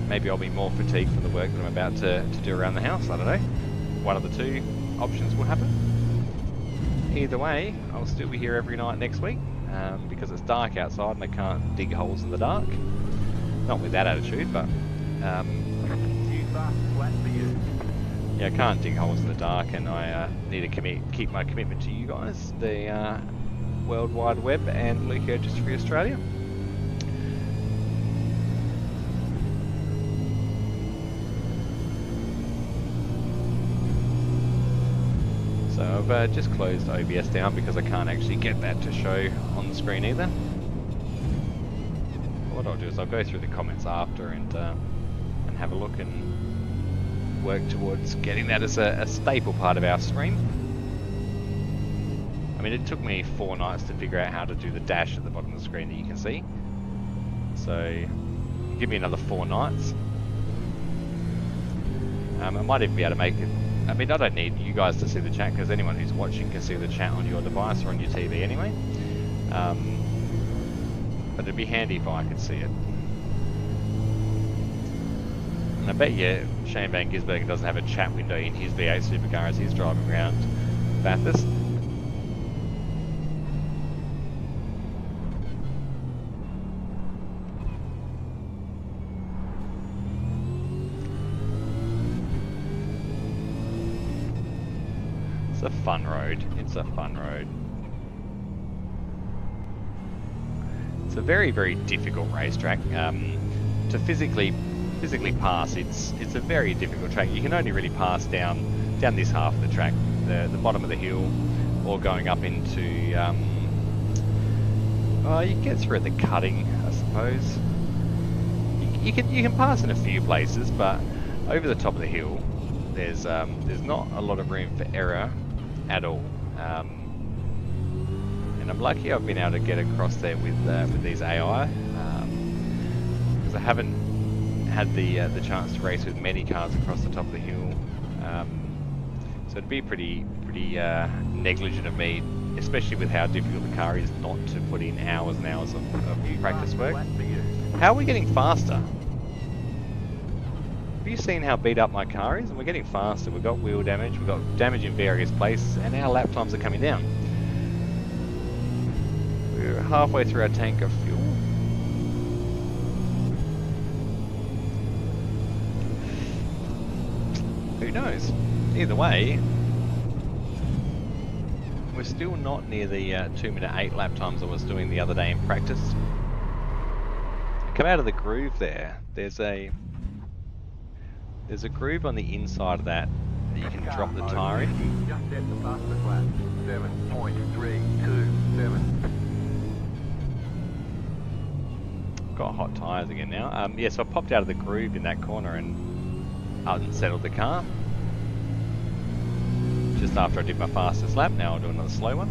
maybe I'll be more fatigued from the work that I'm about to do around the house. I don't know. One of the two options will happen. Either way, I'll still be here every night next week, because it's dark outside and I can't dig holes in the dark. Not with that attitude, but yeah, I can't dig holes in the dark, and I need to keep my commitment to you guys, the World Wide Web and Leukodystrophy Australia. I've just closed OBS down because I can't actually get that to show on the screen either. What I'll do is I'll go through the comments after and have a look and work towards getting that as a staple part of our stream. I mean, it took me 4 nights to figure out how to do the dash at the bottom of the screen that you can see. So, give me another 4 nights. I might even be able to make it. I mean, I don't need you guys to see the chat because anyone who's watching can see the chat on your device or on your TV anyway. But it'd be handy if I could see it. And I bet you Shane Van Gisbergen doesn't have a chat window in his V8 supercar as he's driving around Bathurst. It's a fun road. It's a fun road. It's a very, very difficult racetrack. To physically pass, it's a very difficult track. You can only really pass down this half of the track, the bottom of the hill, or going up into. You can get through at the cutting, I suppose. You can pass in a few places, but over the top of the hill, there's not a lot of room for error at all. And I'm lucky I've been able to get across there with these AI, because I haven't had the chance to race with many cars across the top of the hill. So it'd be pretty negligent of me, especially with how difficult the car is, not to put in hours and hours of practice work. How are we getting faster? Have you seen how beat up my car is? And we're getting faster. We've got wheel damage, we've got damage in various places, and our lap times are coming down. We're halfway through our tank of fuel. Who knows? Either way, we're still not near the 2-minute 8 lap times I was doing the other day in practice. Come out of the groove there. There's a groove on the inside of that you can drop the tyre in. Just set the fastest lap. 7.327. Got hot tyres again now. Yeah, so I popped out of the groove in that corner and unsettled the car. Just after I did my fastest lap, now I'll do another slow one.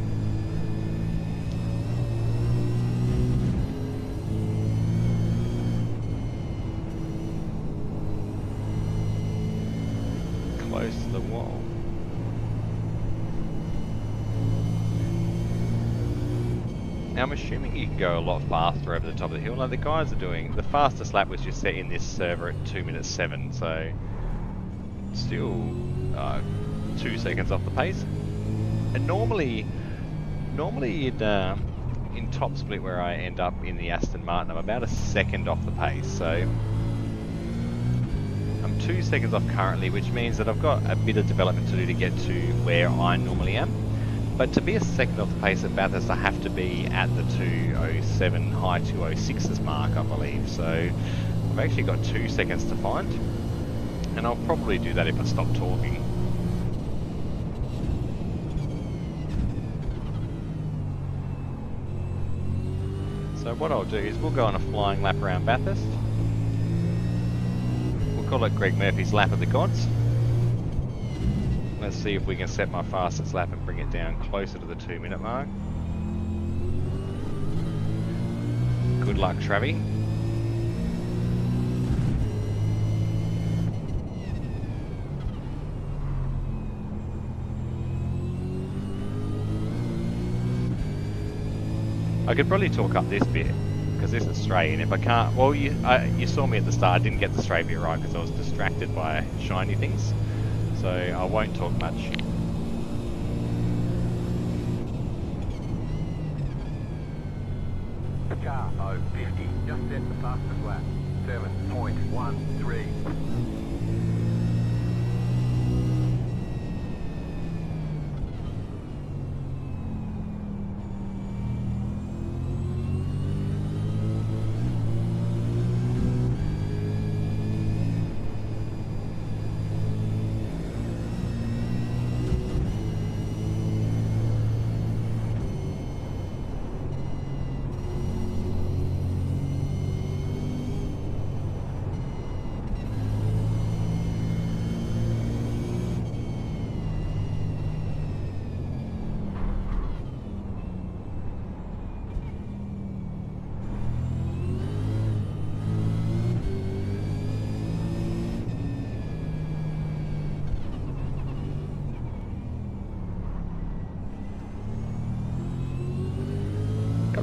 Close to the wall. Now I'm assuming you can go a lot faster over the top of the hill. Like the guys are doing, the fastest lap was just set in this server at 2 minutes 7, so still 2 seconds off the pace. And normally in top split where I end up in the Aston Martin, I'm about a second off the pace. So I'm 2 seconds off currently, which means that I've got a bit of development to do to get to where I normally am. But to be a second off the pace at Bathurst, I have to be at the 2:07, high 2:06s mark, I believe. So I've actually got 2 seconds to find, and I'll probably do that if I stop talking. So what I'll do is we'll go on a flying lap around Bathurst. We'll call it Greg Murphy's lap of the gods. Let's see if we can set my fastest lap and bring it down closer to the 2 minute mark. Good luck, Travi. I could probably talk up this bit because this is straight, and if I can't, well, you saw me at the start. I didn't get the straight bit right because I was distracted by shiny things. So I won't talk much. Car 050, just set the fastest lap. 7.13.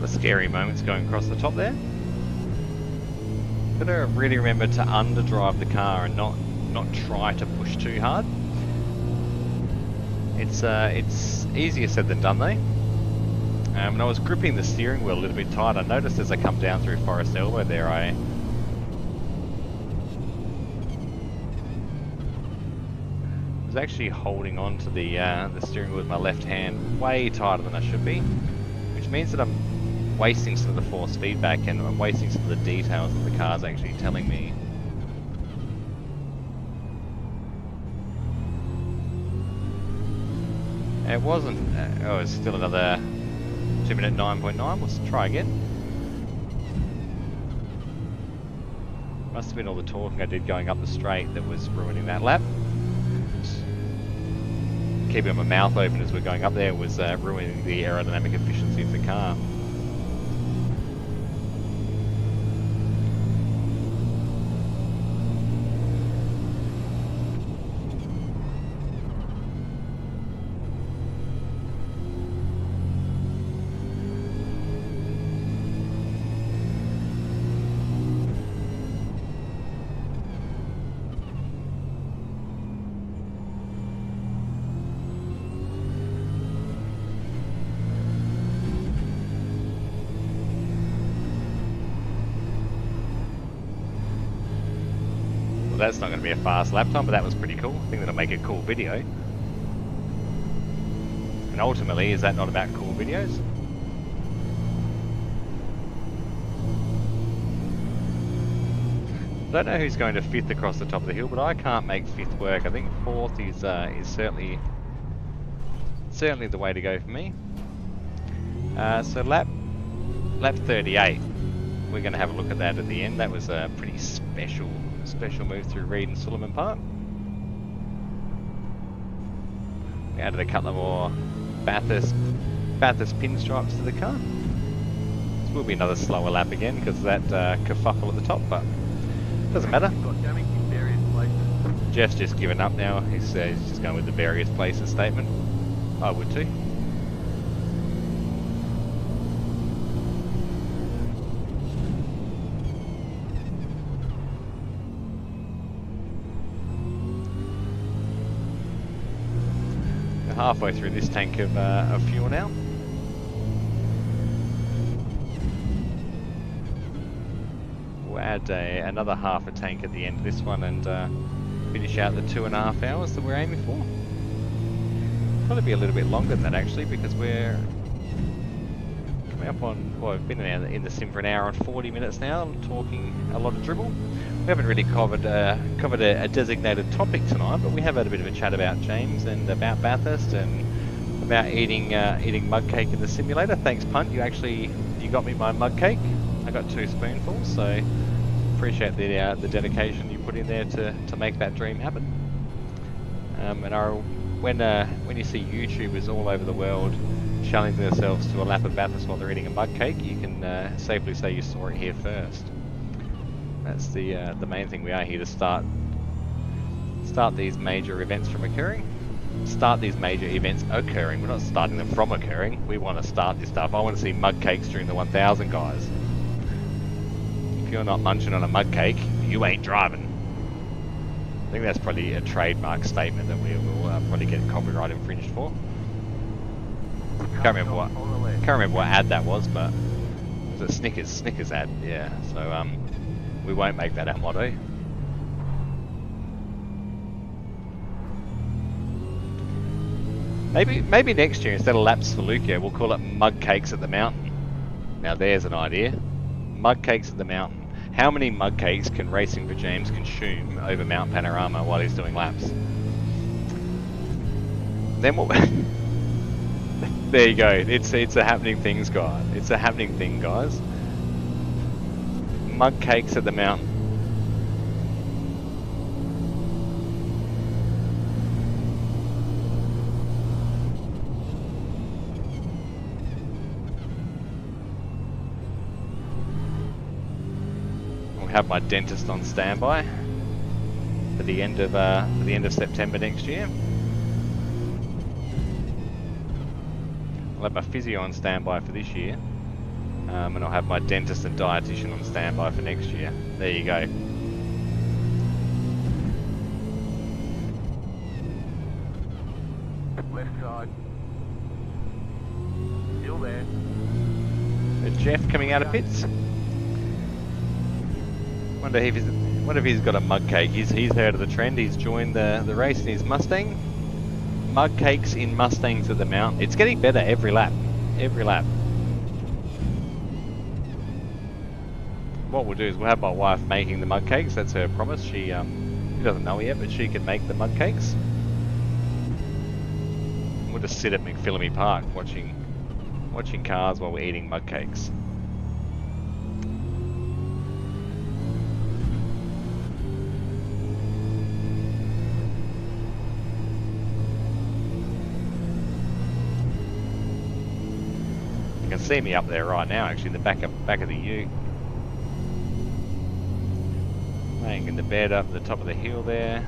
lot of scary moments going across the top there. Gotta really remember to underdrive the car and not try to push too hard. It's easier said than done though. When I was gripping the steering wheel a little bit tight, I noticed as I come down through Forest Elbow there, I was actually holding on to the steering wheel with my left hand way tighter than I should be, which means that I'm wasting some of the force feedback and I'm wasting some of the details that the car's actually telling me. It wasn't, oh, it's still another 2-minute 9.9, let's try again. Must have been all the talking I did going up the straight that was ruining that lap. Keeping my mouth open as we're going up there was ruining the aerodynamic efficiency of the car. That's not going to be a fast lap time, but that was pretty cool. I think that'll make a cool video. And ultimately, is that not about cool videos? I don't know who's going to 5th across the top of the hill, but I can't make 5th work. I think 4th is certainly the way to go for me. So lap 38. We're going to have a look at that at the end. That was a pretty special move through Reed and Suleiman Park. We added a couple of more Bathurst pinstripes to the car. This will be another slower lap again because of that kerfuffle at the top, but doesn't matter. Jeff's just given up now. He's just going with the various places statement. I would too. Halfway through this tank of fuel now. We'll add another half a tank at the end of this one and finish out the 2.5 hours that we're aiming for. Probably be a little bit longer than that actually, because we're coming up on, well, we've been in the sim for an hour and 40 minutes now. I'm talking a lot of dribble. We haven't really covered a designated topic tonight, but we have had a bit of a chat about James and about Bathurst and about eating mug cake in the simulator. Thanks, Punt. You got me my mug cake. I got 2 spoonfuls, so appreciate the dedication you put in there to make that dream happen. And when you see YouTubers all over the world challenging themselves to a lap of Bathurst while they're eating a mug cake, you can safely say you saw it here first. That's the main thing. We are here to start these major events from occurring. Start these major events occurring. We're not starting them from occurring. We want to start this stuff. I want to see mug cakes during the 1000, guys. If you're not munching on a mug cake, you ain't driving. I think that's probably a trademark statement that we will probably get copyright infringed for. Can't remember what ad that was, but it was a Snickers ad. Yeah. So we won't make that our motto. Maybe next year, instead of laps for Leuko, we'll call it mug cakes at the mountain. Now there's an idea. Mug cakes at the mountain. How many mug cakes can Racing for James consume over Mount Panorama while he's doing laps? Then what? There you go. It's a happening thing, guys. It's a happening thing, guys. Mug cakes at the mountain. We'll have my dentist on standby for the end of September next year. I'll have my physio on standby for this year. And I'll have my dentist and dietitian on standby for next year. There you go. Left side. Still there. Jeff coming out of pits. Wonder if he's got a mug cake. He's heard of the trend. He's joined the race in his Mustang. Mug cakes in Mustangs at the Mount. It's getting better every lap. Every lap. What we'll do is we'll have my wife making the mug cakes. That's her promise. She doesn't know it yet, but she can make the mug cakes. We'll just sit at McPhillamy Park watching cars while we're eating mug cakes. You can see me up there right now, actually, in the back of the ute. Laying in the bed up at the top of the hill there.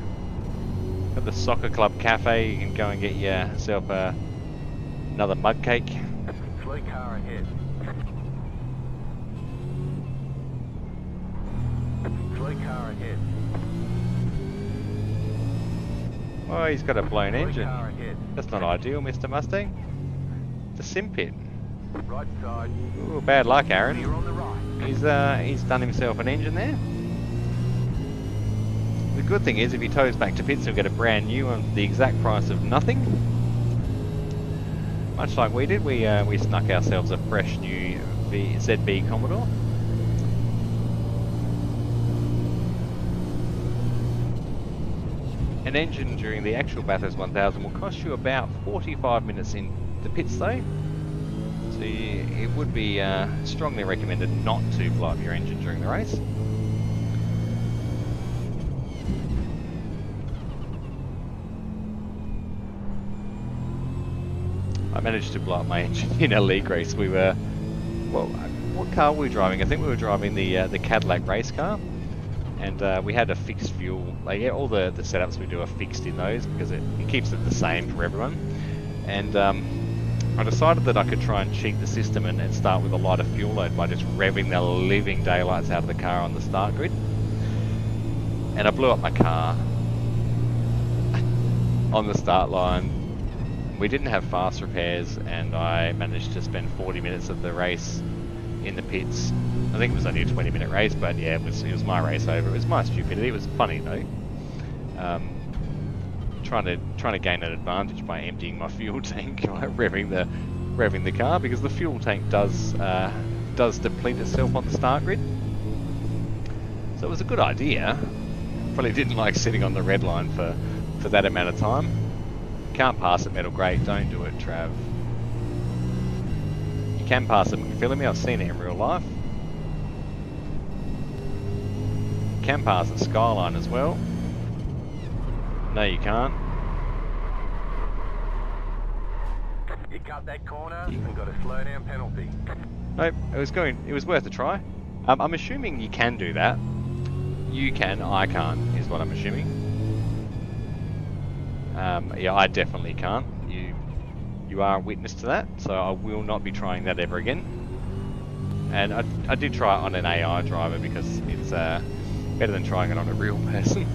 Got the soccer club cafe. You can go and get yourself another mug cake. Slow car ahead. Slow car ahead. Oh, he's got a blown engine. Car ahead. That's not ideal, Mr. Mustang. It's a sim pit. Right side. Ooh, bad luck, Aaron. You're on the right. He's done himself an engine there. The good thing is, if he tows back to pits, he'll get a brand new one for the exact price of nothing. Much like we did, we snuck ourselves a fresh new ZB Commodore. An engine during the actual Bathurst 1000 will cost you about 45 minutes in the pits though. So it would be strongly recommended not to blow up your engine during the race. I managed to blow up my engine in a league race. We were, well, what car were we driving? I think we were driving the Cadillac race car, and we had a fixed fuel. Like, yeah, all the setups we do are fixed in those because it keeps it the same for everyone. And I decided that I could try and cheat the system and start with a lighter fuel load by just revving the living daylights out of the car on the start grid. And I blew up my car on the start line. We didn't have fast repairs, and I managed to spend 40 minutes of the race in the pits. I think it was only a 20-minute race, but yeah, it was my race over. It was my stupidity. It was funny though. Trying to gain an advantage by emptying my fuel tank, revving the car, because the fuel tank does deplete itself on the start grid. So it was a good idea. Probably didn't like sitting on the red line for that amount of time. Can't pass at Metal Great, don't do it, Trav. You can pass at McPhillamy, I've seen it in real life. You can pass at Skyline as well. No, you can't. You cut that corner and got a slow down penalty. Nope, it was worth a try. I'm assuming you can do that. You can, I can't, is what I'm assuming. Yeah, I definitely can't. You are a witness to that, so I will not be trying that ever again. And I did try it on an AI driver because it's better than trying it on a real person.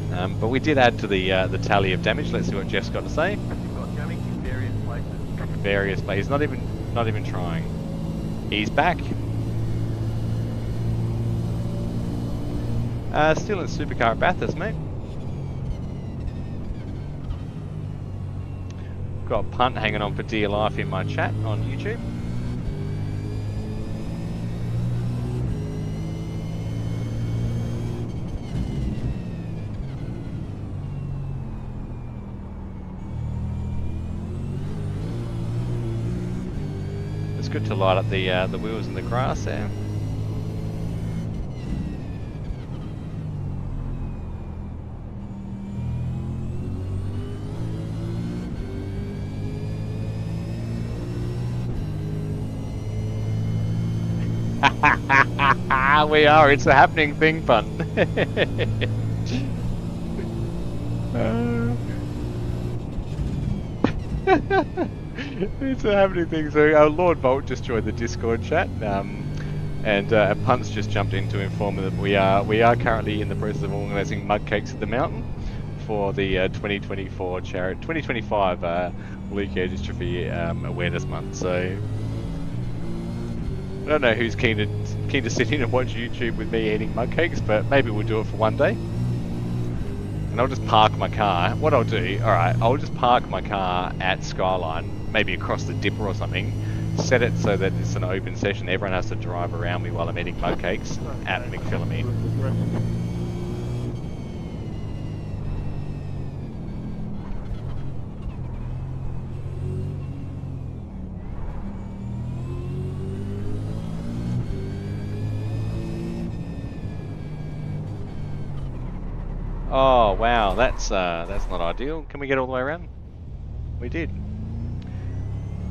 But we did add to the tally of damage. Let's see what Jeff's got to say. You've got damage in various places. Various places. Not even trying. He's back. Still in supercar at Bathurst, mate. Got a punt hanging on for dear life in my chat on YouTube. It's good to light up the wheels in the grass there. We are, it's a happening thing fun. It's a happening thing. So our Lord Volt just joined the Discord chat, and Punt's just jumped in to inform that we are currently in the process of organising mug cakes at the mountain for the 2025 Leukodystrophy Awareness Month. So I don't know who's keen to sit in and watch YouTube with me eating mug cakes, but maybe we'll do it for one day. And I'll just park my car. What I'll do, alright, I'll just park my car at Skyline, maybe across the dipper or something, set it so that it's an open session, everyone has to drive around me while I'm eating mug cakes at McPhillamy. Oh wow, that's not ideal. Can we get all the way around? We did.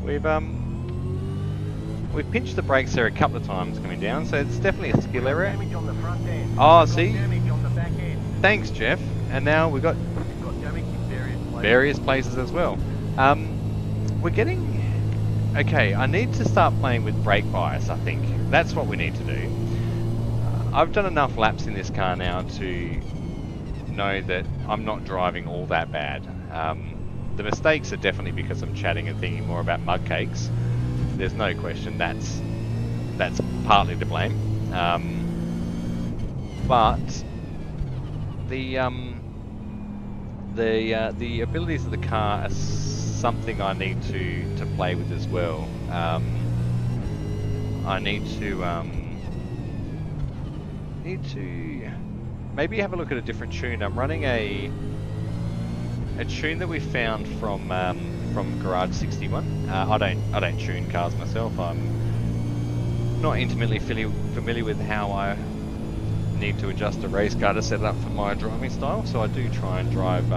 We've pinched the brakes there a couple of times coming down, so it's definitely a skill error. Damage on the front end. Oh, see? Damage on the back end. Thanks, Jeff. And now we've got We've got damage in various places as well. We're getting... Okay, I need to start playing with brake bias, I think. That's what we need to do. I've done enough laps in this car now to know that I'm not driving all that bad. The mistakes are definitely because I'm chatting and thinking more about mug cakes. There's no question that's partly to blame. But the abilities of the car are something I need to play with as well. I need to maybe have a look at a different tune. I'm running a tune that we found from Garage 61. I don't tune cars myself. I'm not intimately familiar with how I need to adjust a race car to set it up for my driving style. So I do try and drive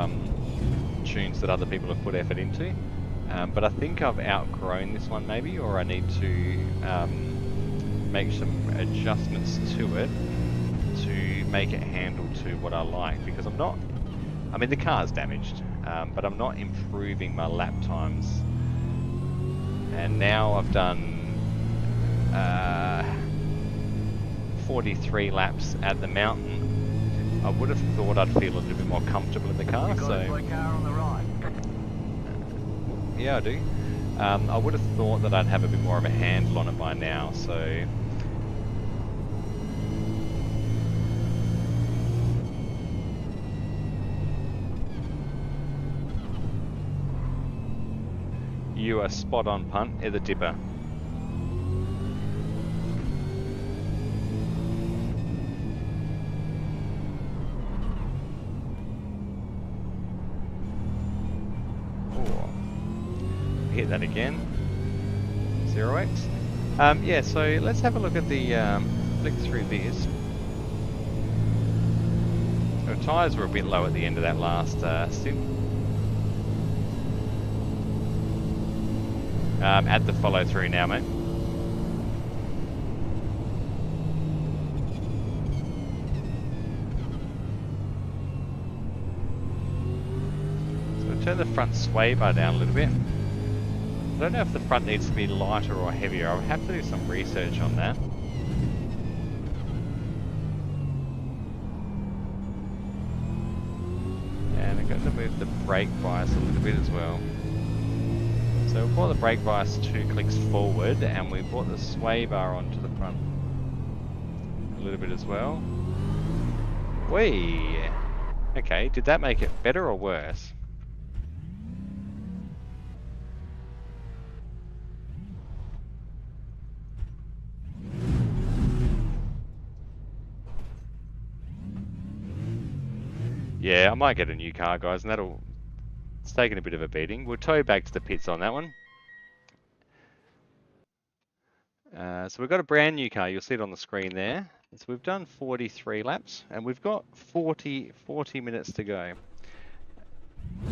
tunes that other people have put effort into. But I think I've outgrown this one maybe, or I need to make some adjustments to it to make it handle to what I like, because I mean the car's damaged, but I'm not improving my lap times. And now I've done 43 laps at the mountain. I would have thought I'd feel a little bit more comfortable in the car. You've got So a slow car on the right. yeah, I do. I would have thought that I'd have a bit more of a handle on it by now. So you are spot on, Punt, at the dipper. Oh, hit that again. 0x. Yeah, so let's have a look at the flick through this. The tyres were a bit low at the end of that last stint. At the follow through now, mate. So we'll turn the front sway bar down a little bit. I don't know if the front needs to be lighter or heavier. I'll have to do some research on that. And I'm going to move the brake bias a little bit as well. So we brought the brake bias 2 clicks forward, and we brought the sway bar onto the front a little bit as well. Whee! Okay, did that make it better or worse? Yeah, I might get a new car, guys, and it's taken a bit of a beating. We'll tow back to the pits on that one. So we've got a brand new car. You'll see it on the screen there. So we've done 43 laps, and we've got 40 minutes to go.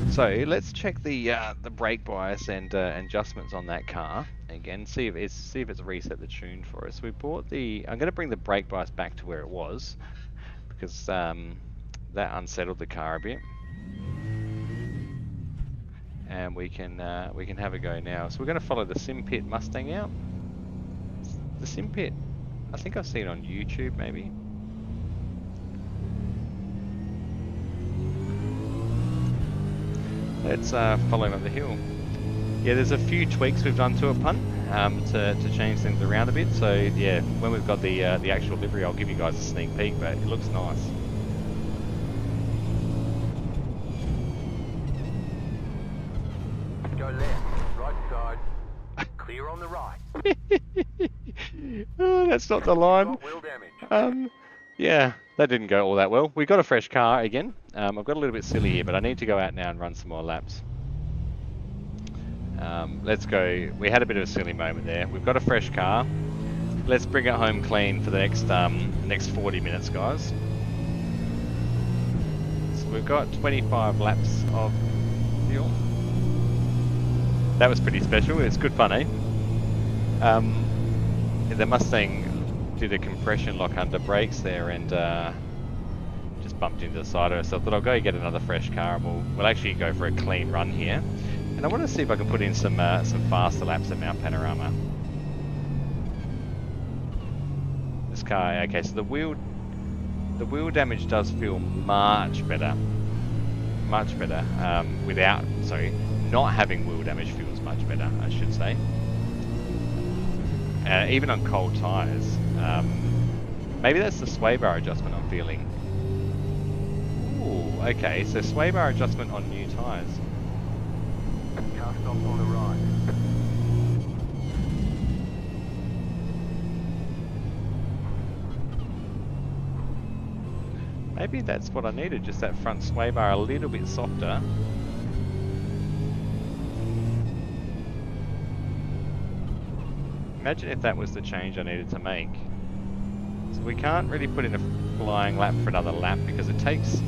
So let's check the brake bias and adjustments on that car again. See if it's reset the tune for us. We bought I'm going to bring the brake bias back to where it was, because that unsettled the car a bit. and we can have a go now. So we're going to follow the Sim Pit Mustang out. The Sim Pit, I think I've seen it on YouTube maybe. Let's follow him up the hill. Yeah, there's a few tweaks we've done to it, Punt, to change things around a bit. So yeah, when we've got the actual livery, I'll give you guys a sneak peek, but it looks nice. Go left, right side. Clear on the right. Oh, that's not the line. Got wheel damage. Yeah, that didn't go all that well. We got a fresh car again. I've got a little bit silly here, but I need to go out now and run some more laps. Let's go. We had a bit of a silly moment there. We've got a fresh car. Let's bring it home clean for the next 40 minutes, guys. So we've got 25 laps of fuel. That was pretty special. It's good fun, eh? The Mustang did a compression lock under brakes there and just bumped into the side of it. So I thought I'll go get another fresh car and we'll actually go for a clean run here. And I want to see if I can put in some faster laps at Mount Panorama. This car, okay, so the wheel damage does feel much better. Much better. Not having wheel damage feels much better, I should say. Even on cold tyres. Maybe that's the sway bar adjustment I'm feeling. Ooh, okay, so sway bar adjustment on new tyres. Car stops on the right. Maybe that's what I needed, just that front sway bar a little bit softer. Imagine if that was the change I needed to make. So we can't really put in a flying lap for another lap because it takes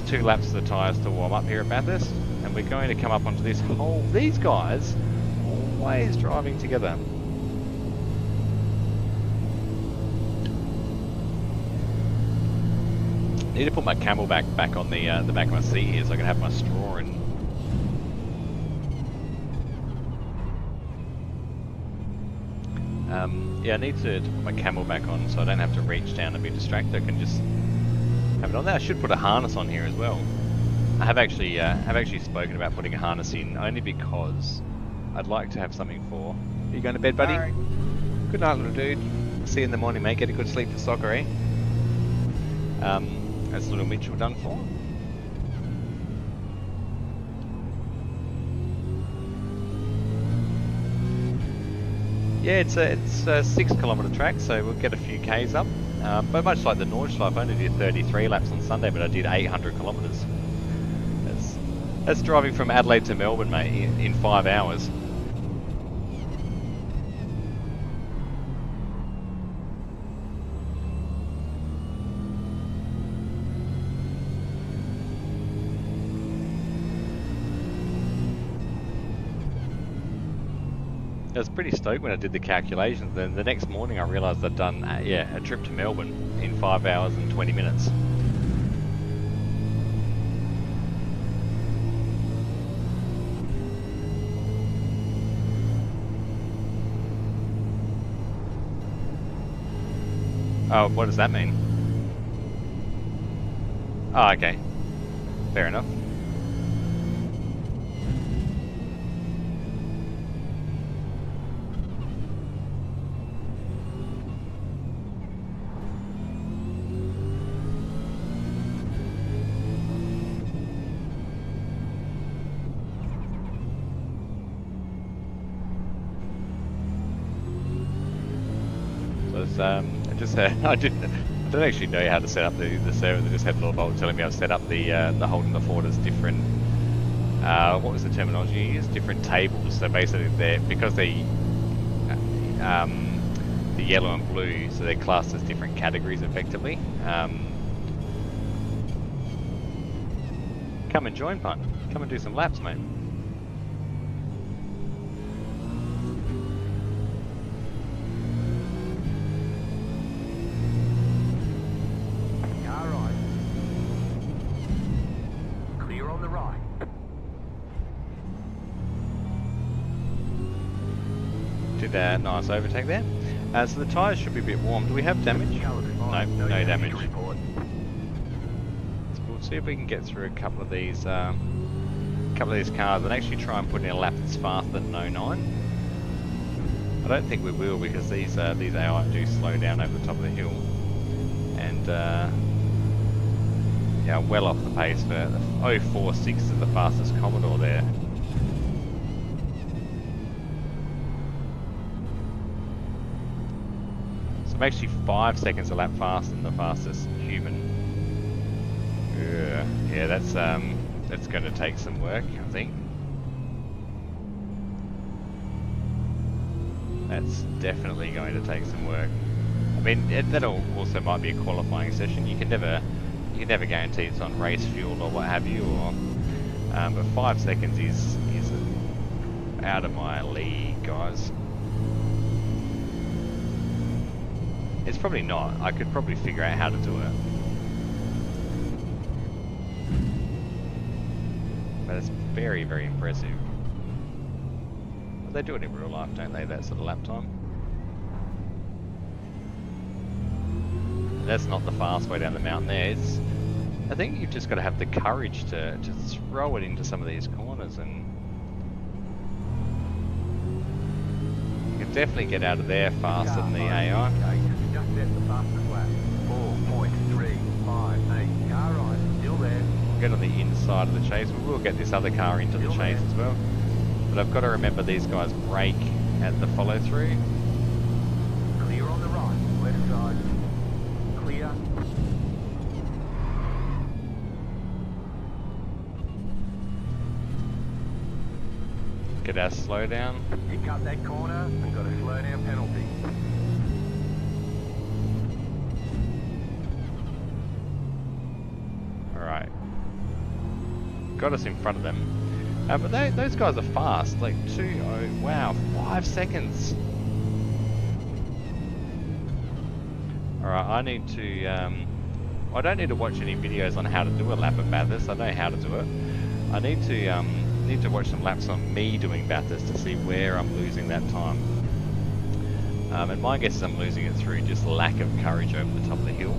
2 laps for the tyres to warm up here at Bathurst, and we're going to come up onto this whole... These guys always driving together. Need to put my Camelback back on the back of my seat here so I can have my straw and... yeah, I need to put my Camelback on so I don't have to reach down and be distracted. I can just have it on there. I should put a harness on here as well. I have actually spoken about putting a harness in only because I'd like to have something for... Are you going to bed, buddy? All right. Good night, little dude. See you in the morning, mate. Get a good sleep for soccer, eh? That's little Mitchell done for. Yeah, it's a 6-kilometre track, so we'll get a few Ks up. But much like the Nordschleife, I only did 33 laps on Sunday, but I did 800 kilometres. That's driving from Adelaide to Melbourne, mate, in 5 hours. I was pretty stoked when I did the calculations. Then the next morning I realised I'd done a trip to Melbourne in 5 hours and 20 minutes. Oh, what does that mean? Oh, okay. Fair enough. I don't actually know how to set up the server. They just had a little bolt telling me I've set up the Holden the Ford as different. What was the terminology you used? Different tables. So basically, because the yellow and blue, so they're classed as different categories effectively. Come and join, Punt. Come and do some laps, mate. Did a nice overtake there. So the tyres should be a bit warm. Do we have damage? No, no damage. Report. So we'll see if we can get through a couple of these cars and actually try and put in a lap that's faster than 09. I don't think we will because these AI do slow down over the top of the hill, and yeah, well off the pace for the 046 is the fastest Commodore there. So I'm actually 5 seconds a lap faster than the fastest human. Yeah, that's going to take some work, I think. That's definitely going to take some work. I mean, that also might be a qualifying session. You can never guarantee it's on race fuel or what have you. Or, but 5 seconds is out of my league, guys. It's probably not. I could probably figure out how to do it. But it's very, very impressive. They do it in real life, don't they, that sort of lap time? That's not the fast way down the mountain there. I think you've just got to have the courage to throw it into some of these corners, and you can definitely get out of there faster than the AI. Just set the fastest lap. 4.358. Car right, still there. Get on the inside of the chase. We will get this other car into the chase as well. But I've got to remember these guys brake at the follow through. Clear on the right, left side. Clear. Get our slow down. You cut that corner and got a slow down penalty. Alright. Got us in front of them. But those guys are fast, like 2-0, wow, 5 seconds. Alright, I need to, I don't need to watch any videos on how to do a lap of Bathurst. I know how to do it. I need to watch some laps on me doing Bathurst to see where I'm losing that time. And my guess is I'm losing it through just lack of courage over the top of the hill.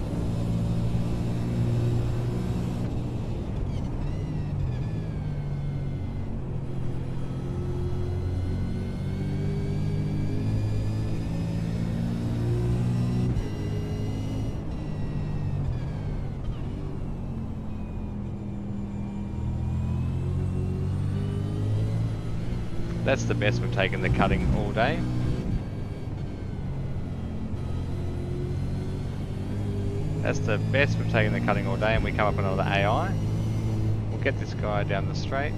That's the best we've taken the cutting all day. That's the best we've taken the cutting all day, and we come up another AI. We'll get this guy down the straight.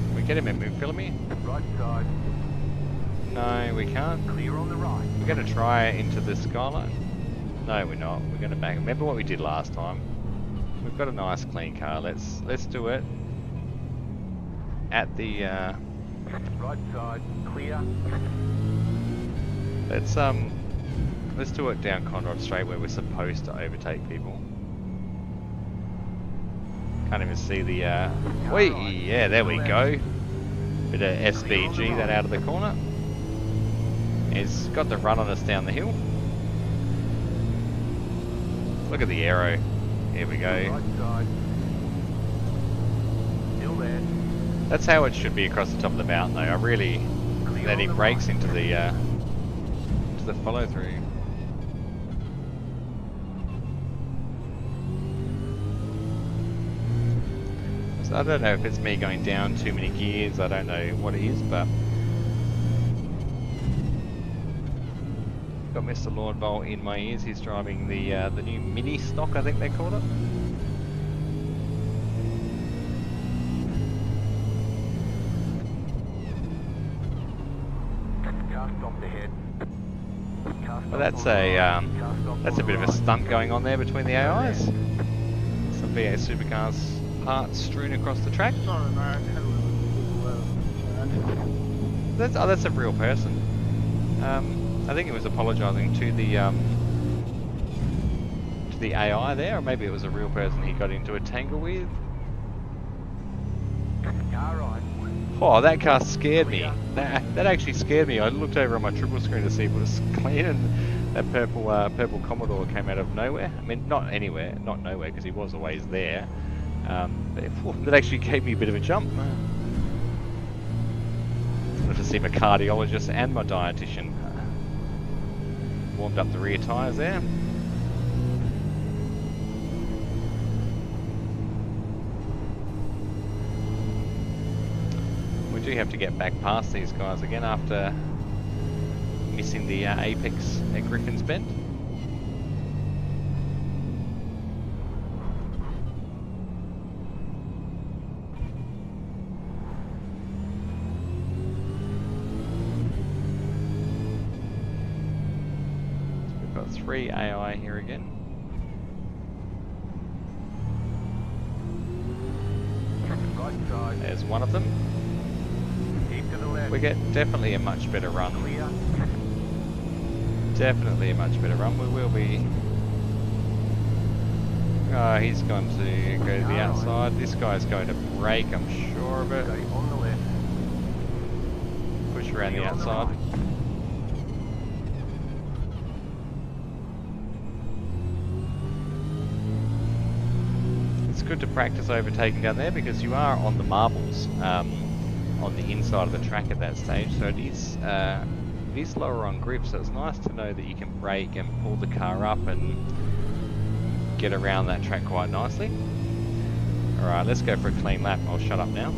Can we get him in move, Philamy? Right side. No, we can't. Clear on the right. We're going to try into the skyline. No, we're not. We're going to back. Remember what we did last time? We've got a nice clean car. Let's do it. At the right side, clear. Let's do it down Conrod Straight where we're supposed to overtake people. Can't even see the yeah, there we go. Bit of SVG that out of the corner. It's got the run on us down the hill. Look at the aero. Here we go. Right side. Still there. That's how it should be across the top of the mountain, though. I really that he breaks into the follow through. So I don't know if it's me going down too many gears. I don't know what it is, but got Mr. Lordbolt in my ears. He's driving the new mini stock, I think they call it. Well, that's a bit of a stunt going on there between the AIs. Some V8 supercars parts strewn across the track. That's a real person. I think he was apologising to the AI there, or maybe it was a real person he got into a tangle with. Car right. Oh, that car scared me. That actually scared me. I looked over on my triple screen to see if it was clean, and that purple Commodore came out of nowhere. I mean, not anywhere, not nowhere, because he was always there. But that actually gave me a bit of a jump. Got to see my cardiologist and my dietitian. Warmed up the rear tyres there. We do have to get back past these guys again after missing the apex at Griffin's Bend. So we've got 3 AI here again. There's one of them. We get definitely a much better run. Definitely a much better run. We will be. Oh, he's going to go to the outside. This guy's going to brake, I'm sure of it. Push around the outside. It's good to practice overtaking down there because you are on the marbles. On the inside of the track at that stage, so it is lower on grip, so it's nice to know that you can brake and pull the car up and get around that track quite nicely. Alright, let's go for a clean lap. I'll shut up now.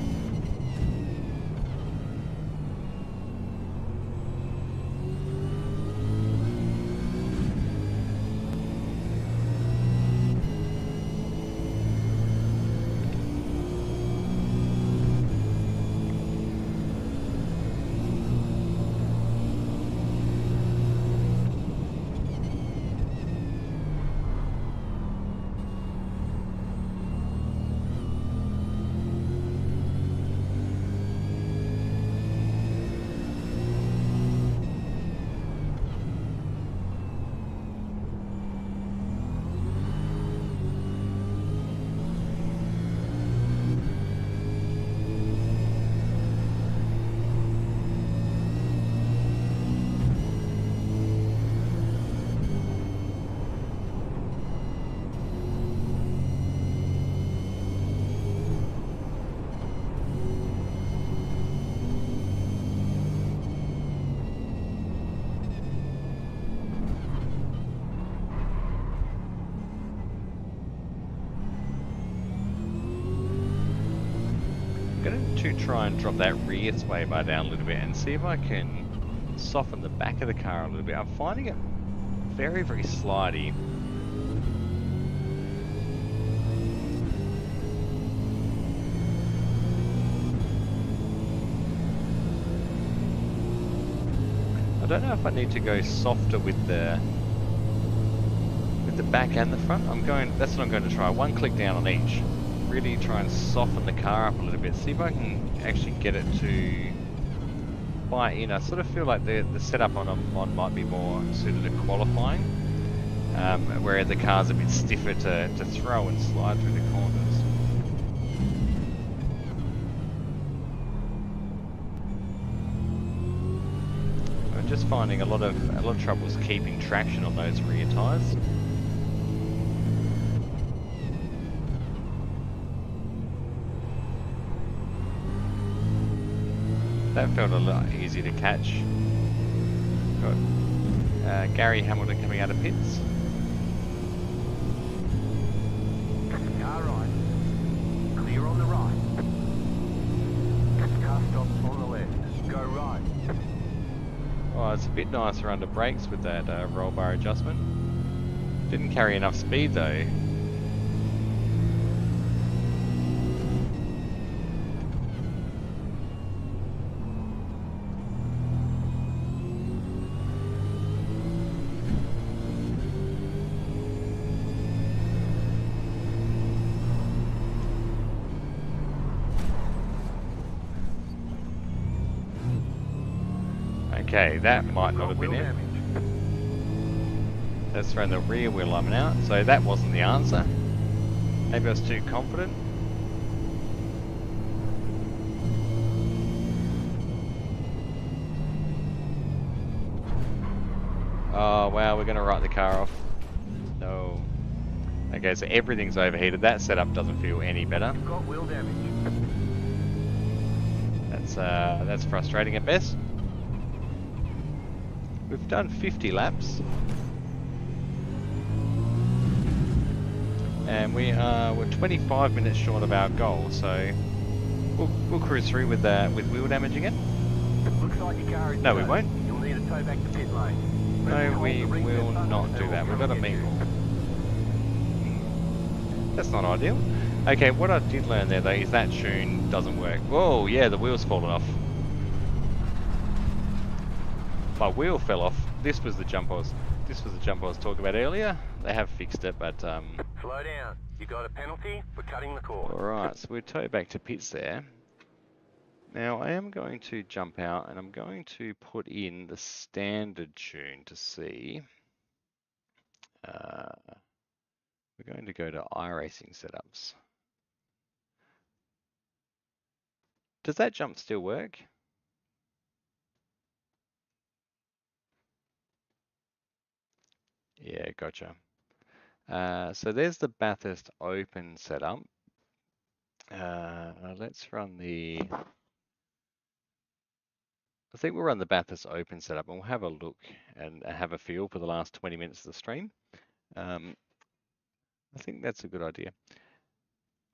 I'm going to try and drop that rear sway bar down a little bit and see if I can soften the back of the car a little bit. I'm finding it very, very slidey. I don't know if I need to go softer with the back and the front. That's what I'm going to try. One click down on each. Really try and soften the car up a little bit. See if I can actually get it to bite in. I sort of feel like the setup on might be more suited to qualifying, where the car's a bit stiffer to throw and slide through the corners. I'm just finding a lot of troubles keeping traction on those rear tyres. That felt a lot easy to catch. Got Gary Hamilton coming out of pits. Car right. Clear on the right. Car stop on the left. Go right. Oh, it's a bit nicer under brakes with that roll bar adjustment. Didn't carry enough speed though. Okay, that might not have been it. Let's throw the rear wheel alignment out. So that wasn't the answer. Maybe I was too confident. Oh wow, we're gonna write the car off. No. Okay, so everything's overheated. That setup doesn't feel any better. You've got wheel damage. That's frustrating at best. We've done 50 laps. And we're 25 minutes short of our goal, so we'll cruise through with wheel damage again. Looks like your car is No, we toast. won't. You'll need to tow back to pit lane. No, we will not do that. We've got a meeting. That's not ideal. Okay, what I did learn there though is that tune doesn't work. Whoa, yeah, the wheel's fallen off. My wheel fell off. This was the jump I was talking about earlier. They have fixed it, but Slow down. You got a penalty for cutting the cord. alright, so we'll tow back to pits there. Now I am going to jump out and I'm going to put in the standard tune to see. We're going to go to iRacing setups. Does that jump still work? Yeah, gotcha. So there's the Bathurst Open setup. Let's run the... I think we'll run the Bathurst Open setup and we'll have a look and have a feel for the last 20 minutes of the stream. I think that's a good idea.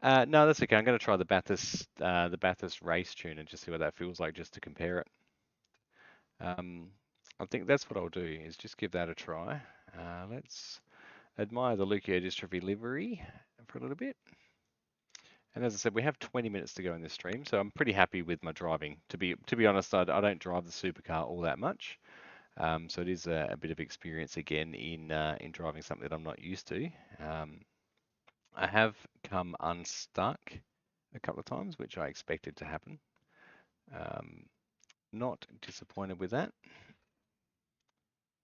No, that's okay. I'm going to try the Bathurst race tune and just see what that feels like, just to compare it. I think that's what I'll do, is just give that a try. Let's admire the Leukodystrophy livery for a little bit. And as I said, we have 20 minutes to go in this stream, so I'm pretty happy with my driving. To be honest, I don't drive the supercar all that much, so it is a bit of experience again in driving something that I'm not used to. I have come unstuck a couple of times, which I expected to happen. Not disappointed with that.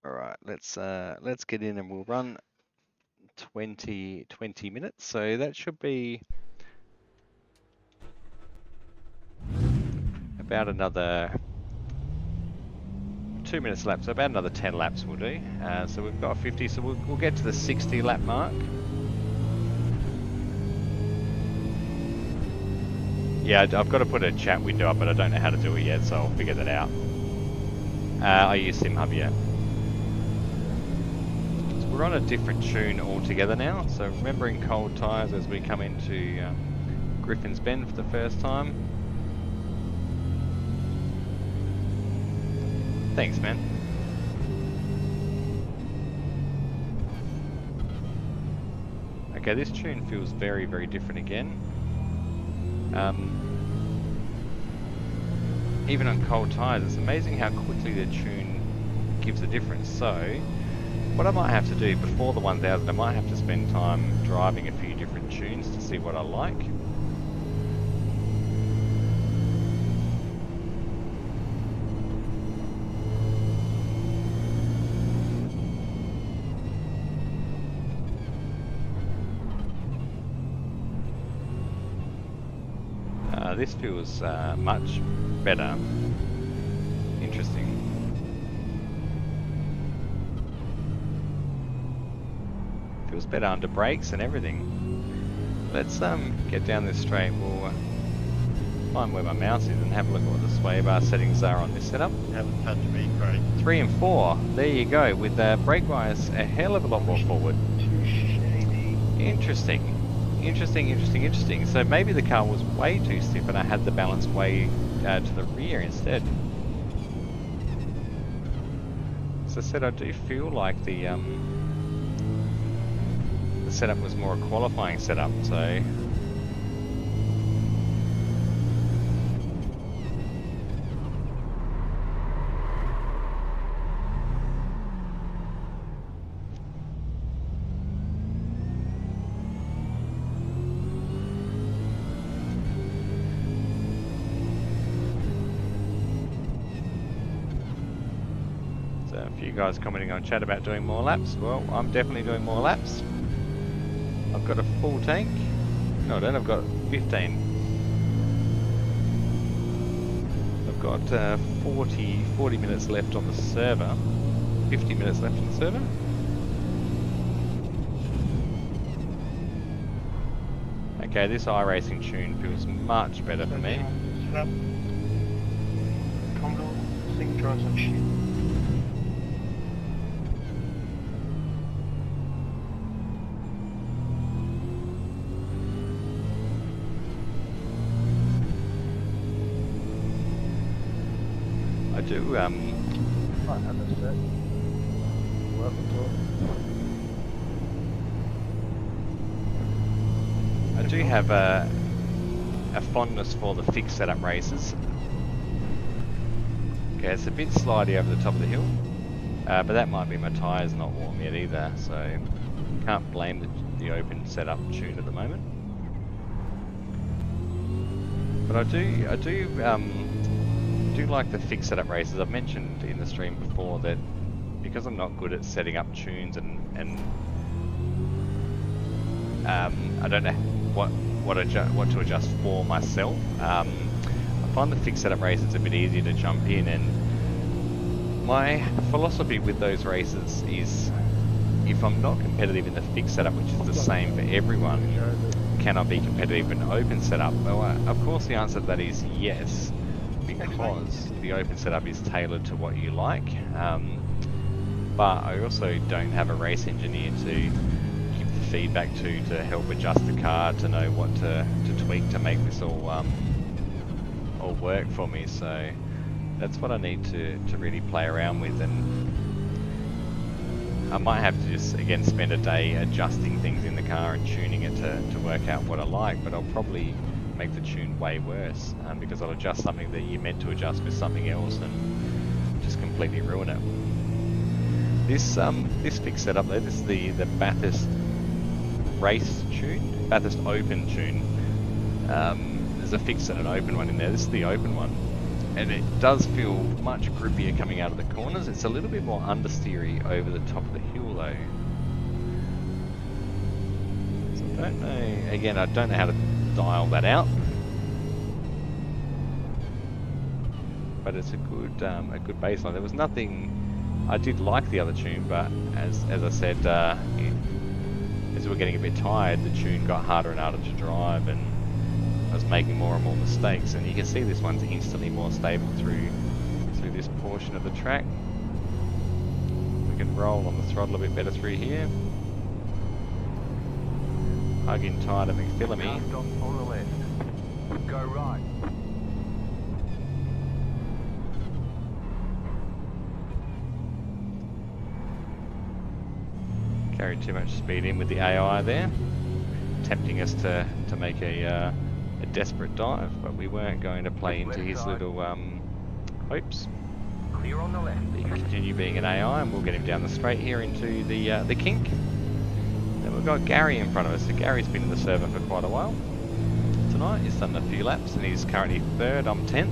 All right, let's get in and we'll run 20 minutes. So that should be about another 2 minutes lap. So about another 10 laps we'll do. So we've got 50. So we'll get to the 60 lap mark. Yeah, I've got to put a chat window up, but I don't know how to do it yet, so I'll figure that out. I use SimHub, yeah. So we're on a different tune altogether now. So remembering cold tyres as we come into Griffin's Bend for the first time. Thanks, man. Okay, this tune feels very, very different again. Even on cold tyres, it's amazing how quickly the tune gives a difference. So, what I might have to do before the 1000, I might have to spend time driving a few different tunes to see what I like. This feels much better. Interesting. Feels better under brakes and everything. Let's get down this straight. We'll find where my mouse is and have a look at what the sway bar settings are on this setup. Haven't touched me, Craig. 3 and 4. There you go. With brake wires a hell of a lot more forward. Too shady. Interesting. Interesting. So maybe the car was way too stiff and I had the balance way to the rear instead. As I said, I do feel like the setup was more a qualifying setup, so... A few guys commenting on chat about doing more laps. Well, I'm definitely doing more laps. I've got a full tank. No, I don't. I've got 15. I've got 40 minutes left on the server. 50 minutes left in the server. Okay, this iRacing tune feels much better for me. Set up. Commodore, think try some shit. I do, I have a set. Welcome to I do have a fondness for the fixed setup races. Okay, it's a bit slidey over the top of the hill, but that might be my tyres not warm yet either, so can't blame the open setup tune at the moment. But I do like the fixed setup races. I've mentioned in the stream before that because I'm not good at setting up tunes and I don't know what to adjust for myself. I find the fixed setup races a bit easier to jump in, and my philosophy with those races is if I'm not competitive in the fixed setup, which is the same for everyone, can I be competitive in open setup? Well, of course the answer to that is yes, because the open setup is tailored to what you like. But I also don't have a race engineer to give the feedback to help adjust the car, to know what to tweak to make this all work for me. So that's what I need to really play around with, and I might have to just again spend a day adjusting things in the car and tuning it to work out what I like, but I'll probably make the tune way worse because I'll adjust something that you meant to adjust with something else and just completely ruin it. This fixed setup there, this is the Bathurst race tune, Bathurst open tune. There's a fixed and an open one in there. This is the open one, and it does feel much grippier coming out of the corners. It's a little bit more understeery over the top of the hill though. So I don't know. Again, I don't know how to dial that out, but it's a good baseline. There was nothing. I did like the other tune, but as I said, as we were getting a bit tired, the tune got harder and harder to drive, and I was making more and more mistakes. And you can see this one's instantly more stable through this portion of the track. We can roll on the throttle a bit better through here. Hugging tight at McPhillamy. Stop on the left. Go right. Carried too much speed in with the AI there, tempting us to make a desperate dive, but we weren't going to play into his little hopes. Clear on the left. He can continue being an AI, and we'll get him down the straight here into the kink. Then we've got Gary in front of us. So Gary's been in the server for quite a while tonight. He's done a few laps, and he's currently third. I'm 10th.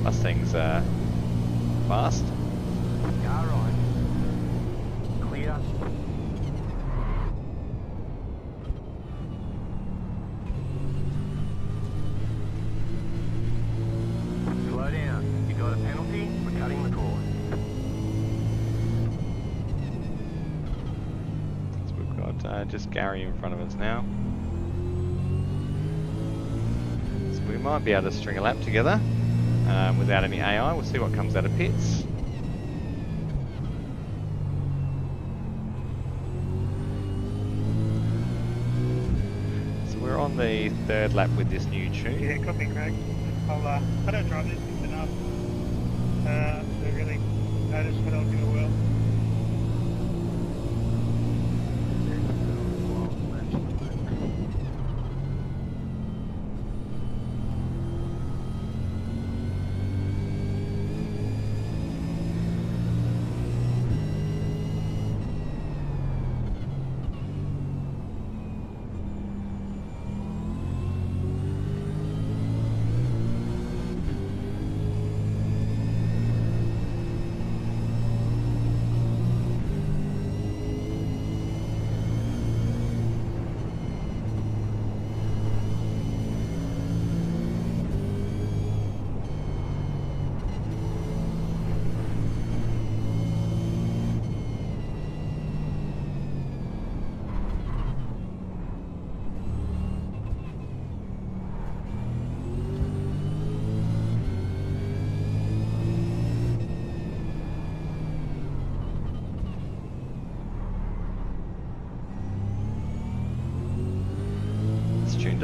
Mustang's fast. Car right. Clear. Slow down. You got a penalty. We're cutting the course. So we've got just Gary in front of us now. So we might be able to string a lap together without any AI. We'll see what comes out of pits. We're on the third lap with this new tune. Yeah, copy, Craig. I don't drive this thing enough to really notice what I'll do well.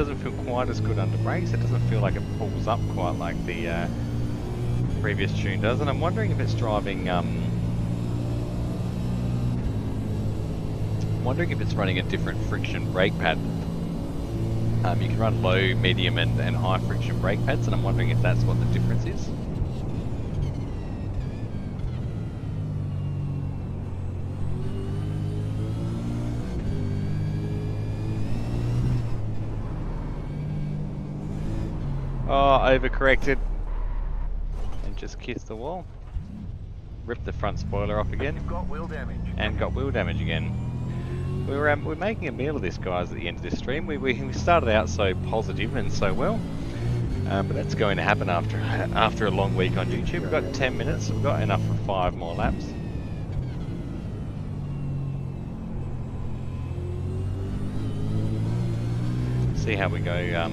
doesn't feel quite as good under brakes. It doesn't feel like it pulls up quite like the previous tune does, and I'm wondering if it's driving. I'm wondering if it's running a different friction brake pad. You can run low, medium, and high friction brake pads, and I'm wondering if that's what the difference is. Oh, overcorrected. And just kissed the wall. Ripped the front spoiler off again. You've got wheel damage. And got wheel damage again. We're making a meal of this, guys, at the end of this stream. We started out so positive and so well. But that's going to happen after a long week on YouTube. We've got 10 minutes. We've got enough for 5 more laps. See how we go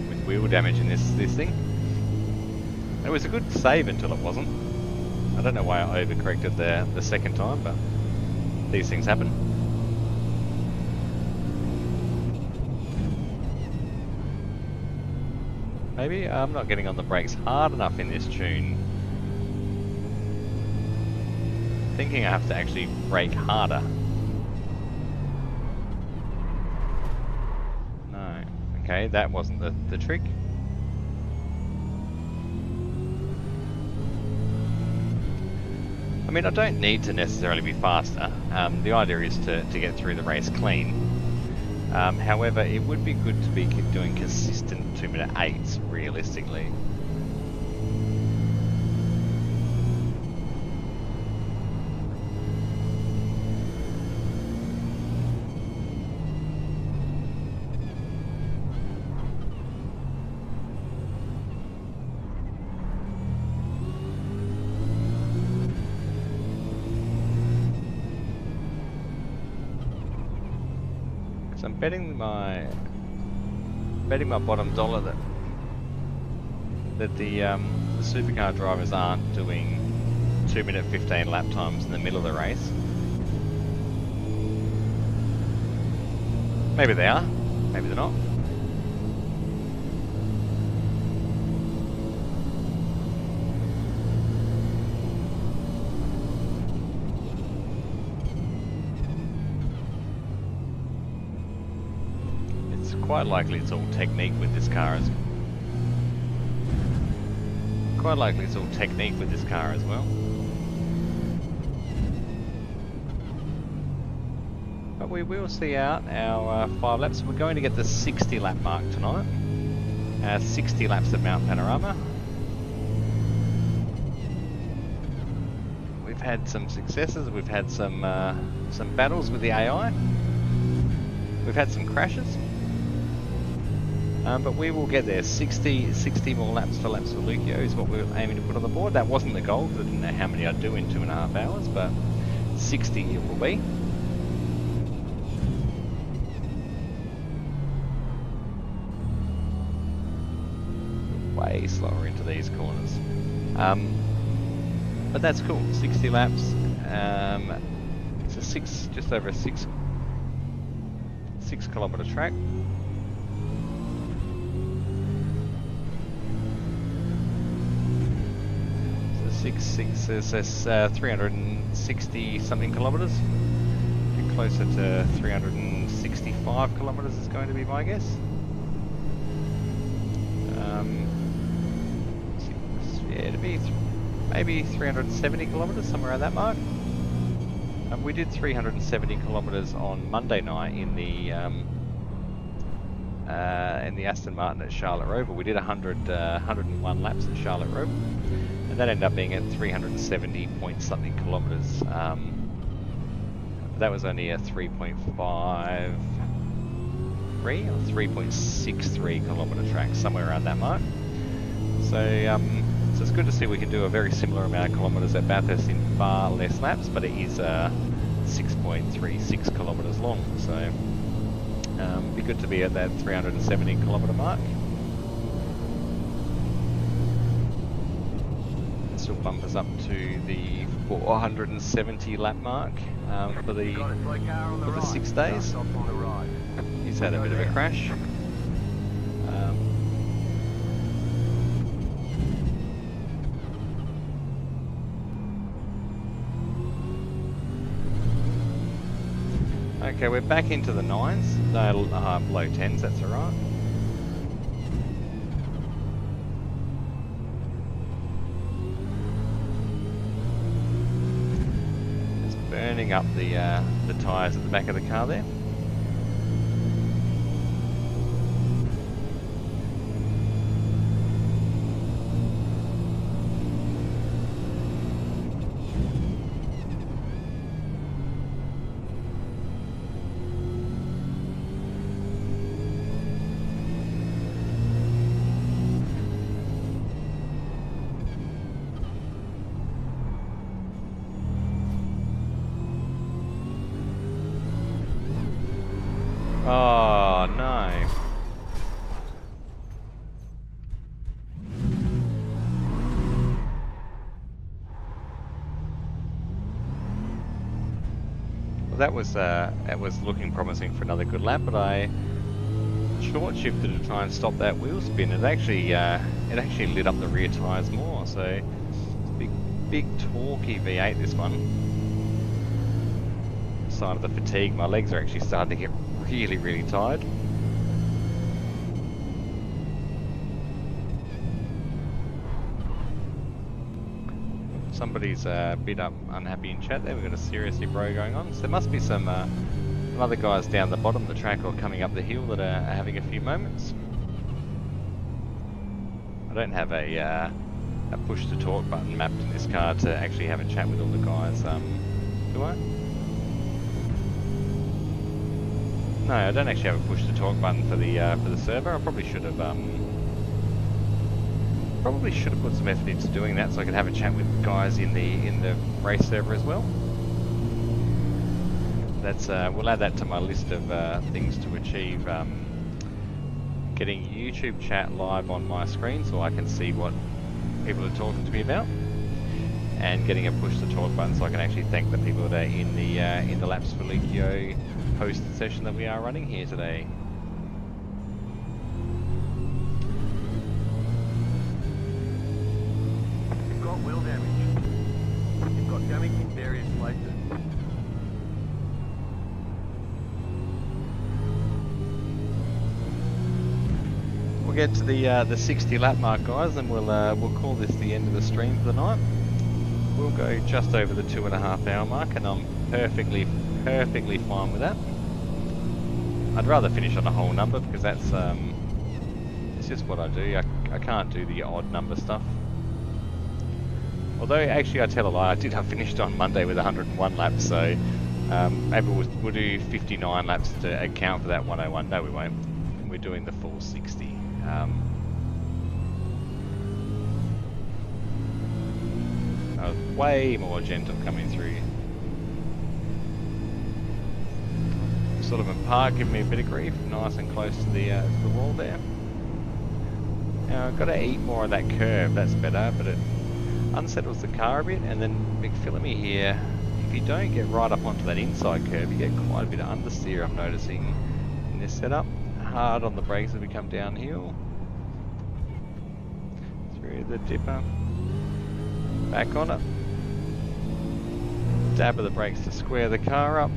with wheel damage in this thing. It was a good save until it wasn't. I don't know why I overcorrected the second time, but these things happen. Maybe I'm not getting on the brakes hard enough in this tune. Thinking I have to actually brake harder. No. Okay, that wasn't the trick. I mean, I don't need to necessarily be faster. The idea is to get through the race clean. However, it would be good to be doing consistent 2-minute 8s, realistically. So I'm betting my bottom dollar that the supercar drivers aren't doing 2-minute 15 lap times in the middle of the race. Maybe they are, maybe they're not. Quite likely it's all technique with this car as well. But we will see out our 5 laps. We're going to get the 60 lap mark tonight. 60 laps of Mount Panorama. We've had some successes. We've had some battles with the AI. We've had some crashes. But we will get there. 60 more laps for Leuko is what we're aiming to put on the board. That wasn't the goal. I didn't know how many I'd do in 2.5 hours, but 60 it will be. Way slower into these corners. But that's cool. 60 laps. It's a just over a 6 kilometre track. It's 360 something kilometres. Closer to 365 kilometres is going to be my guess. Yeah, it'd be maybe 370 kilometres, somewhere around that mark. We did 370 kilometres on Monday night in the Aston Martin at Charlotte Roval. We did 101 laps at Charlotte Roval. And that ended up being at 370 point something kilometres. That was only a 3.53 or 3.63 kilometre track, somewhere around that mark. So it's good to see we can do a very similar amount of kilometres at Bathurst in far less laps, but it is 6.36 kilometres long. So it'd be good to be at that 370 kilometre mark. Still bump us up to the 470 lap mark for the 6 days. He's had a bit of a crash. Okay, we're back into the 9s. No, low 10s, that's alright. Just burning up the tyres at the back of the car there. Oh no. Well, that was looking promising for another good lap, but I short shifted to try and stop that wheel spin. It actually lit up the rear tyres more, so it's a big torquey V8 this one. Sign of the fatigue, my legs are actually starting to get really tired. Somebody's a bit unhappy in chat there. We've got a seriously bro going on, so there must be some other guys down the bottom of the track or coming up the hill that are having a few moments. I don't have a push to talk button mapped in this car to actually have a chat with all the guys, do I? No, I don't actually have a push to talk button for the server. I probably should have put some effort into doing that so I could have a chat with guys in the race server as well. That's we'll add that to my list of things to achieve. Getting YouTube chat live on my screen so I can see what people are talking to me about, and getting a push to talk button so I can actually thank the people that are in the Laps for Leuko hosted session that we are running here today. You've got wheel damage. You've got damage in various places. We'll get to the 60 lap mark, guys, and we'll call this the end of the stream for the night. We'll go just over the 2.5 hour mark, and I'm perfectly fine with that. I'd rather finish on a whole number because that's it's just what I do. I can't do the odd number stuff. Although actually I tell a lie, I finished on Monday with 101 laps, so maybe we'll do 59 laps to account for that 101. No, we won't. We're doing the full 60. I was way more gentle coming through Sullivan Park, giving me a bit of grief, nice and close to the wall there. Now I've got to eat more of that curve, that's better, but it unsettles the car a bit. And then McPhillamy here, if you don't get right up onto that inside curve, you get quite a bit of understeer, I'm noticing in this setup. Hard on the brakes as we come downhill. Through the dipper. Back on it. Dab of the brakes to square the car up.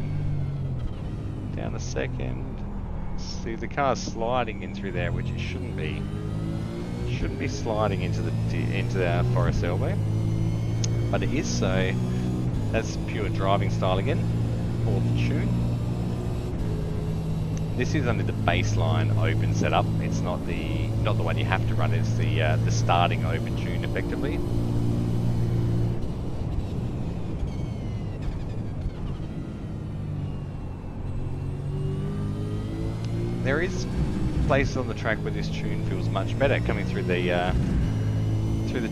Down a second. See, the car's sliding in through there, which it shouldn't be. It shouldn't be sliding into the forest elbow, but it is, so that's pure driving style again. Fourth tune. This is only the baseline open setup. It's not the one you have to run. It's the starting open tune effectively. There is places on the track where this tune feels much better. Coming through the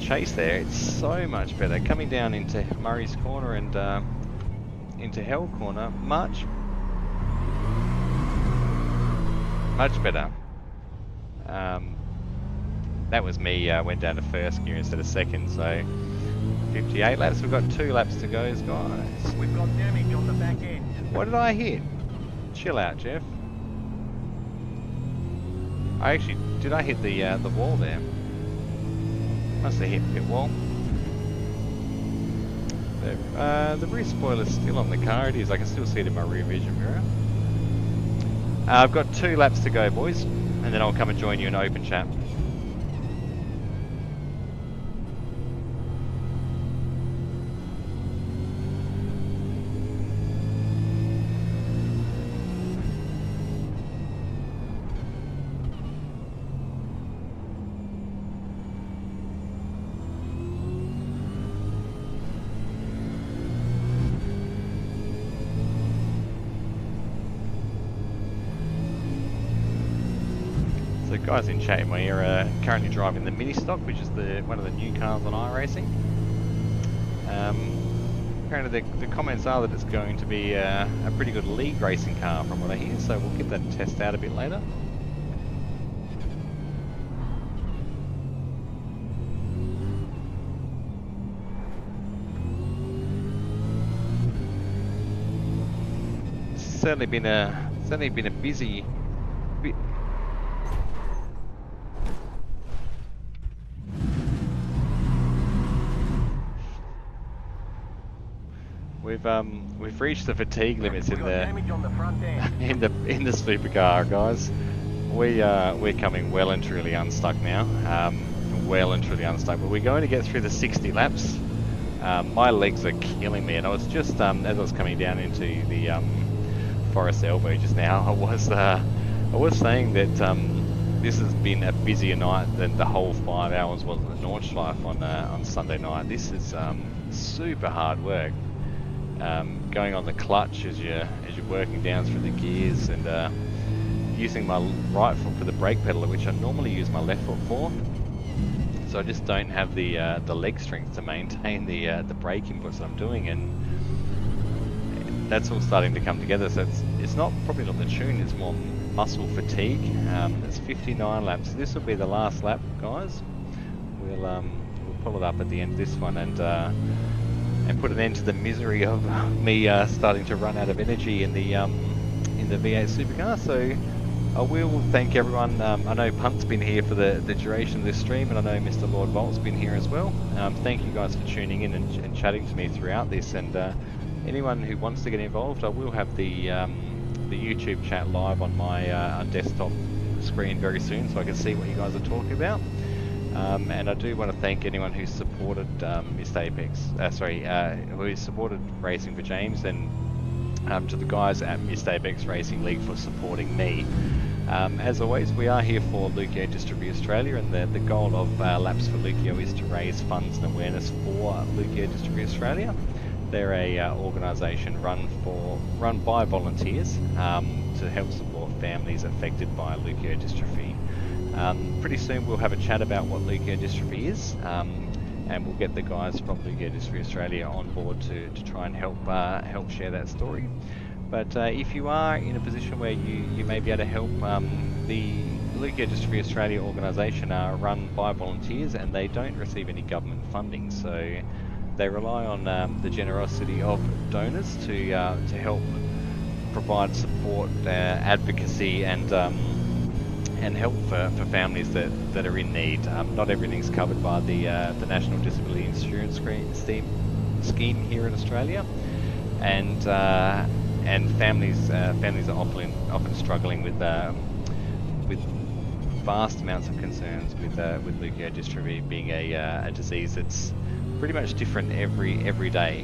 chase there, it's so much better. Coming down into Murray's Corner and into Hell Corner, much better. That was me. Went down to first gear instead of second, so 58 laps. We've got 2 laps to go, guys. We've got damage on the back end. What did I hit? Chill out, Jeff. Did I hit the wall there? Must have hit pit wall. The rear spoiler's still on the car. It is. I can still see it in my rear vision mirror. I've got 2 laps to go, boys, and then I'll come and join you in open chat. So guys in chat in my ear are currently driving the mini stock, which is one of the new cars on iRacing. Apparently the comments are that it's going to be a pretty good league racing car from what I hear, so we'll get that test out a bit later. It's certainly been a busy. We've reached the fatigue limits in the in the supercar, guys. We're coming well and truly unstuck now. Well and truly unstuck, but we're going to get through the 60 laps. My legs are killing me, and I was just as I was coming down into the Forest Elbow just now, I was saying that this has been a busier night than the whole 5 hours was at Nordschleife on Sunday night. This is super hard work. Going on the clutch as you're working down through the gears, and using my right foot for the brake pedal, which I normally use my left foot for. So I just don't have the leg strength to maintain the brake inputs that I'm doing, and that's all starting to come together. So it's probably not the tune, it's more muscle fatigue. It's 59 laps. So this will be the last lap, guys. We'll pull it up at the end of this one and put an end to the misery of me starting to run out of energy in the V8 supercar. So I will thank everyone. I know Punt's been here for the duration of this stream, and I know Mr. Lord Volt's been here as well. Thank you guys for tuning in and chatting to me throughout this, and anyone who wants to get involved, I will have the YouTube chat live on my desktop screen very soon, so I can see what you guys are talking about. And I do want to thank anyone who supported Missed Apex, who supported Racing for James, and to the guys at Missed Apex Racing League for supporting me. As always, we are here for Leukodystrophy Australia, and the goal of Laps for Leuko is to raise funds and awareness for Leukodystrophy Australia. They're a organisation run by volunteers to help support families affected by leukodystrophy. Pretty soon we'll have a chat about what leukodystrophy is, and we'll get the guys from Leukodystrophy Australia on board to try and help share that story. But if you are in a position where you may be able to help, the Leukodystrophy Australia organisation are run by volunteers, and they don't receive any government funding, so they rely on the generosity of donors to help provide support, advocacy, and help for families that are in need. Not everything's covered by the National Disability Insurance scheme here in Australia, and families are often struggling with vast amounts of concerns with leukodystrophy being a disease that's pretty much different every day.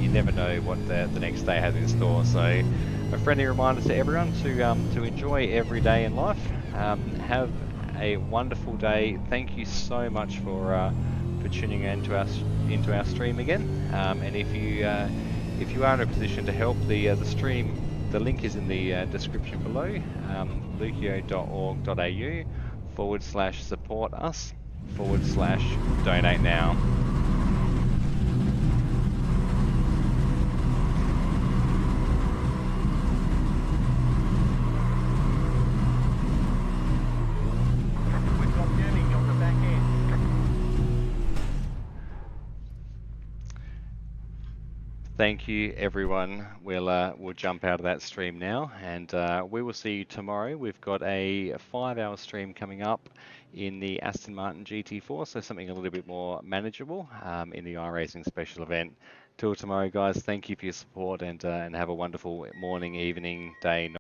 You never know what the next day has in store. So a friendly reminder to everyone to enjoy every day in life. Have a wonderful day. Thank you so much for tuning into our stream again. And if you are in a position to help the stream, the link is in the description below. leuko.org.au/support us/donate now. Thank you, everyone. We'll jump out of that stream now, and we will see you tomorrow. We've got a 5-hour stream coming up in the Aston Martin GT4, so something a little bit more manageable in the iRacing special event. Till tomorrow, guys. Thank you for your support, and have a wonderful morning, evening, day, night.